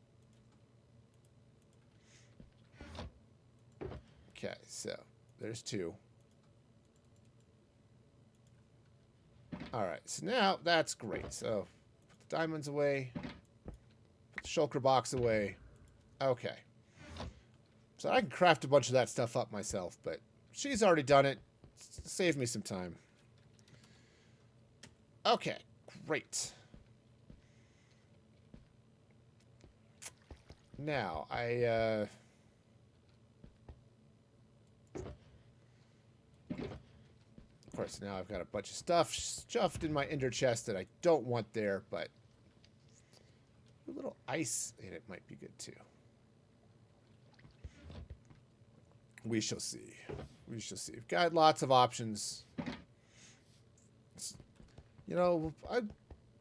Okay, so there's 2. Alright, so now that's great. So put the diamonds away. Put the shulker box away. Okay. So I can craft a bunch of that stuff up myself, but she's already done it. Save me some time. Okay, great. Now, of course, now I've got a bunch of stuff stuffed in my ender chest that I don't want there, but a little ice in it might be good too. We shall see. We shall see. We've got lots of options. You know, I'm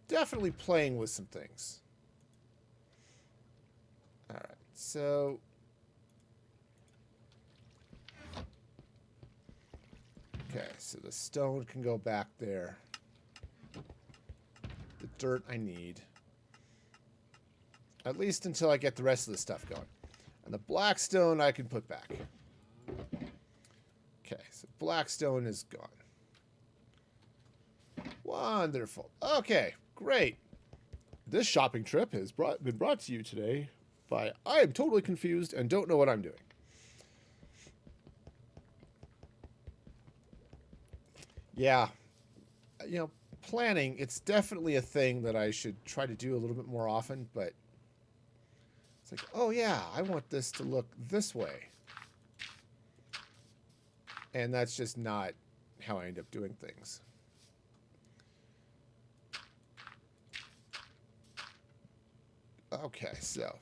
definitely playing with some things. All right, so so the stone can go back there. The dirt I need. At least until I get the rest of the stuff going. And the black stone I can put back. Okay, so black stone is gone. Wonderful. Okay, great. This shopping trip has been brought to you today by I am totally confused and don't know what I'm doing. Yeah, you know, planning, it's definitely a thing that I should try to do a little bit more often, but it's like, oh yeah, I want this to look this way. And that's just not how I end up doing things. Okay, so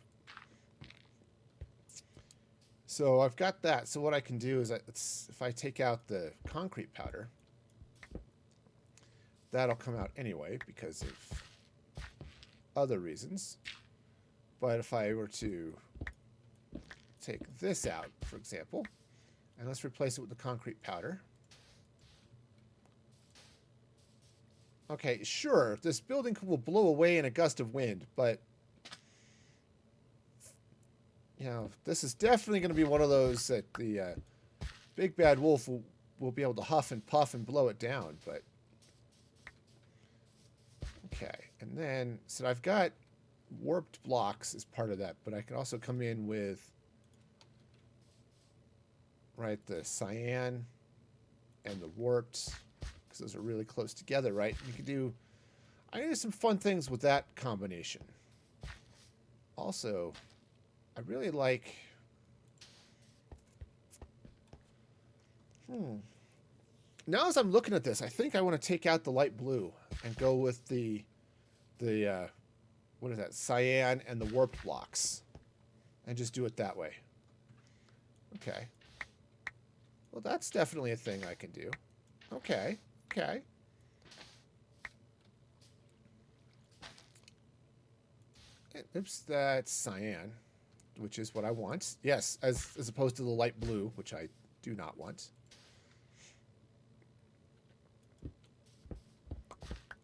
I've got that. So what I can do is if I take out the concrete powder, that'll come out anyway because of other reasons. But if I were to take this out, for example, and let's replace it with the concrete powder. Okay, sure, this building will blow away in a gust of wind, but you know, this is definitely going to be one of those that the big bad wolf will be able to huff and puff and blow it down, but okay. And then, so I've got warped blocks as part of that, but I can also come in with, right, the cyan and the warped, because those are really close together, right? You can do, I can do some fun things with that combination. Also, I really like, now as I'm looking at this, I think I want to take out the light blue and go with the what is that, cyan and the warped blocks, and just do it that way. Okay. Well, that's definitely a thing I can do. Okay. Okay. Oops, that's cyan, which is what I want. Yes, as opposed to the light blue, which I do not want.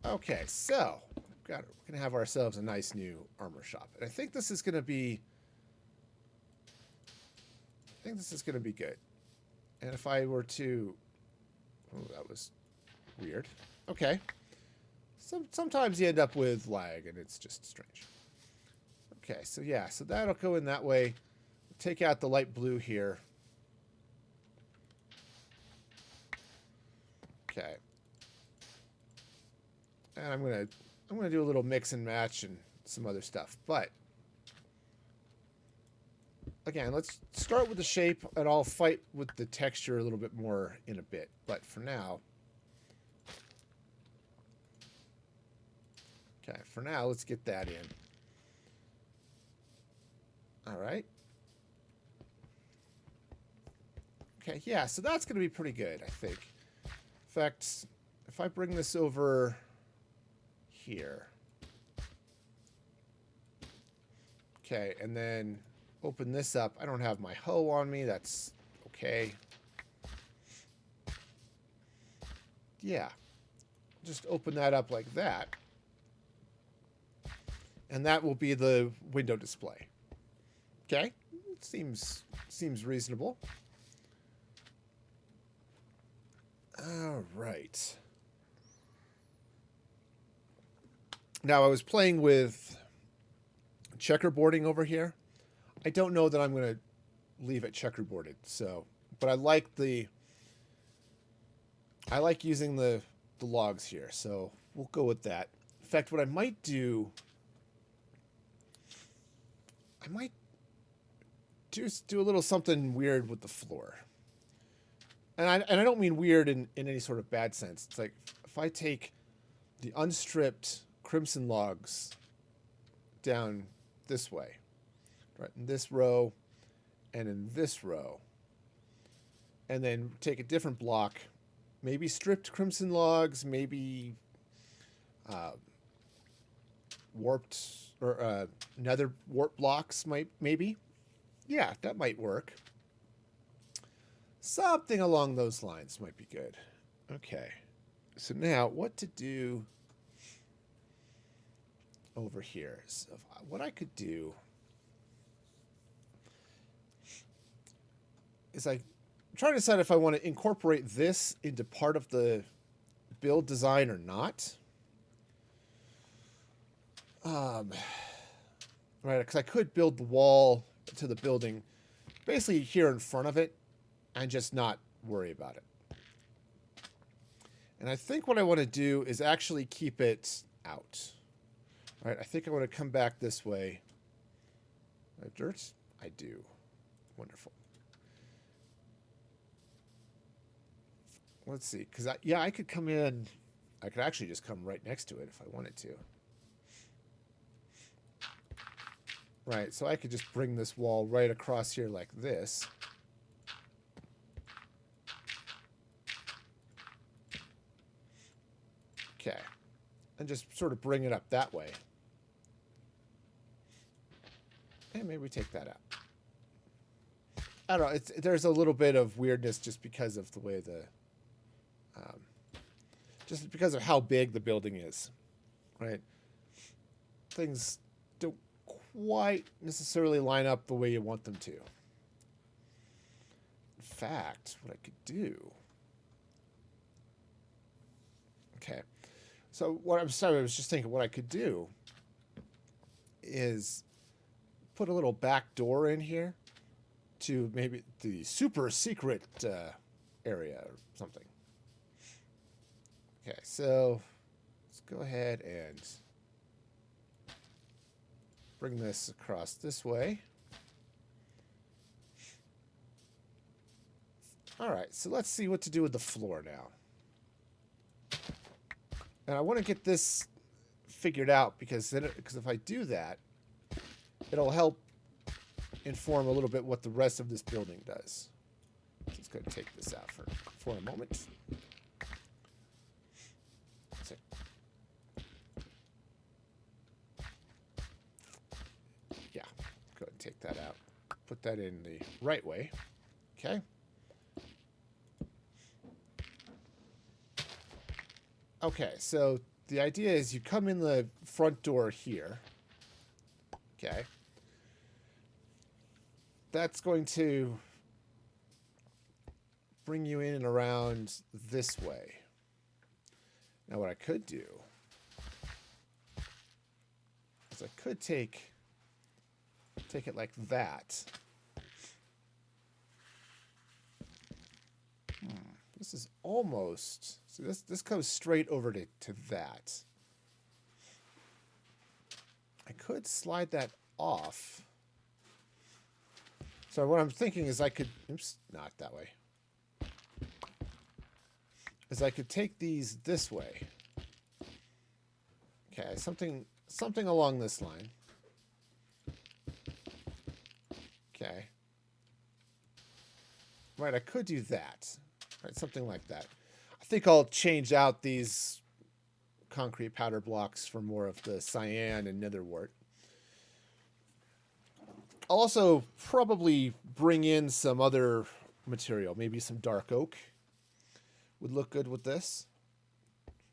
Okay, so we're gonna have ourselves a nice new armor shop, and I think this is gonna be good. And if I were to, oh, that was weird. Okay, sometimes you end up with lag, and it's just strange. Okay, so yeah, so that'll go in that way. Take out the light blue here. Okay. And I'm gonna do a little mix and match and some other stuff. But again, let's start with the shape, and I'll fight with the texture a little bit more in a bit. But for now, okay, let's get that in. All right. Okay, yeah, so that's going to be pretty good, I think. In fact, if I bring this over here. Okay, and then open this up. I don't have my hoe on me. That's okay. Yeah. Just open that up like that. And that will be the window display. Okay? Seems reasonable. All right. Now, I was playing with checkerboarding over here. I don't know that I'm going to leave it checkerboarded, so, but I like using the logs here, so we'll go with that. In fact, what I might do, I might just do a little something weird with the floor. And I don't mean weird in any sort of bad sense. It's like if I take the unstripped crimson logs down this way, right, in this row and in this row, and then take a different block, maybe stripped crimson logs, maybe warped or nether warp blocks, maybe. Yeah, that might work. Something along those lines might be good. Okay. So now what to do over here. So what I could do is I'm trying to decide if I want to incorporate this into part of the build design or not. Right, because I could build the wall to the building basically here in front of it and just not worry about it. And I think what I want to do is actually keep it out. All right, I think I want to come back this way. Dirt? I do. Wonderful. Let's see, because yeah, I could come in. I could actually just come right next to it if I wanted to. Right, so I could just bring this wall right across here like this. Okay. And just sort of bring it up that way. And maybe we take that out. I don't know, there's a little bit of weirdness just because of the way the... just because of how big the building is. Right? Things don't quite necessarily line up the way you want them to. In fact, what I could do... Okay. So what I was just thinking what I could do is put a little back door in here to maybe the super secret area or something. Okay, so let's go ahead and bring this across this way. All right, so let's see what to do with the floor now. And I want to get this figured out because if I do that, it'll help inform a little bit what the rest of this building does. So let's go and take this out for a moment. Yeah, go ahead and take that out. Put that in the right way. Okay. Okay, so the idea is you come in the front door here. Okay. That's going to bring you in and around this way. Now what I could do is I could take it like that. This is almost... So this comes straight over to that. I could slide that off. So what I'm thinking is I could... Oops, not that way. Is I could take these this way. Okay, something along this line. Okay. Right, I could do that. Right, something like that. I think I'll change out these concrete powder blocks for more of the cyan and nether wart. I'll also probably bring in some other material. Maybe some dark oak would look good with this.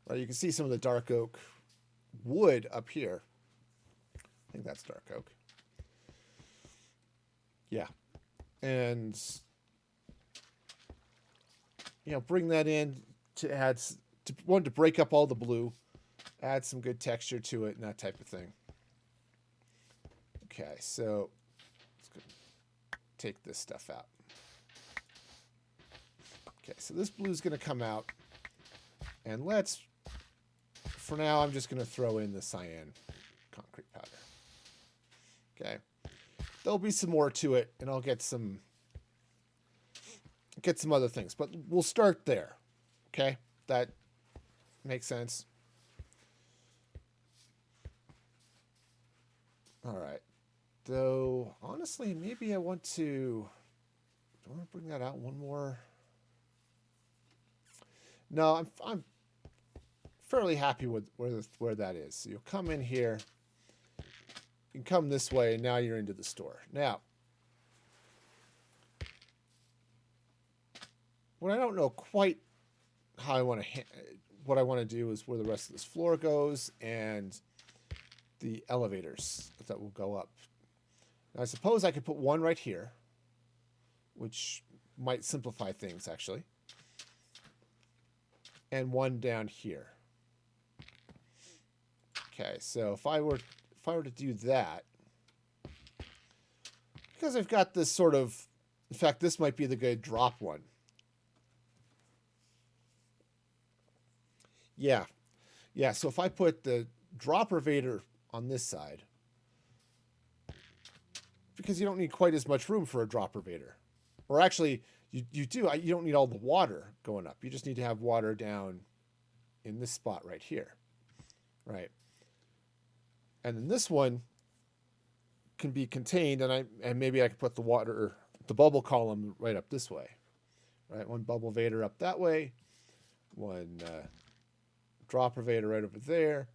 Right, you can see some of the dark oak wood up here. I think that's dark oak. Yeah. And... you know, bring that in to add, to break up all the blue, add some good texture to it and that type of thing. Okay, so let's go take this stuff out. Okay, so this blue is going to come out, and for now, I'm just going to throw in the cyan concrete powder. Okay, there'll be some more to it, and I'll get some other things, but we'll start there. Okay, that makes sense. All right. Though honestly, maybe I want to. Do I want to bring that out one more? No, I'm fairly happy with where that is. So you'll come in here. You can come this way, and now you're into the store. Now, what I don't know quite how I want to, what I want to do is where the rest of this floor goes and the elevators that will go up. Now, I suppose I could put one right here, which might simplify things actually, and one down here. Okay, so if I were to do that, because I've got this sort of, in fact, this might be the good drop one. Yeah. Yeah, so if I put the dropper Vader on this side, because you don't need quite as much room for a dropper Vader. Or actually, you do. You don't need all the water going up. You just need to have water down in this spot right here. Right. And then this one can be contained, and maybe I could put the water, the bubble column right up this way. Right, one bubble Vader up that way, one dropper Vader right over there,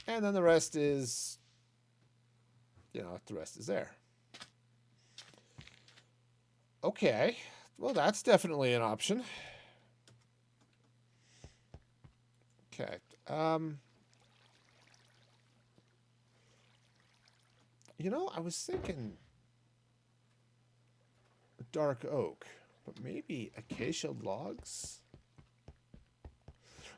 and then the rest is, the rest is there. Okay, well, that's definitely an option. Okay. I was thinking dark oak, but maybe acacia logs?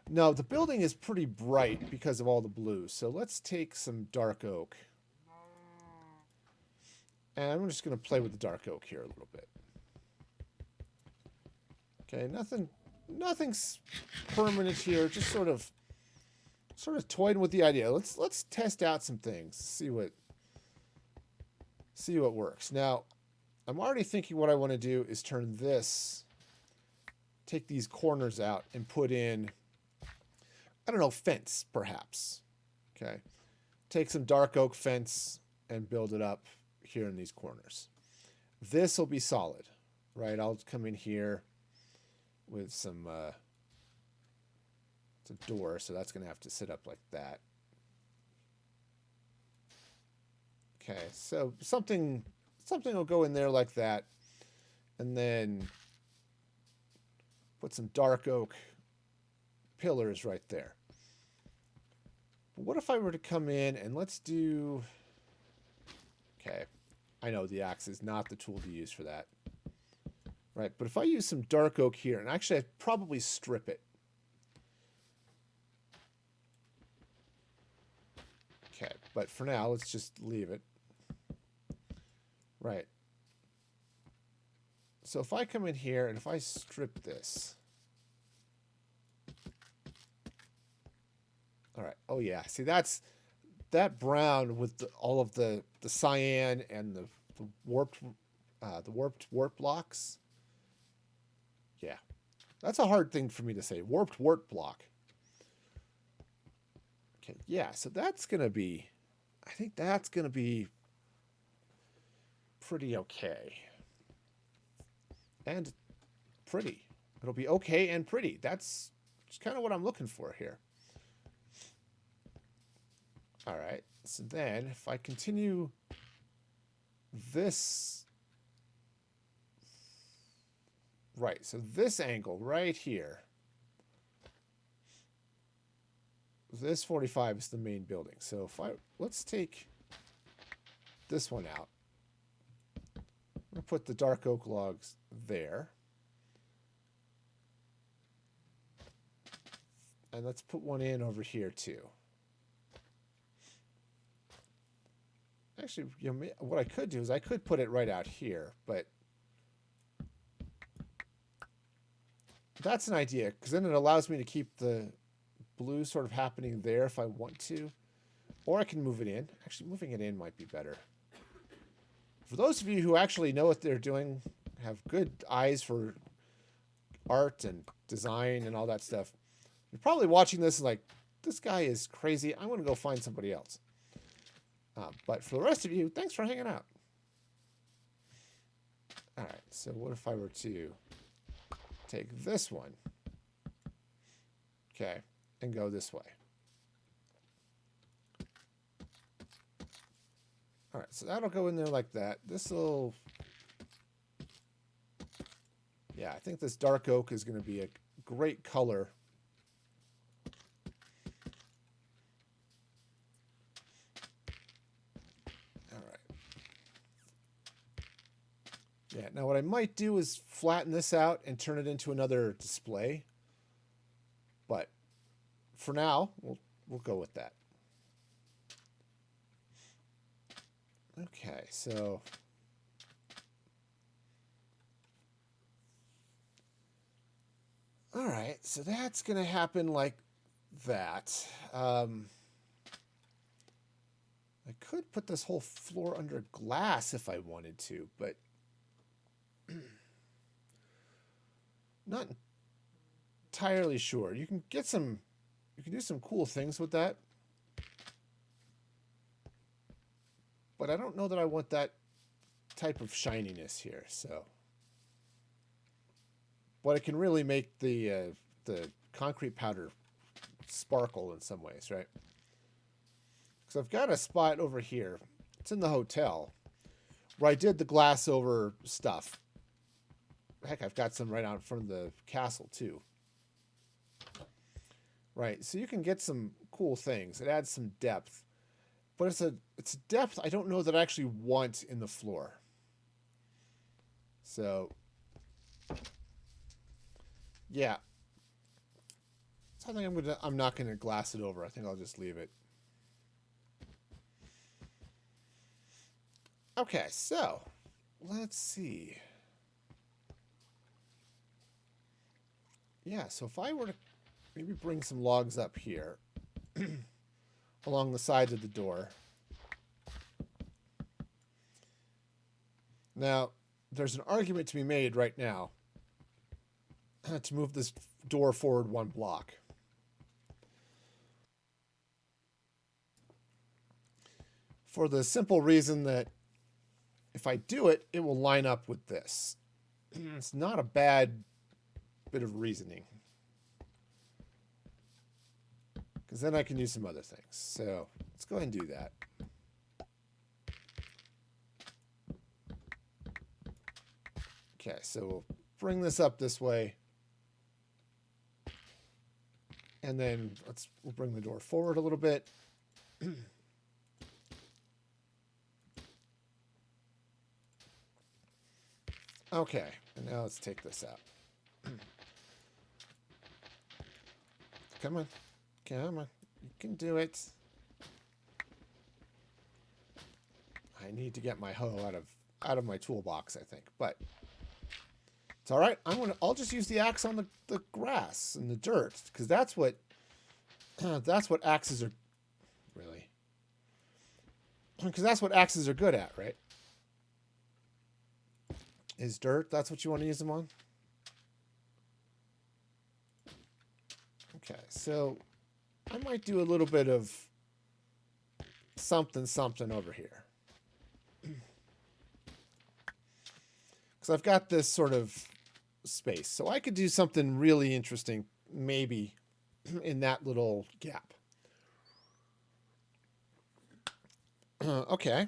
No, the building is pretty bright because of all the blue, so let's take some dark oak. And I'm just going to play with the dark oak here a little bit. Okay, nothing's permanent here, just sort of toying with the idea. Let's test out some things, see what works. Now, I'm already thinking what I want to do is turn this, take these corners out and put in, I don't know, fence perhaps. Okay. Take some dark oak fence and build it up here in these corners. This will be solid, right? I'll come in here with some, it's a door, so that's going to have to sit up like that. Okay, so something will go in there like that, and then put some dark oak pillars right there. But what if I were to come in and let's do... Okay, I know the axe is not the tool to use for that. Right, but if I use some dark oak here, and actually I'd probably strip it. Okay, but for now, let's just leave it. Right. So if I come in here and if I strip this. All right. Oh yeah. See, that's that brown with all of the cyan and the warped warp blocks. Yeah. That's a hard thing for me to say. Warped warp block. Okay. Yeah. So that's going to be, I think that's going to be pretty okay. And pretty. It'll be okay and pretty. That's kind of what I'm looking for here. All right. So then if I continue this, right. So this angle right here, this 45 is the main building. So if let's take this one out. I'm going to put the dark oak logs there. And let's put one in over here too. Actually, what I could do is I could put it right out here, but that's an idea because then it allows me to keep the blue sort of happening there if I want to. Or I can move it in. Actually, moving it in might be better. For those of you who actually know what they're doing, have good eyes for art and design and all that stuff, you're probably watching this like, this guy is crazy. I'm going to go find somebody else. But for the rest of you, thanks for hanging out. All right, so what if I were to take this one, okay, and go this way? All right, so that'll go in there like that. This will, yeah, I think this dark oak is going to be a great color. All right. Yeah, now what I might do is flatten this out and turn it into another display. But for now, we'll go with that. Okay, so all right, so that's going to happen like that. I could put this whole floor under glass if I wanted to, but not entirely sure. You can do some cool things with that. But I don't know that I want that type of shininess here, so. But it can really make the concrete powder sparkle in some ways, right? Because I've got a spot over here. It's in the hotel where I did the glass over stuff. Heck, I've got some right out in front of the castle too. Right, so you can get some cool things. It adds some depth. But it's a depth I don't know that I actually want in the floor. So yeah. So I think I'm not gonna glass it over. I think I'll just leave it. Okay, so let's see. Yeah, so if I were to maybe bring some logs up here along the sides of the door. Now, there's an argument to be made right now to move this door forward one block. For the simple reason that if I do it, it will line up with this. It's not a bad bit of reasoning. Because then I can use some other things. So let's go ahead and do that. Okay, so we'll bring this up this way. And then we'll bring the door forward a little bit. Okay, and now let's take this out. Come on. Come on. You can do it. I need to get my hoe out of my toolbox, I think. But it's all right. I'll just use the axe on the grass and the dirt, because that's what axes are really. Because that's what axes are good at, right? Is dirt? That's what you want to use them on? Okay, so I might do a little bit of something over here. Because I've got this sort of space. So I could do something really interesting, maybe, in that little gap. Okay.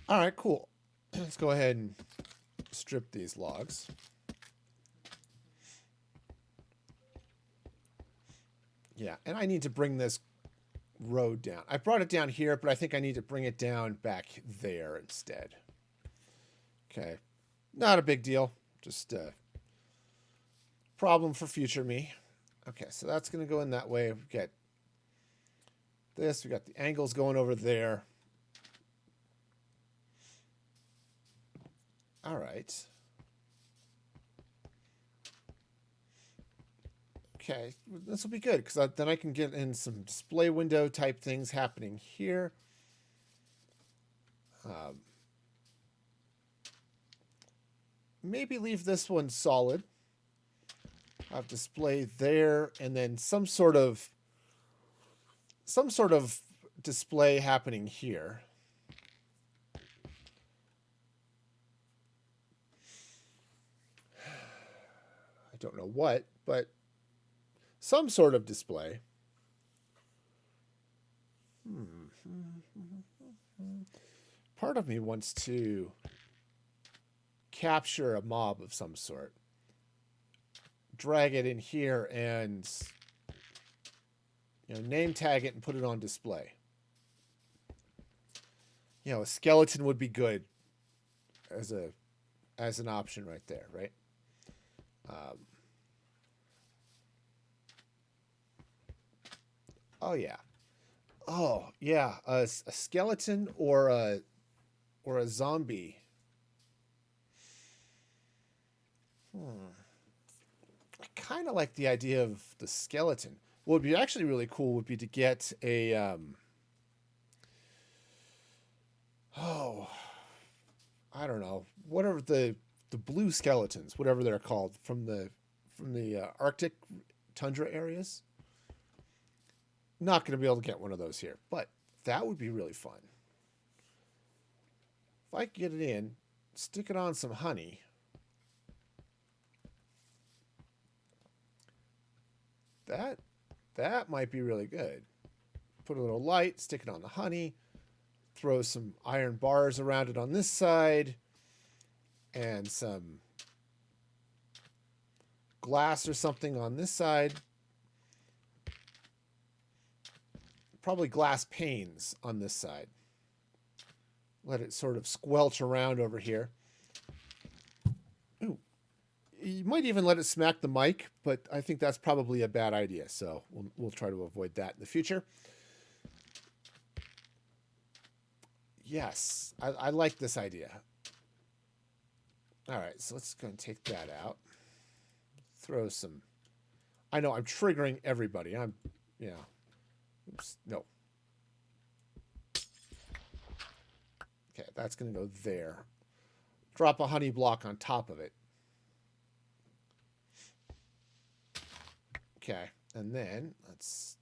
All right, cool. Let's go ahead and strip these logs. Yeah, and I need to bring this road down. I brought it down here, but I think I need to bring it down back there instead. Okay, not a big deal. Just a problem for future me. Okay, so that's going to go in that way. We got this. We got the angles going over there. All right. Okay, this will be good because then I can get in some display window type things happening here. Maybe leave this one solid. Have display there, and then some sort of display happening here. I don't know what, but some sort of display. Part of me wants to capture a mob of some sort, drag it in here and, you know, name tag it and put it on display. You know, a skeleton would be good as an option right there, right? Oh yeah. Oh yeah, a skeleton or a zombie. I kind of like the idea of the skeleton. What would be actually really cool would be to get a oh, I don't know, whatever the blue skeletons, whatever they're called from the Arctic tundra areas. Not going to be able to get one of those here, but that would be really fun. If I could get it in, stick it on some honey. That might be really good. Put a little light, stick it on the honey, throw some iron bars around it on this side, and some glass or something on this side. Probably glass panes on this side. Let it sort of squelch around over here. Ooh. You might even let it smack the mic, but I think that's probably a bad idea. So we'll try to avoid that in the future. Yes, I like this idea. All right, so let's go and take that out. Throw some. I know I'm triggering everybody. Oops, no. Okay, that's going to go there. Drop a honey block on top of it. Okay, and then let's...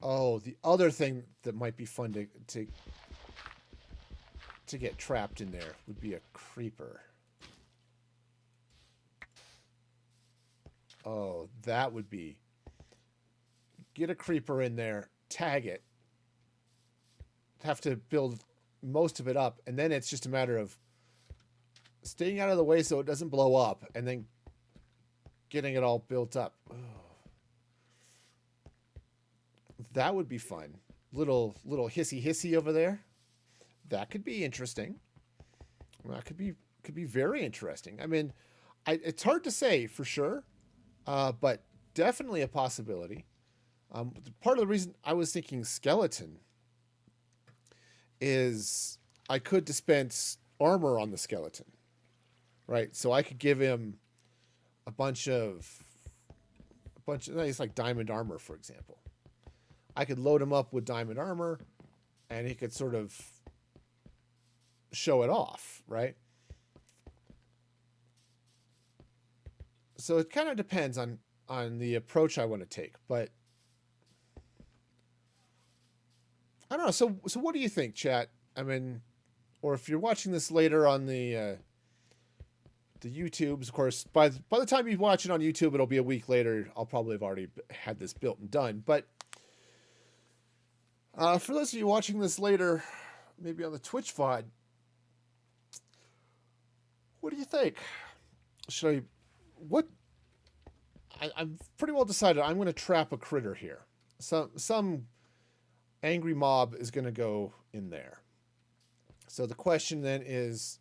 Oh, the other thing that might be fun to get trapped in there would be a creeper. Oh, that would be... Get a creeper in there, tag it, have to build most of it up, and then it's just a matter of staying out of the way so it doesn't blow up, and then getting it all built up. Oh. That would be fun. Little hissy over there. That could be interesting. That could be very interesting. I mean, it's hard to say for sure, but definitely a possibility. Part of the reason I was thinking skeleton is I could dispense armor on the skeleton, right? So I could give him a bunch of it's like diamond armor, for example. I could load him up with diamond armor, and he could sort of show it off, right? So it kind of depends on the approach I want to take, but I don't know. So what do you think, chat? I mean, or if you're watching this later on the YouTubes, of course, by the time you watch it on YouTube, it'll be a week later. I'll probably have already had this built and done. But for those of you watching this later, maybe on the Twitch VOD, what do you think? I'm pretty well decided. I'm going to trap a critter here. Some angry mob is going to go in there. So the question then is,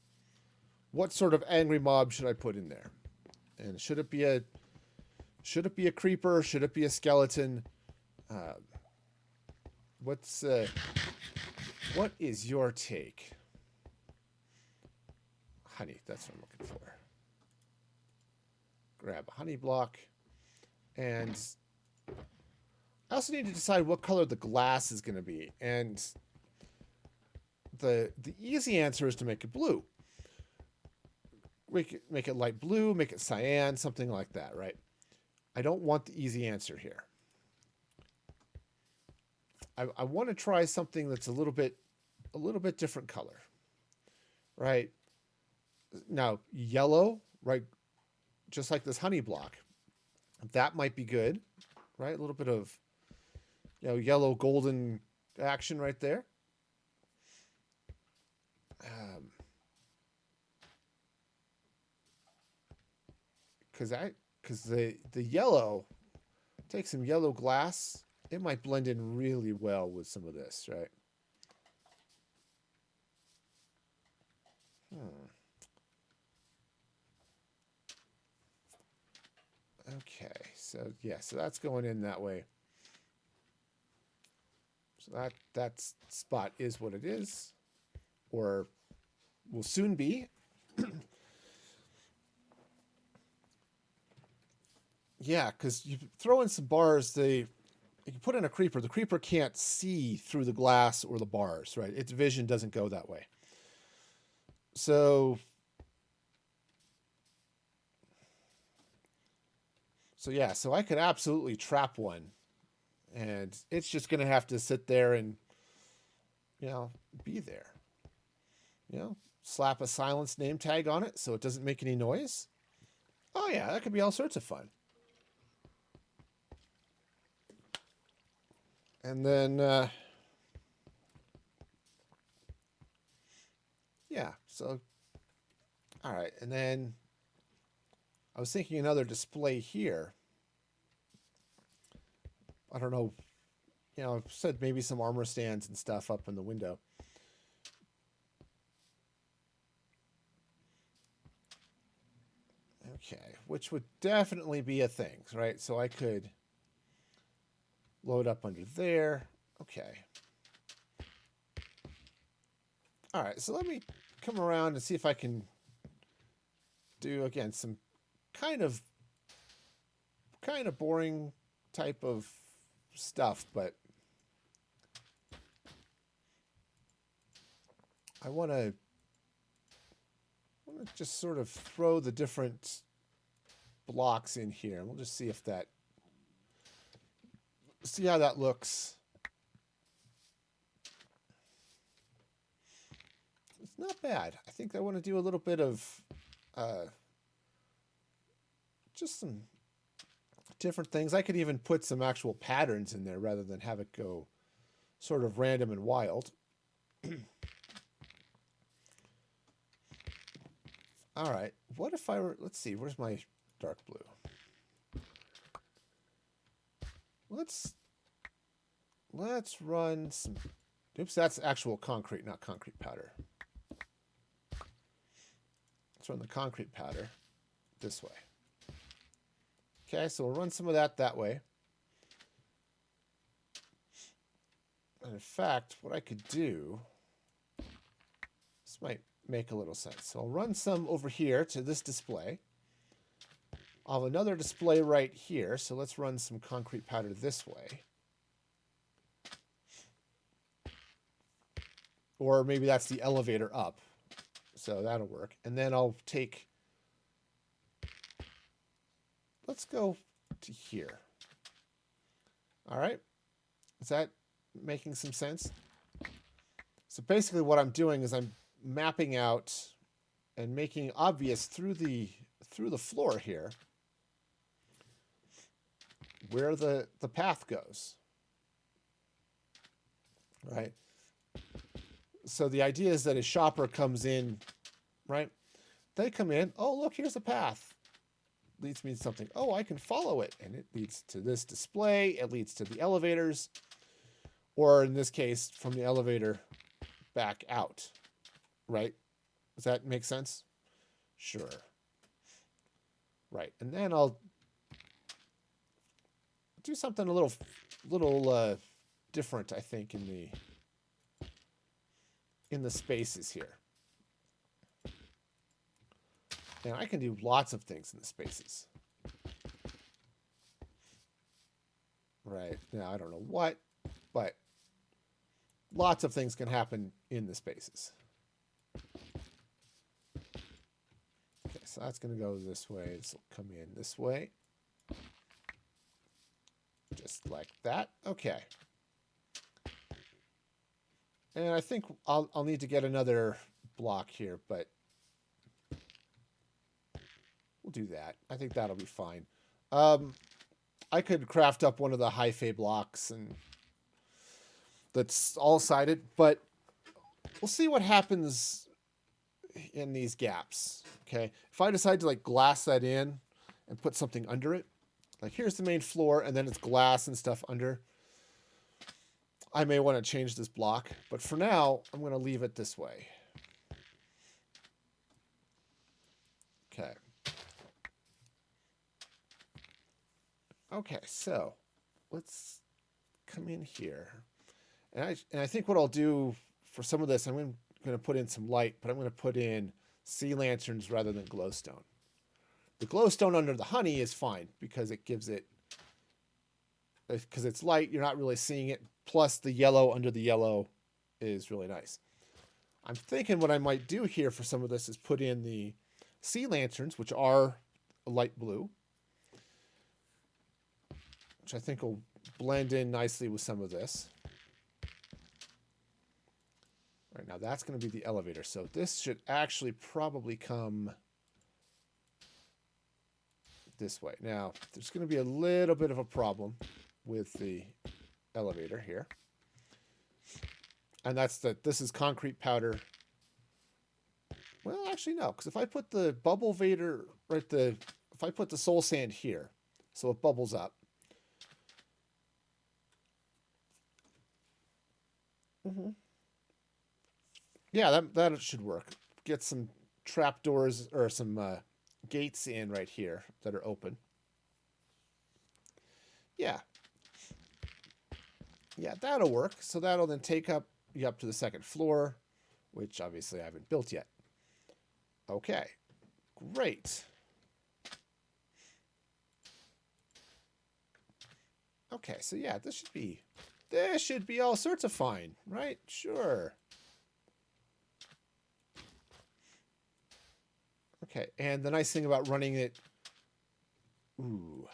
what sort of angry mob should I put in there? And should it be a creeper? Should it be a skeleton? What is your take? Honey, that's what I'm looking for. Grab a honey block. And I also need to decide what color the glass is going to be. And the easy answer is to make it blue. Make it light blue, make it cyan, something like that, right? I don't want the easy answer here. I want to try something that's a little bit different color, right? Now, yellow, right? Just like this honey block. That might be good, right? A little bit of, yellow golden action right there. because the yellow, take some yellow glass. It might blend in really well with some of this, right? Okay, so yeah, so that's going in that way. So that spot is what it is, or will soon be. Yeah, because you throw in some bars, you put in a creeper. The creeper can't see through the glass or the bars, right? Its vision doesn't go that way. So yeah, so I could absolutely trap one, and it's just going to have to sit there and, be there. Slap a silence name tag on it so it doesn't make any noise. Oh yeah, that could be all sorts of fun. And then, yeah, so, all right. And then I was thinking another display here. I don't know, I said maybe some armor stands and stuff up in the window. Okay, which would definitely be a thing, right? So I could load up under there. Okay. All right, so let me come around and see if I can do, again, some kind of boring type of stuff, but I want to just sort of throw the different blocks in here. We'll just see how that looks. It's not bad. I think I want to do a little bit of just some different things. I could even put some actual patterns in there rather than have it go sort of random and wild. All right. What if I were, let's see, where's my dark blue? Let's run some, oops, that's actual concrete, not concrete powder. Let's run the concrete powder this way. Okay, so we'll run some of that way. And in fact, what I could do, this might make a little sense. So I'll run some over here to this display. I'll have another display right here. So let's run some concrete powder this way. Or maybe that's the elevator up. So that'll work. And then I'll take, let's go to here. All right. Is that making some sense? So basically what I'm doing is I'm mapping out and making obvious through the floor here where the path goes. Right? So the idea is that a shopper comes in, right? They come in, oh, look, here's a path. Leads me to something. Oh, I can follow it. And it leads to this display. It leads to the elevators. Or in this case, from the elevator back out. Right? Does that make sense? Sure. Right. And then I'll do something a little different, I think, in the spaces here. And I can do lots of things in the spaces. Right. Now, I don't know what, but lots of things can happen in the spaces. Okay, so that's going to go this way. This will come in this way. Just like that. Okay. And I think I'll need to get another block here, but we'll do that. I think that'll be fine. I could craft up one of the hyphae blocks and that's all sided, but we'll see what happens in these gaps. Okay. If I decide to like glass that in and put something under it. Like here's the main floor and then it's glass and stuff under. I may want to change this block, but for now, I'm going to leave it this way. Okay. Okay, so let's come in here. And I think what I'll do for some of this, I'm going to put in some light, but I'm going to put in sea lanterns rather than glowstone. The glowstone under the honey is fine because it gives it, because it's light, you're not really seeing it. Plus the yellow under the yellow is really nice. I'm thinking what I might do here for some of this is put in the sea lanterns, which are light blue, which I think will blend in nicely with some of this. Right now, that's going to be the elevator. So this should actually probably come this way. Now, there's going to be a little bit of a problem with the elevator here. And that's that this is concrete powder. Well, actually, no, because if I put the bubble vader if I put the soul sand here, so it bubbles up. Yeah, that should work. Get some trapdoors or some gates in right here that are open. Yeah. Yeah, that'll work. So that'll then take you up to the second floor, which obviously I haven't built yet. Okay, great. Okay, so yeah, this should be all sorts of fine, right? Sure. Okay, and the nice thing about running it, ooh,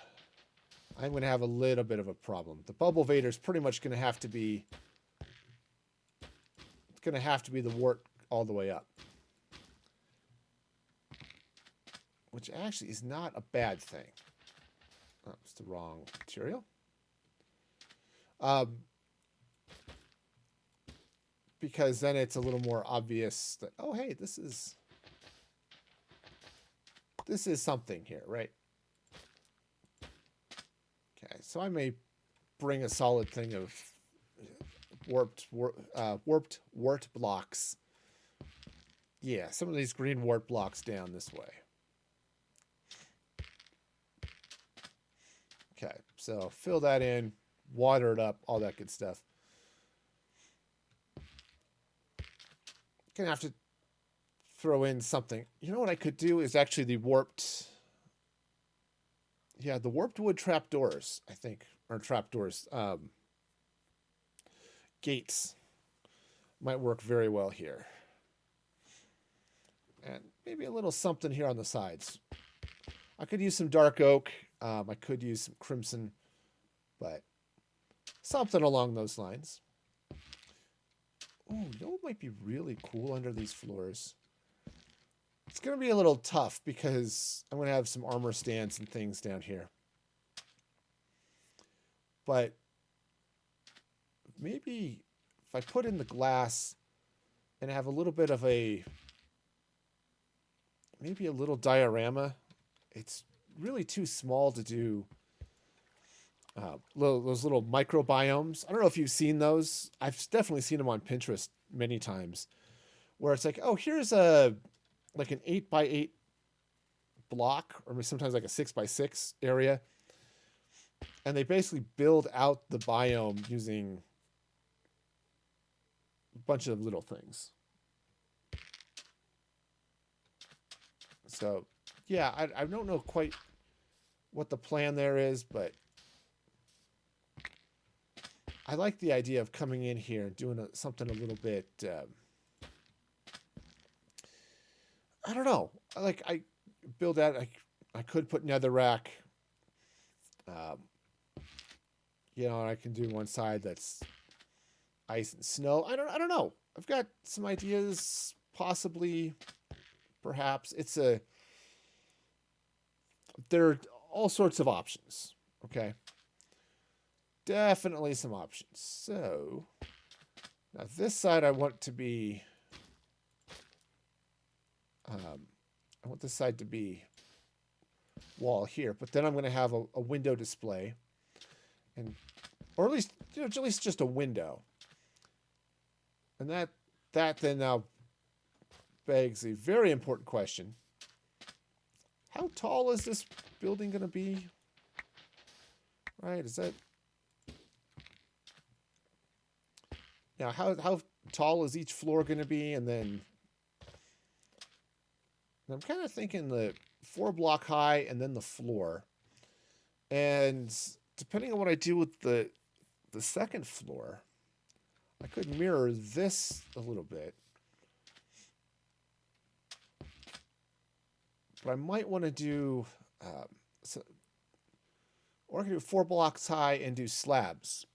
I'm going to have a little bit of a problem. The bubble vader is pretty much going to have to be, it's going to have to be the wart all the way up. Which actually is not a bad thing. Oh, it's the wrong material. Because then it's a little more obvious that, oh, hey, this is something here, right? Okay, so I may bring a solid thing of warped wart blocks. Yeah, some of these green wart blocks down this way. Okay, so fill that in, water it up, all that good stuff. Gonna have to throw in something. You know what I could do is actually the warped wood trapdoors, I think, or trapdoors. Gates might work very well here. And maybe a little something here on the sides. I could use some dark oak. I could use some crimson, but something along those lines. Oh, you know what might be really cool under these floors? It's going to be a little tough because I'm going to have some armor stands and things down here. But maybe if I put in the glass and have a little bit of maybe a little diorama, it's really too small to do those little microbiomes. I don't know if you've seen those. I've definitely seen them on Pinterest many times, where it's like, oh, here's like an 8x8 block, or sometimes like a 6x6 area, and they basically build out the biome using a bunch of little things. So yeah, I don't know quite what the plan there is, but I like the idea of coming in here and doing something a little bit, I don't know. I build that. I could put netherrack. You know, and I can do one side that's ice and snow. I don't know. I've got some ideas, possibly, perhaps. There are all sorts of options. Okay. Definitely some options. So now this side I want to be, I want this side to be wall here, but then I'm going to have a window display, and or at least at least just a window, and that then now begs a very important question: how tall is this building going to be? Right? Is that how tall is each floor going to be? And then I'm kind of thinking the 4-block high and then the floor. And depending on what I do with the second floor, I could mirror this a little bit. But I might want to do, or I could do 4 blocks high and do slabs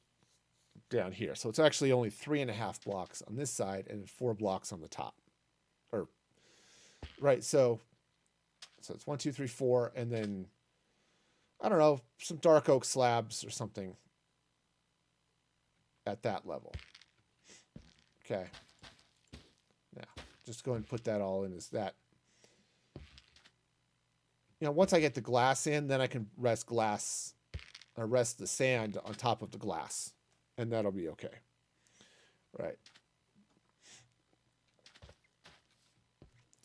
down here. So it's actually only 3.5 blocks on this side and 4 blocks on the top. Or, right, so it's 1, 2, 3, 4, and then, I don't know, some dark oak slabs or something at that level. Okay. Now, just go and put that all in as that. Once I get the glass in, then I can rest the sand on top of the glass, and that'll be okay. Right.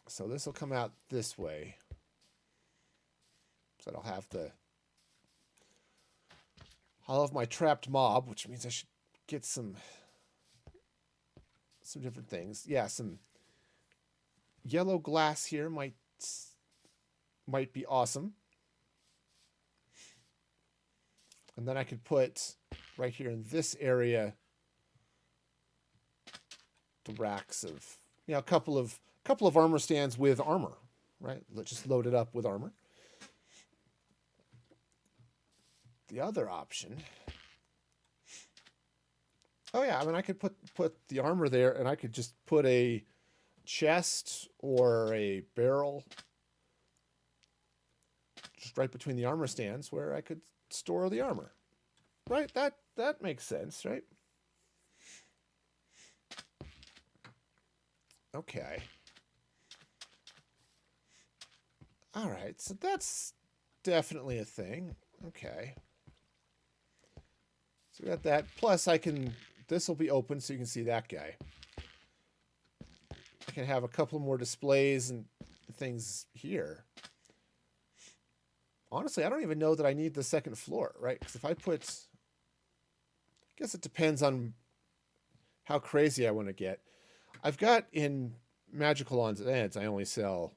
So this will come out this way. So I'll have my trapped mob, which means I should get some different things. Yeah, some yellow glass here might be awesome. And then I could put right here in this area the racks of a couple of armor stands with armor, right? Let's just load it up with armor. The other option, I mean, I could put the armor there, and I could just put a chest or a barrel just right between the armor stands where I could store the armor. Right? That makes sense, right? Okay. All right, so that's definitely a thing. Okay. So we got that. Plus, this will be open so you can see that guy. I can have a couple more displays and things here. Honestly, I don't even know that I need the second floor, right? Because if I guess it depends on how crazy I want to get. I've got in Magical Odds and Ends, I only sell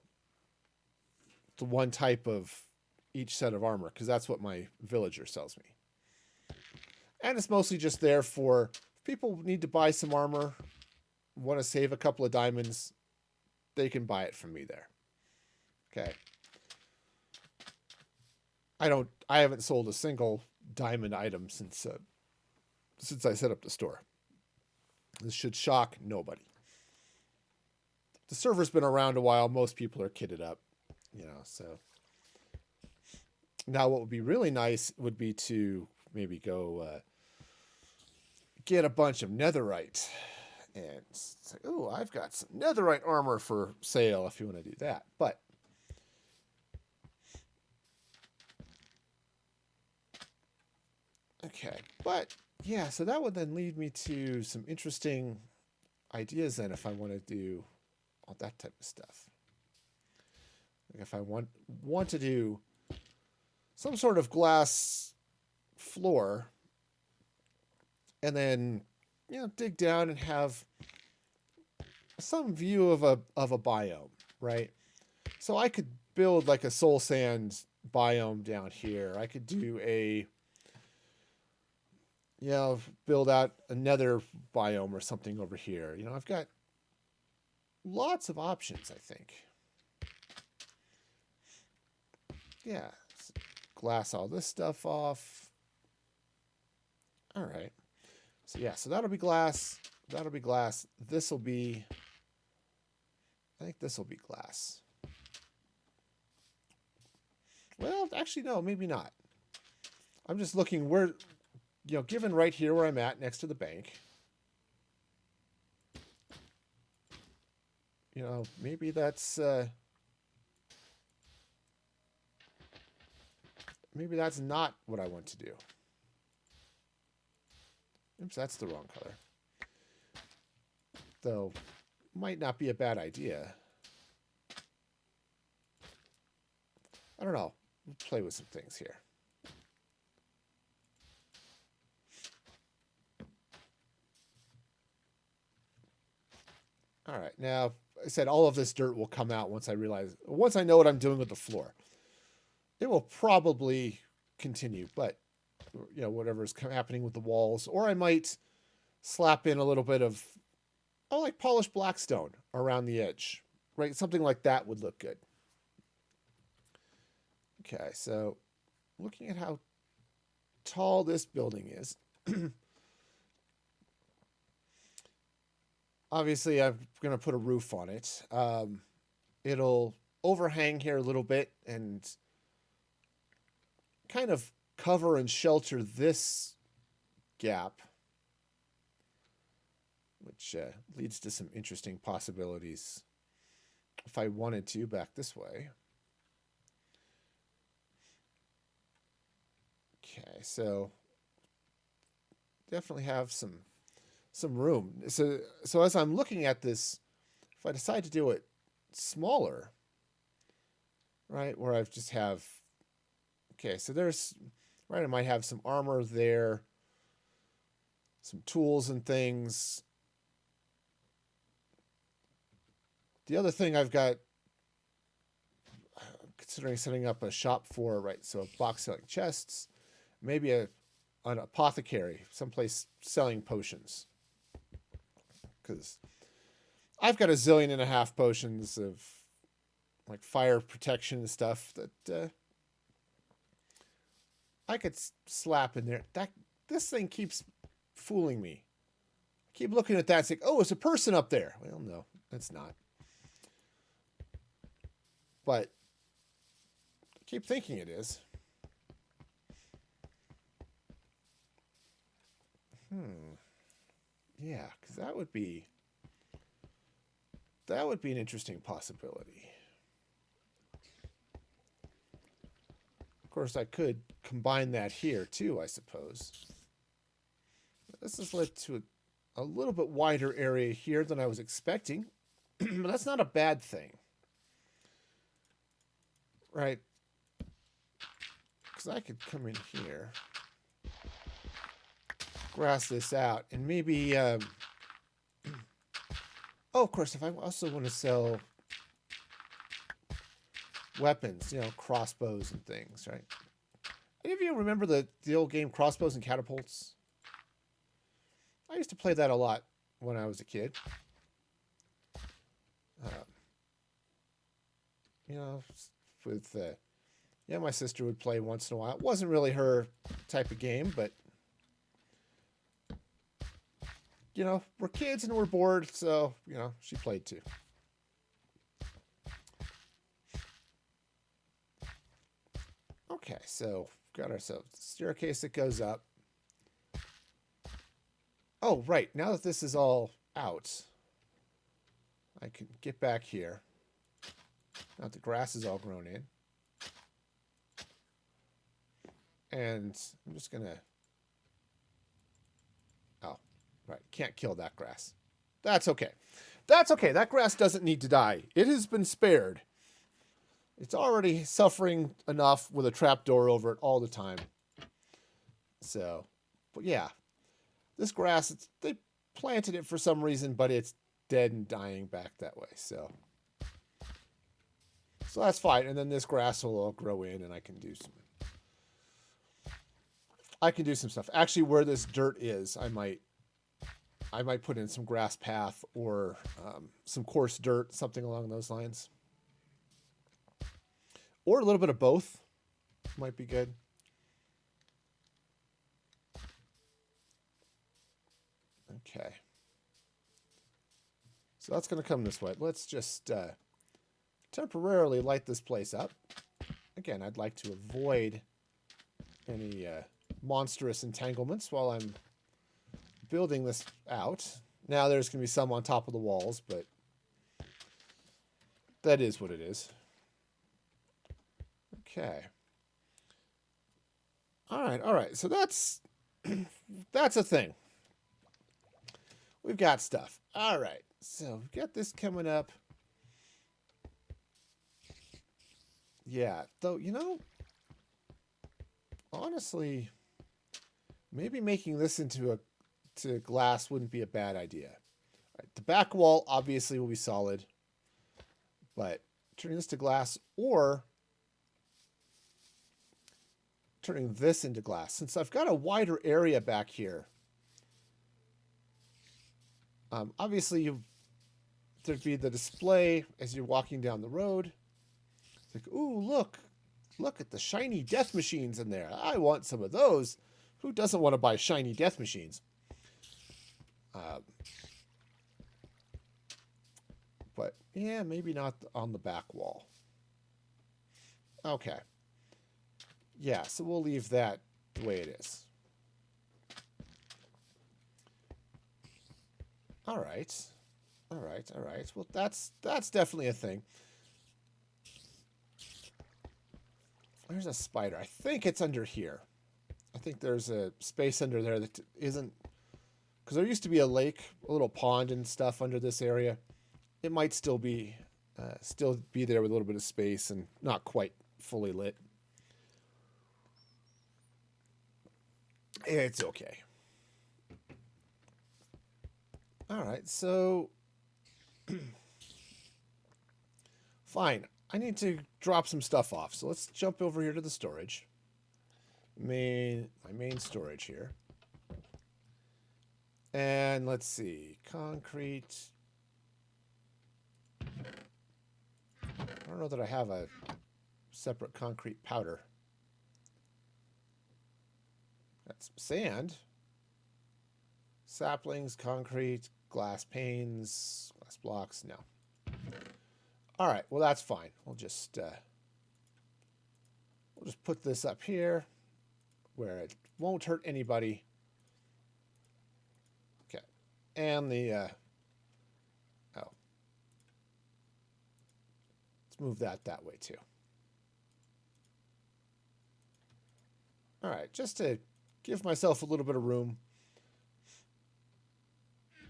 the one type of each set of armor, because that's what my villager sells me. And it's mostly just there for if people need to buy some armor, want to save a couple of diamonds, they can buy it from me there. Okay. I haven't sold a single diamond item since I set up the store. This should shock nobody. The server's been around a while. Most people are kitted up, so. Now what would be really nice would be to maybe go get a bunch of netherite. And it's like, oh, I've got some netherite armor for sale if you want to do that. But okay, but yeah, so that would then lead me to some interesting ideas then if I want to do all that type of stuff. Like if I want to do some sort of glass floor and then dig down and have some view of a biome, right? So I could build like a soul sand biome down here. I could do build out a nether biome or something over here. I've got lots of options, I think. Yeah. Glass all this stuff off. All right. So yeah, so that'll be glass. That'll be glass. I think this will be glass. Well, actually, no, maybe not. I'm just looking where, given right here where I'm at next to the bank, maybe that's, maybe that's not what I want to do. Oops, that's the wrong color. Though, might not be a bad idea. I don't know. We'll play with some things here. All right, now I said all of this dirt will come out once I know what I'm doing with the floor. It will probably continue, but you know, whatever's happening with the walls, or I might slap in a little bit of, like polished blackstone around the edge, right? Something like that would look good. Okay, so looking at how tall this building is. Obviously, I'm going to put a roof on it. It'll overhang here a little bit and kind of cover and shelter this gap, which leads to some interesting possibilities if I wanted to back this way. Okay, so definitely have some room. So as I'm looking at this, if I decide to do it smaller, right, where I just have, okay, so there's, right, I might have some armor there, some tools and things. The other thing I've got, considering setting up a shop for, right, so box selling chests, maybe an apothecary, someplace selling potions. Because I've got 1.5 zillion potions of like fire protection and stuff that I could slap in there. This thing keeps fooling me. I keep looking at that and saying, oh, it's a person up there. Well, no, it's not. But I keep thinking it is. Yeah, because that would be an interesting possibility. Of course, I could combine that here too, I suppose. This has led to a little bit wider area here than I was expecting, but that's not a bad thing, right? Because I could come in here, grass this out, and maybe oh, of course, if I also want to sell weapons, you know, crossbows and things, right? Any of you remember the old game Crossbows and Catapults? I used to play that a lot when I was a kid. You know, with yeah, my sister would play once in a while. It wasn't really her type of game, but you know, we're kids and we're bored, so you know, she played too. Okay, so we've got ourselves a staircase that goes up. Oh, right. Now that this is all out, I can get back here. Now that the grass is all grown in. And I'm just going to... Oh, right. Can't kill that grass. That's okay. That's okay. That grass doesn't need to die. It has been spared. It's already suffering enough with a trapdoor over it all the time. So, but yeah. This grass, they planted it for some reason, but it's dead and dying back that way. So that's fine. And then this grass will all grow in, and I can do some stuff. Actually, where this dirt is, I might put in some grass path or some coarse dirt, something along those lines, or a little bit of both might be good. Okay. So that's going to come this way. Let's just temporarily light this place up. Again, I'd like to avoid any monstrous entanglements while I'm building this out. Now there's going to be some on top of the walls, but that is what it is. Okay. All right. So that's that's a thing. We've got stuff. All right. So we've got this coming up. Yeah. Though, you know, honestly, maybe making this into a to glass wouldn't be a bad idea. Right, the back wall obviously will be solid, but turning this to glass or turning this into glass, since I've got a wider area back here, obviously there'd be the display as you're walking down the road. It's like, ooh, look at the shiny death machines in there. I want some of those. Who doesn't want to buy shiny death machines? But yeah, maybe not on the back wall. Okay. Yeah, so we'll leave that the way it is. All right. All right, all right. Well, that's definitely a thing. There's a spider. I think it's under here. I think there's a space under there that isn't... Because there used to be a lake, a little pond and stuff under this area. It might still be there with a little bit of space and not quite fully lit. It's okay. All right, so fine. I need to drop some stuff off. So let's jump over here to the storage. My main storage here. And let's see. Concrete. I don't know that I have a separate concrete powder. Got some sand. Saplings, concrete, glass panes, glass blocks. No. All right. Well, that's fine. We'll just put this up here where it won't hurt anybody. Okay. And the let's move that way too. All right, just to give myself a little bit of room.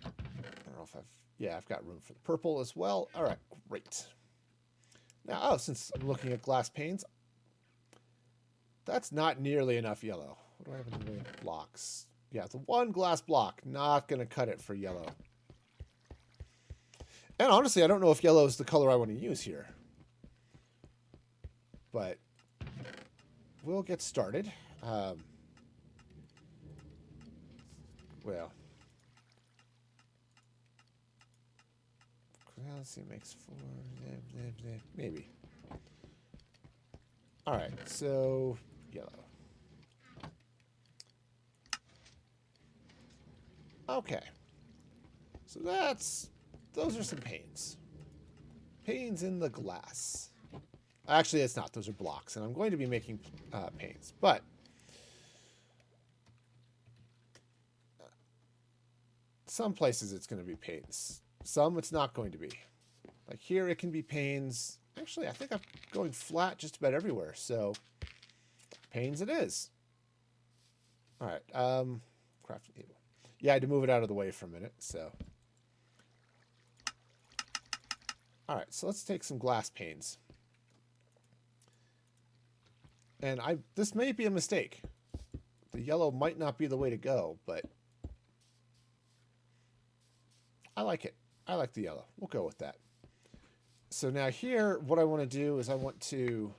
I don't know if I've got room for the purple as well. All right, great. Now, since I'm looking at glass panes, that's not nearly enough yellow. What do I have in the way of blocks? Yeah, the one glass block, not going to cut it for yellow. And honestly, I don't know if yellow is the color I want to use here. But we'll get started. Well, let's see, makes 4, maybe. All right, so yellow. Okay, so those are some panes. Panes in the glass. Actually, it's not. Those are blocks, and I'm going to be making panes, but some places it's going to be panes. Some it's not going to be. Like here, it can be panes. Actually, I think I'm going flat just about everywhere, so panes it is. All right, crafting table. Yeah, I had to move it out of the way for a minute, so. All right, so let's take some glass panes. And this may be a mistake. The yellow might not be the way to go, but I like it. I like the yellow. We'll go with that. So now here, what I want to do is I want to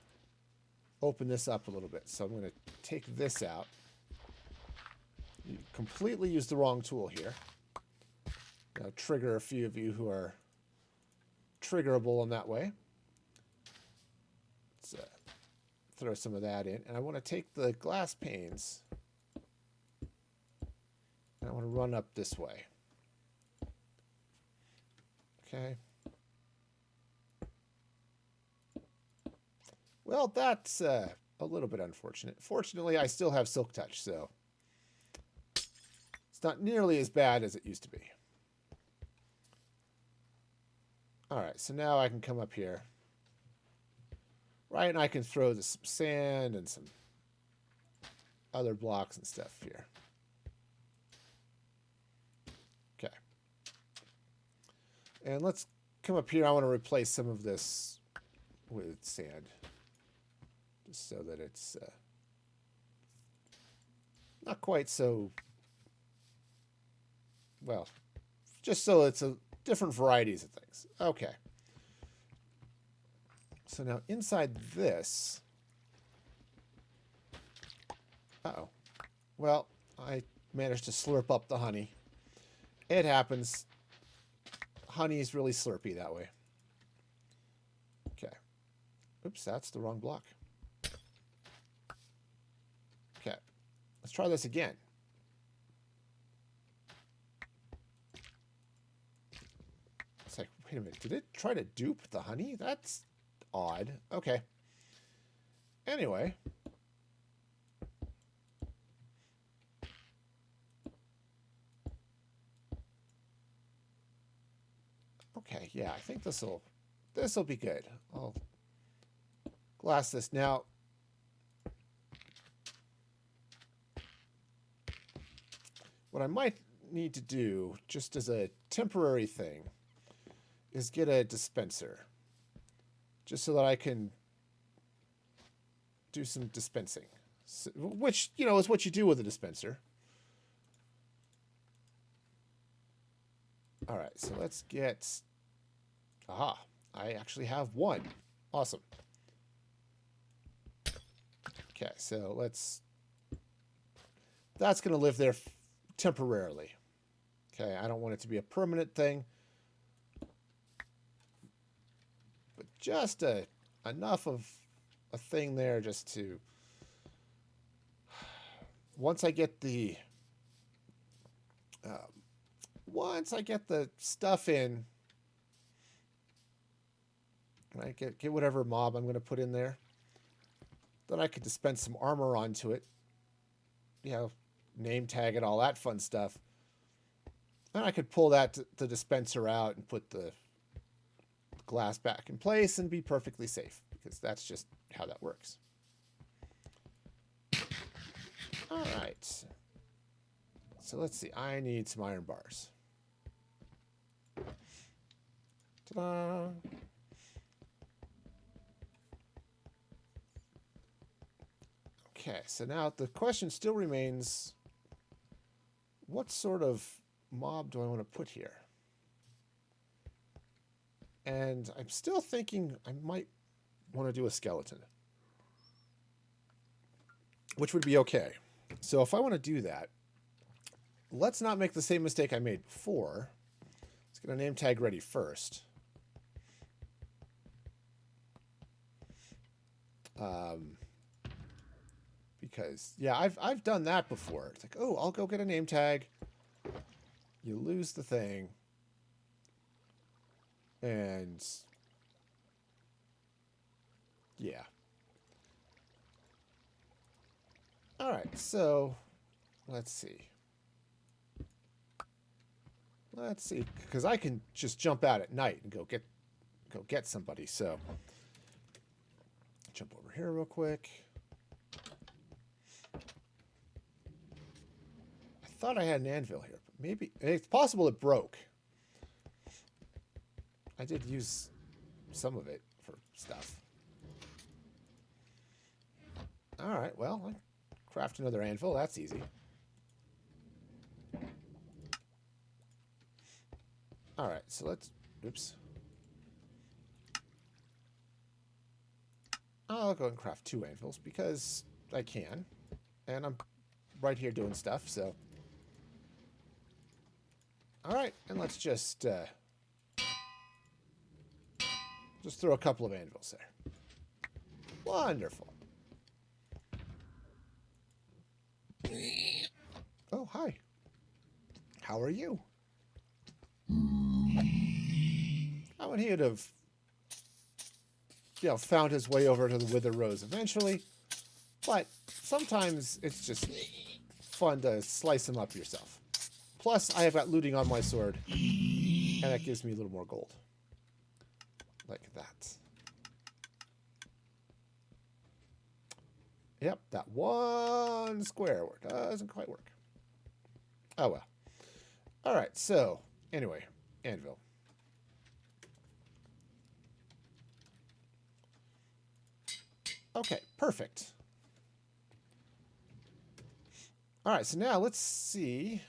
open this up a little bit. So I'm going to take this out. You completely used the wrong tool here. I'll trigger a few of you who are triggerable in that way. Let's throw some of that in. And I want to take the glass panes and I want to run up this way. Okay. Well, that's a little bit unfortunate. Fortunately, I still have Silk Touch, so it's not nearly as bad as it used to be. All right, so now I can come up here. Right, and I can throw some sand and some other blocks and stuff here. Okay. And let's come up here. I want to replace some of this with sand. Just so that it's not quite so... Well, just so it's a different varieties of things. Okay. So now inside this... Uh-oh. Well, I managed to slurp up the honey. It happens. Honey is really slurpy that way. Okay. Oops, that's the wrong block. Okay. Let's try this again. It's like, wait a minute. Did it try to dupe the honey? That's odd. Okay. Anyway. Okay, yeah, I think this'll be good. I'll glass this now. What I might need to do, just as a temporary thing, is get a dispenser. Just so that I can do some dispensing. So, which, you know, is what you do with a dispenser. Alright, so let's get... Aha, I actually have one. Awesome. Okay, so let's... That's going to live there temporarily. Okay, I don't want it to be a permanent thing. But just enough of a thing there just to... Once I get the... once I get the stuff in... And I get whatever mob I'm going to put in there. Then I could dispense some armor onto it. You know, name tag it, all that fun stuff. Then I could pull that the dispenser out and put the glass back in place and be perfectly safe. Because that's just how that works. Alright. So let's see. I need some iron bars. Ta-da! Okay, so now the question still remains, what sort of mob do I want to put here? And I'm still thinking I might want to do a skeleton. Which would be okay. So if I want to do that, let's not make the same mistake I made before. Let's get a name tag ready first. Because, yeah, I've done that before. It's like, oh, I'll go get a name tag. You lose the thing. And, yeah. Alright, so, let's see. Let's see, because I can just jump out at night and go get somebody, so. Jump over here real quick. I thought I had an anvil here, but maybe it's possible it broke. I did use some of it for stuff. Alright, well, I craft another anvil. That's easy. Alright, so let's... Oops. I'll go and craft 2 anvils because I can. And I'm right here doing stuff, so... Alright, and let's just throw a couple of anvils there. Wonderful. Oh, hi. How are you? How would he have, found his way over to the Wither Rose eventually? But sometimes it's just fun to slice him up yourself. Plus, I have got looting on my sword, and that gives me a little more gold. Like that. Yep, that one square doesn't quite work. Oh, well. All right, so anyway, anvil. Okay, perfect. All right, so now let's see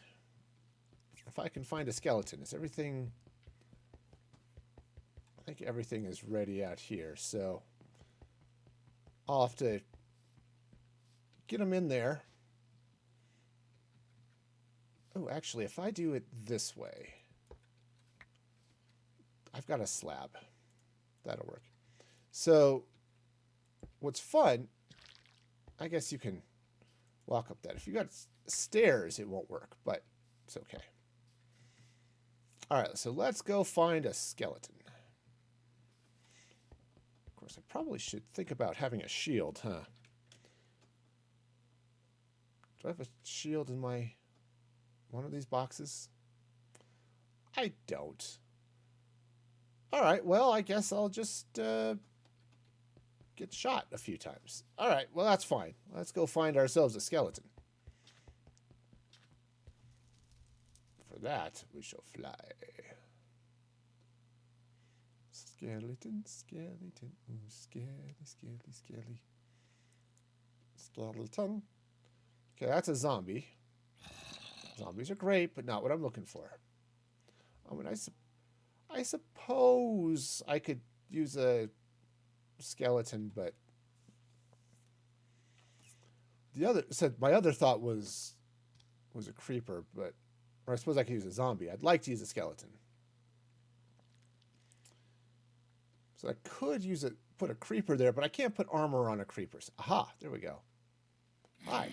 if I can find a skeleton. Is everything... I think everything is ready out here, so I'll have to get them in there. Oh, actually, if I do it this way, I've got a slab. That'll work. So what's fun, I guess you can walk up that. If you got stairs, it won't work, but it's okay. All right, so let's go find a skeleton. Of course, I probably should think about having a shield, huh? Do I have a shield in my one of these boxes? I don't. All right, well, I guess I'll just get shot a few times. All right, well, that's fine. Let's go find ourselves a skeleton. For that, we shall fly. Skeleton, skeleton, ooh, skelly, skelly, skelly. Skeleton. Okay, that's a zombie. Zombies are great, but not what I'm looking for. I mean, I suppose I could use a skeleton, but my other thought was a creeper, but or I suppose I could use a zombie. I'd like to use a skeleton. So I could put a creeper there, but I can't put armor on a creeper. Aha, there we go. Hi.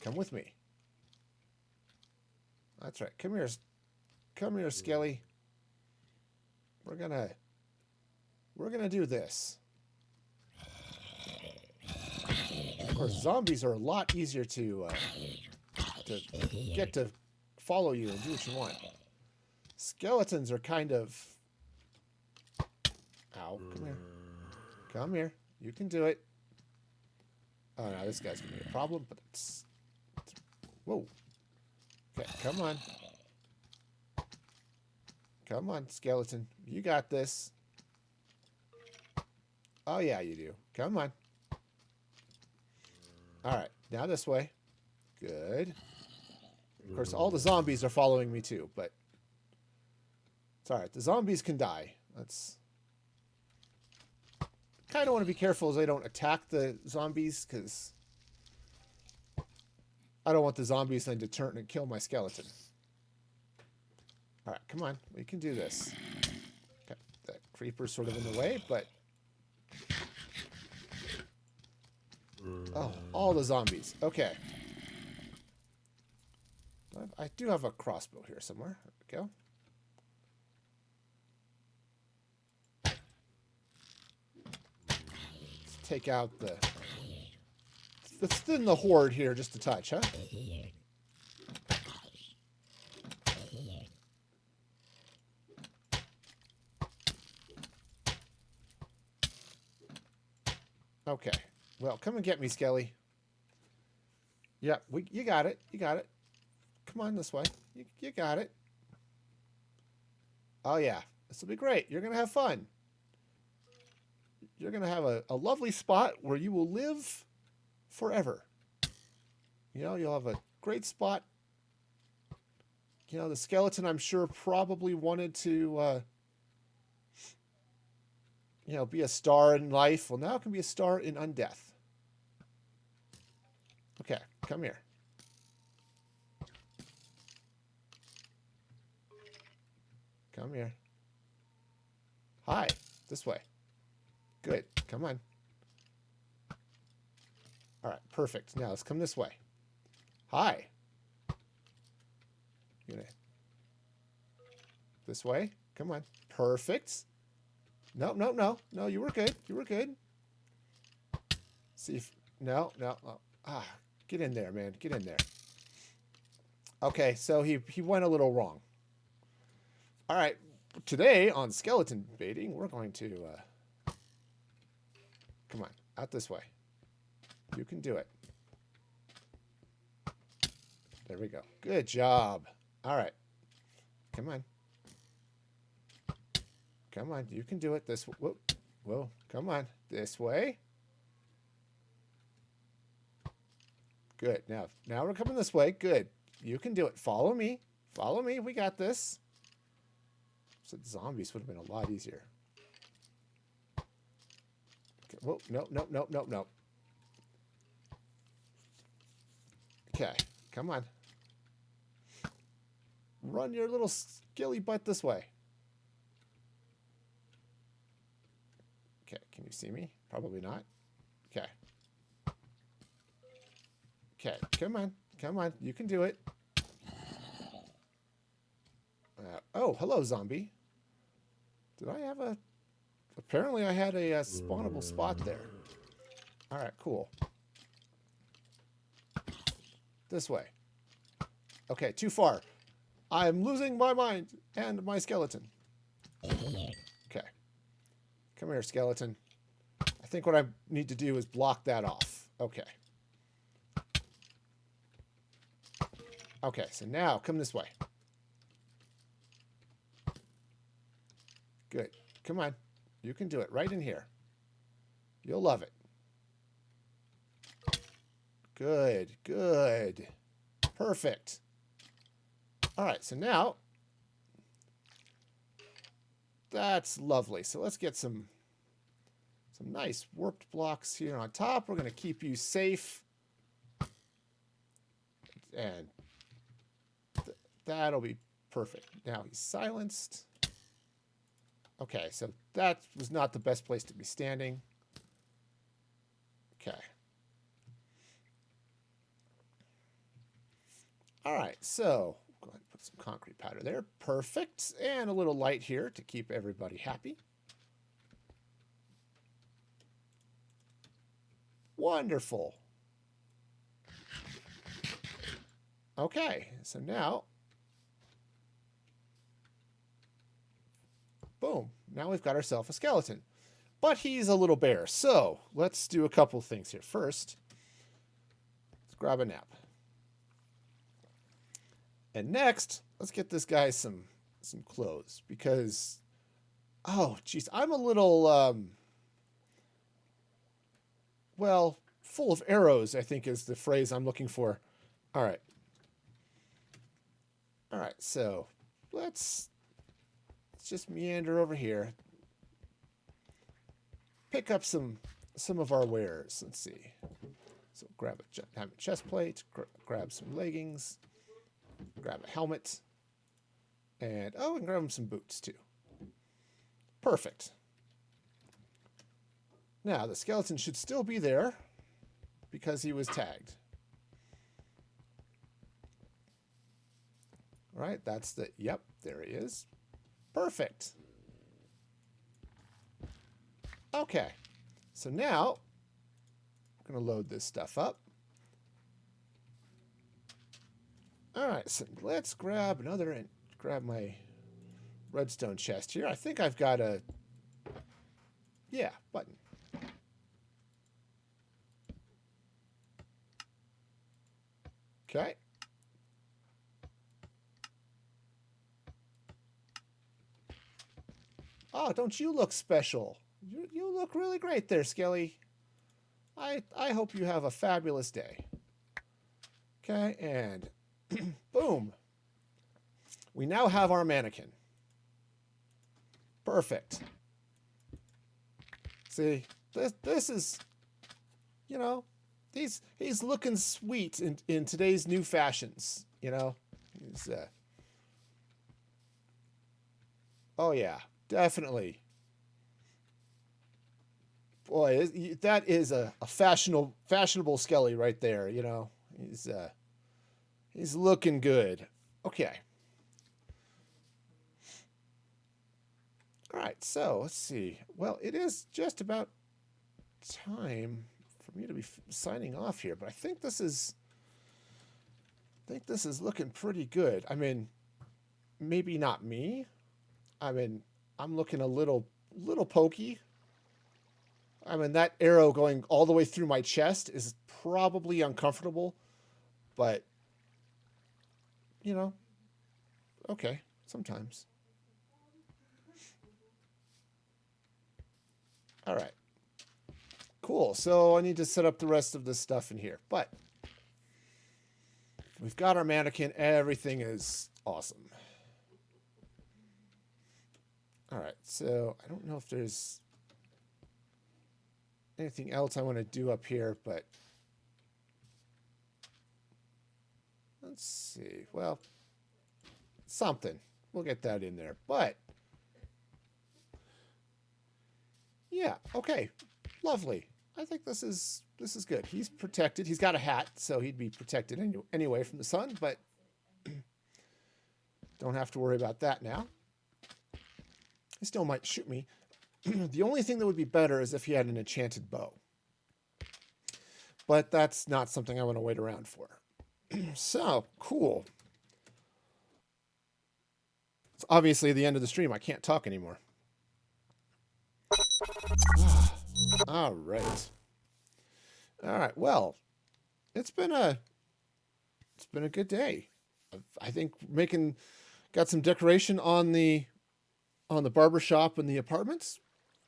Come with me. That's right. Come here, Skelly. We're gonna do this. Of course, zombies are a lot easier to get to follow you and do what you want. Skeletons are kind of... Ow, come here. Come here. You can do it. Oh, no, this guy's going to be a problem, but it's... Whoa. Okay, come on. Come on, skeleton. You got this. Oh, yeah, you do. Come on. All right, now this way. Good. Of course, all the zombies are following me too, but it's all right. The zombies can die. That's... Kind of want to be careful as I don't attack the zombies, because I don't want the zombies then to turn and kill my skeleton. All right, come on. We can do this. Okay, that creeper's sort of in the way, but... Oh, all the zombies. Okay. I do have a crossbow here somewhere. There we go. Let's take out the... Let's thin the horde here just a touch, huh? Okay. Well, come and get me, Skelly. Yeah, you got it. You got it. Come on this way. You got it. Oh, yeah. This will be great. You're going to have fun. You're going to have a lovely spot where you will live forever. You know, you'll have a great spot. You know, the skeleton, I'm sure, probably wanted to, you know, be a star in life. Well, now it can be a star in undeath. Okay, come here. Come here. Hi, this way. Good, come on. All right, perfect. Now let's come this way. Hi. This way. Come on. Perfect. No, no, no. No, you were good. You were good. See if... No, no, no. Ah, get in there, man. Get in there. Okay, so he went a little wrong. All right. Today on skeleton baiting, we're going to... come on. Out this way. You can do it. There we go. Good job. All right. Come on. Come on. You can do it this way. Whoa. Whoa. Come on. This way. Good. Now we're coming this way. Good. You can do it. Follow me. Follow me. We got this. So zombies would have been a lot easier. Okay. Whoa. No, no, no, no, no. Okay. Come on. Run your little skilly butt this way. Okay. Can you see me? Probably not. Okay. Okay. Come on. Come on. You can do it. Oh, hello, zombie. Did I have a... Apparently I had a spawnable spot there. All right, cool. This way. Okay, too far. I'm losing my mind and my skeleton. Okay. Come here, skeleton. I think what I need to do is block that off. Okay. Okay, so now come this way. Good. Come on. You can do it right in here. You'll love it. Good. Good. Perfect. All right, so now that's lovely. So let's get some nice warped blocks here on top. We're going to keep you safe. And that'll be perfect. Now he's silenced. Okay, so that was not the best place to be standing. Okay. All right, so go ahead and put some concrete powder there. Perfect. And a little light here to keep everybody happy. Wonderful. Okay, so now, boom. Now we've got ourselves a skeleton. But he's a little bear, so let's do a couple things here. First, let's grab a nap. And next, let's get this guy some clothes because, oh, geez, I'm a little, well, full of arrows, I think is the phrase I'm looking for. All right. All right, so let's just meander over here. Pick up some of our wares. Let's see. So grab a chest plate, grab some leggings, grab a helmet, and oh, and grab him some boots too. Perfect. Now the skeleton should still be there because he was tagged. All right, that's the, yep, there he is. Perfect. Okay, so now we're going to load this stuff up. All right, so let's grab another and grab my redstone chest here. I think I've got a, yeah, button. Okay. Oh, don't you look special? You look really great there, Skelly. I hope you have a fabulous day. Okay, and boom. We now have our mannequin. Perfect. See, this is, you know, he's looking sweet in today's new fashions, you know. He's oh yeah. Definitely. Boy, that is a fashionable Skelly right there, you know. He's looking good. Okay. All right, so let's see. Well, it is just about time for me to be signing off here, but I think this is looking pretty good. I mean, maybe not me. I mean, I'm looking a little pokey. I mean, that arrow going all the way through my chest is probably uncomfortable, but, you know, okay, sometimes. All right. Cool. So I need to set up the rest of this stuff in here. But we've got our mannequin. Everything is awesome. All right. So I don't know if there's anything else I want to do up here, but let's see. Well, something. We'll get that in there. But yeah, okay. Lovely. I think this is good. He's protected. He's got a hat, so he'd be protected anyway from the sun, but don't have to worry about that now. He still might shoot me. The only thing that would be better is if he had an enchanted bow. But that's not something I want to wait around for. So, cool. It's obviously the end of the stream. I can't talk anymore. All right. All right. Well, it's been a good day. I think got some decoration on the barber shop and the apartments.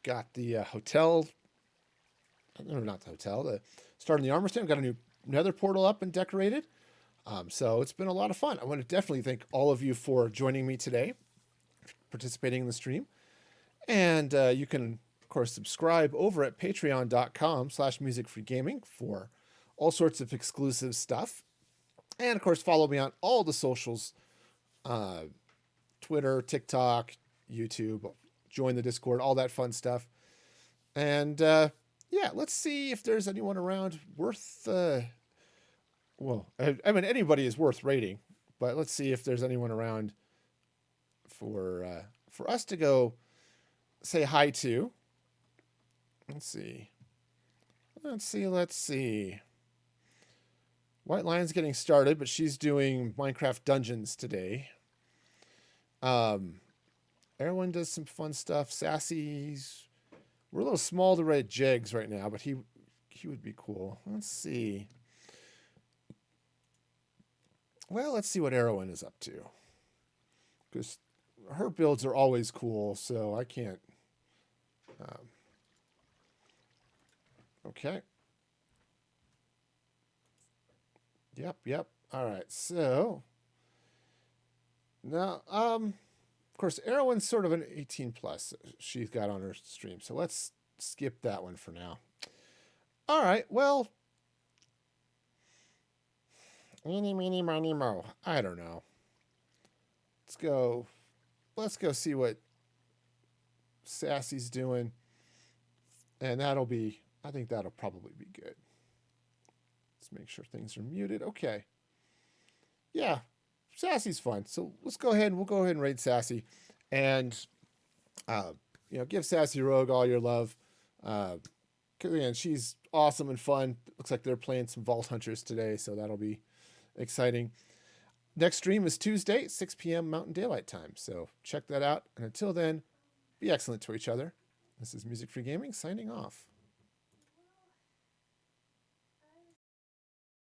Got the hotel. No, not the hotel. The starting the armor stand. Got a new nether portal up and decorated. So it's been a lot of fun. I want to definitely thank all of you for joining me today, participating in the stream. And you can, of course, subscribe over at patreon.com/musicfreegaming for all sorts of exclusive stuff. And, of course, follow me on all the socials, Twitter, TikTok, YouTube, join the Discord, all that fun stuff. And, yeah, let's see if there's anyone around worth... well, I mean, anybody is worth rating, but let's see if there's anyone around for us to go say hi to. Let's see. White Lion's getting started, but she's doing Minecraft Dungeons today. Erwin does some fun stuff. Sassy's... We're a little small to red Jegs right now, but he would be cool. Let's see. Well, let's see what Erwin is up to. Because her builds are always cool, so I can't... okay. Yep. All right, so... Now, of course, Erwin's sort of an 18 plus she's got on her stream, so let's skip that one for now. All right, well... Eeny, meeny, miny, mo. I don't know. Let's go see what Sassy's doing. And I think that'll probably be good. Let's make sure things are muted. Okay. Yeah, Sassy's fun. So we'll go ahead and raid Sassy. And, give Sassy Rogue all your love. Because, again, she's awesome and fun. Looks like they're playing some Vault Hunters today, so that'll be exciting. Next stream is Tuesday, 6 p.m. Mountain Daylight Time. So check that out. And until then, be excellent to each other. This is Music Free Gaming signing off.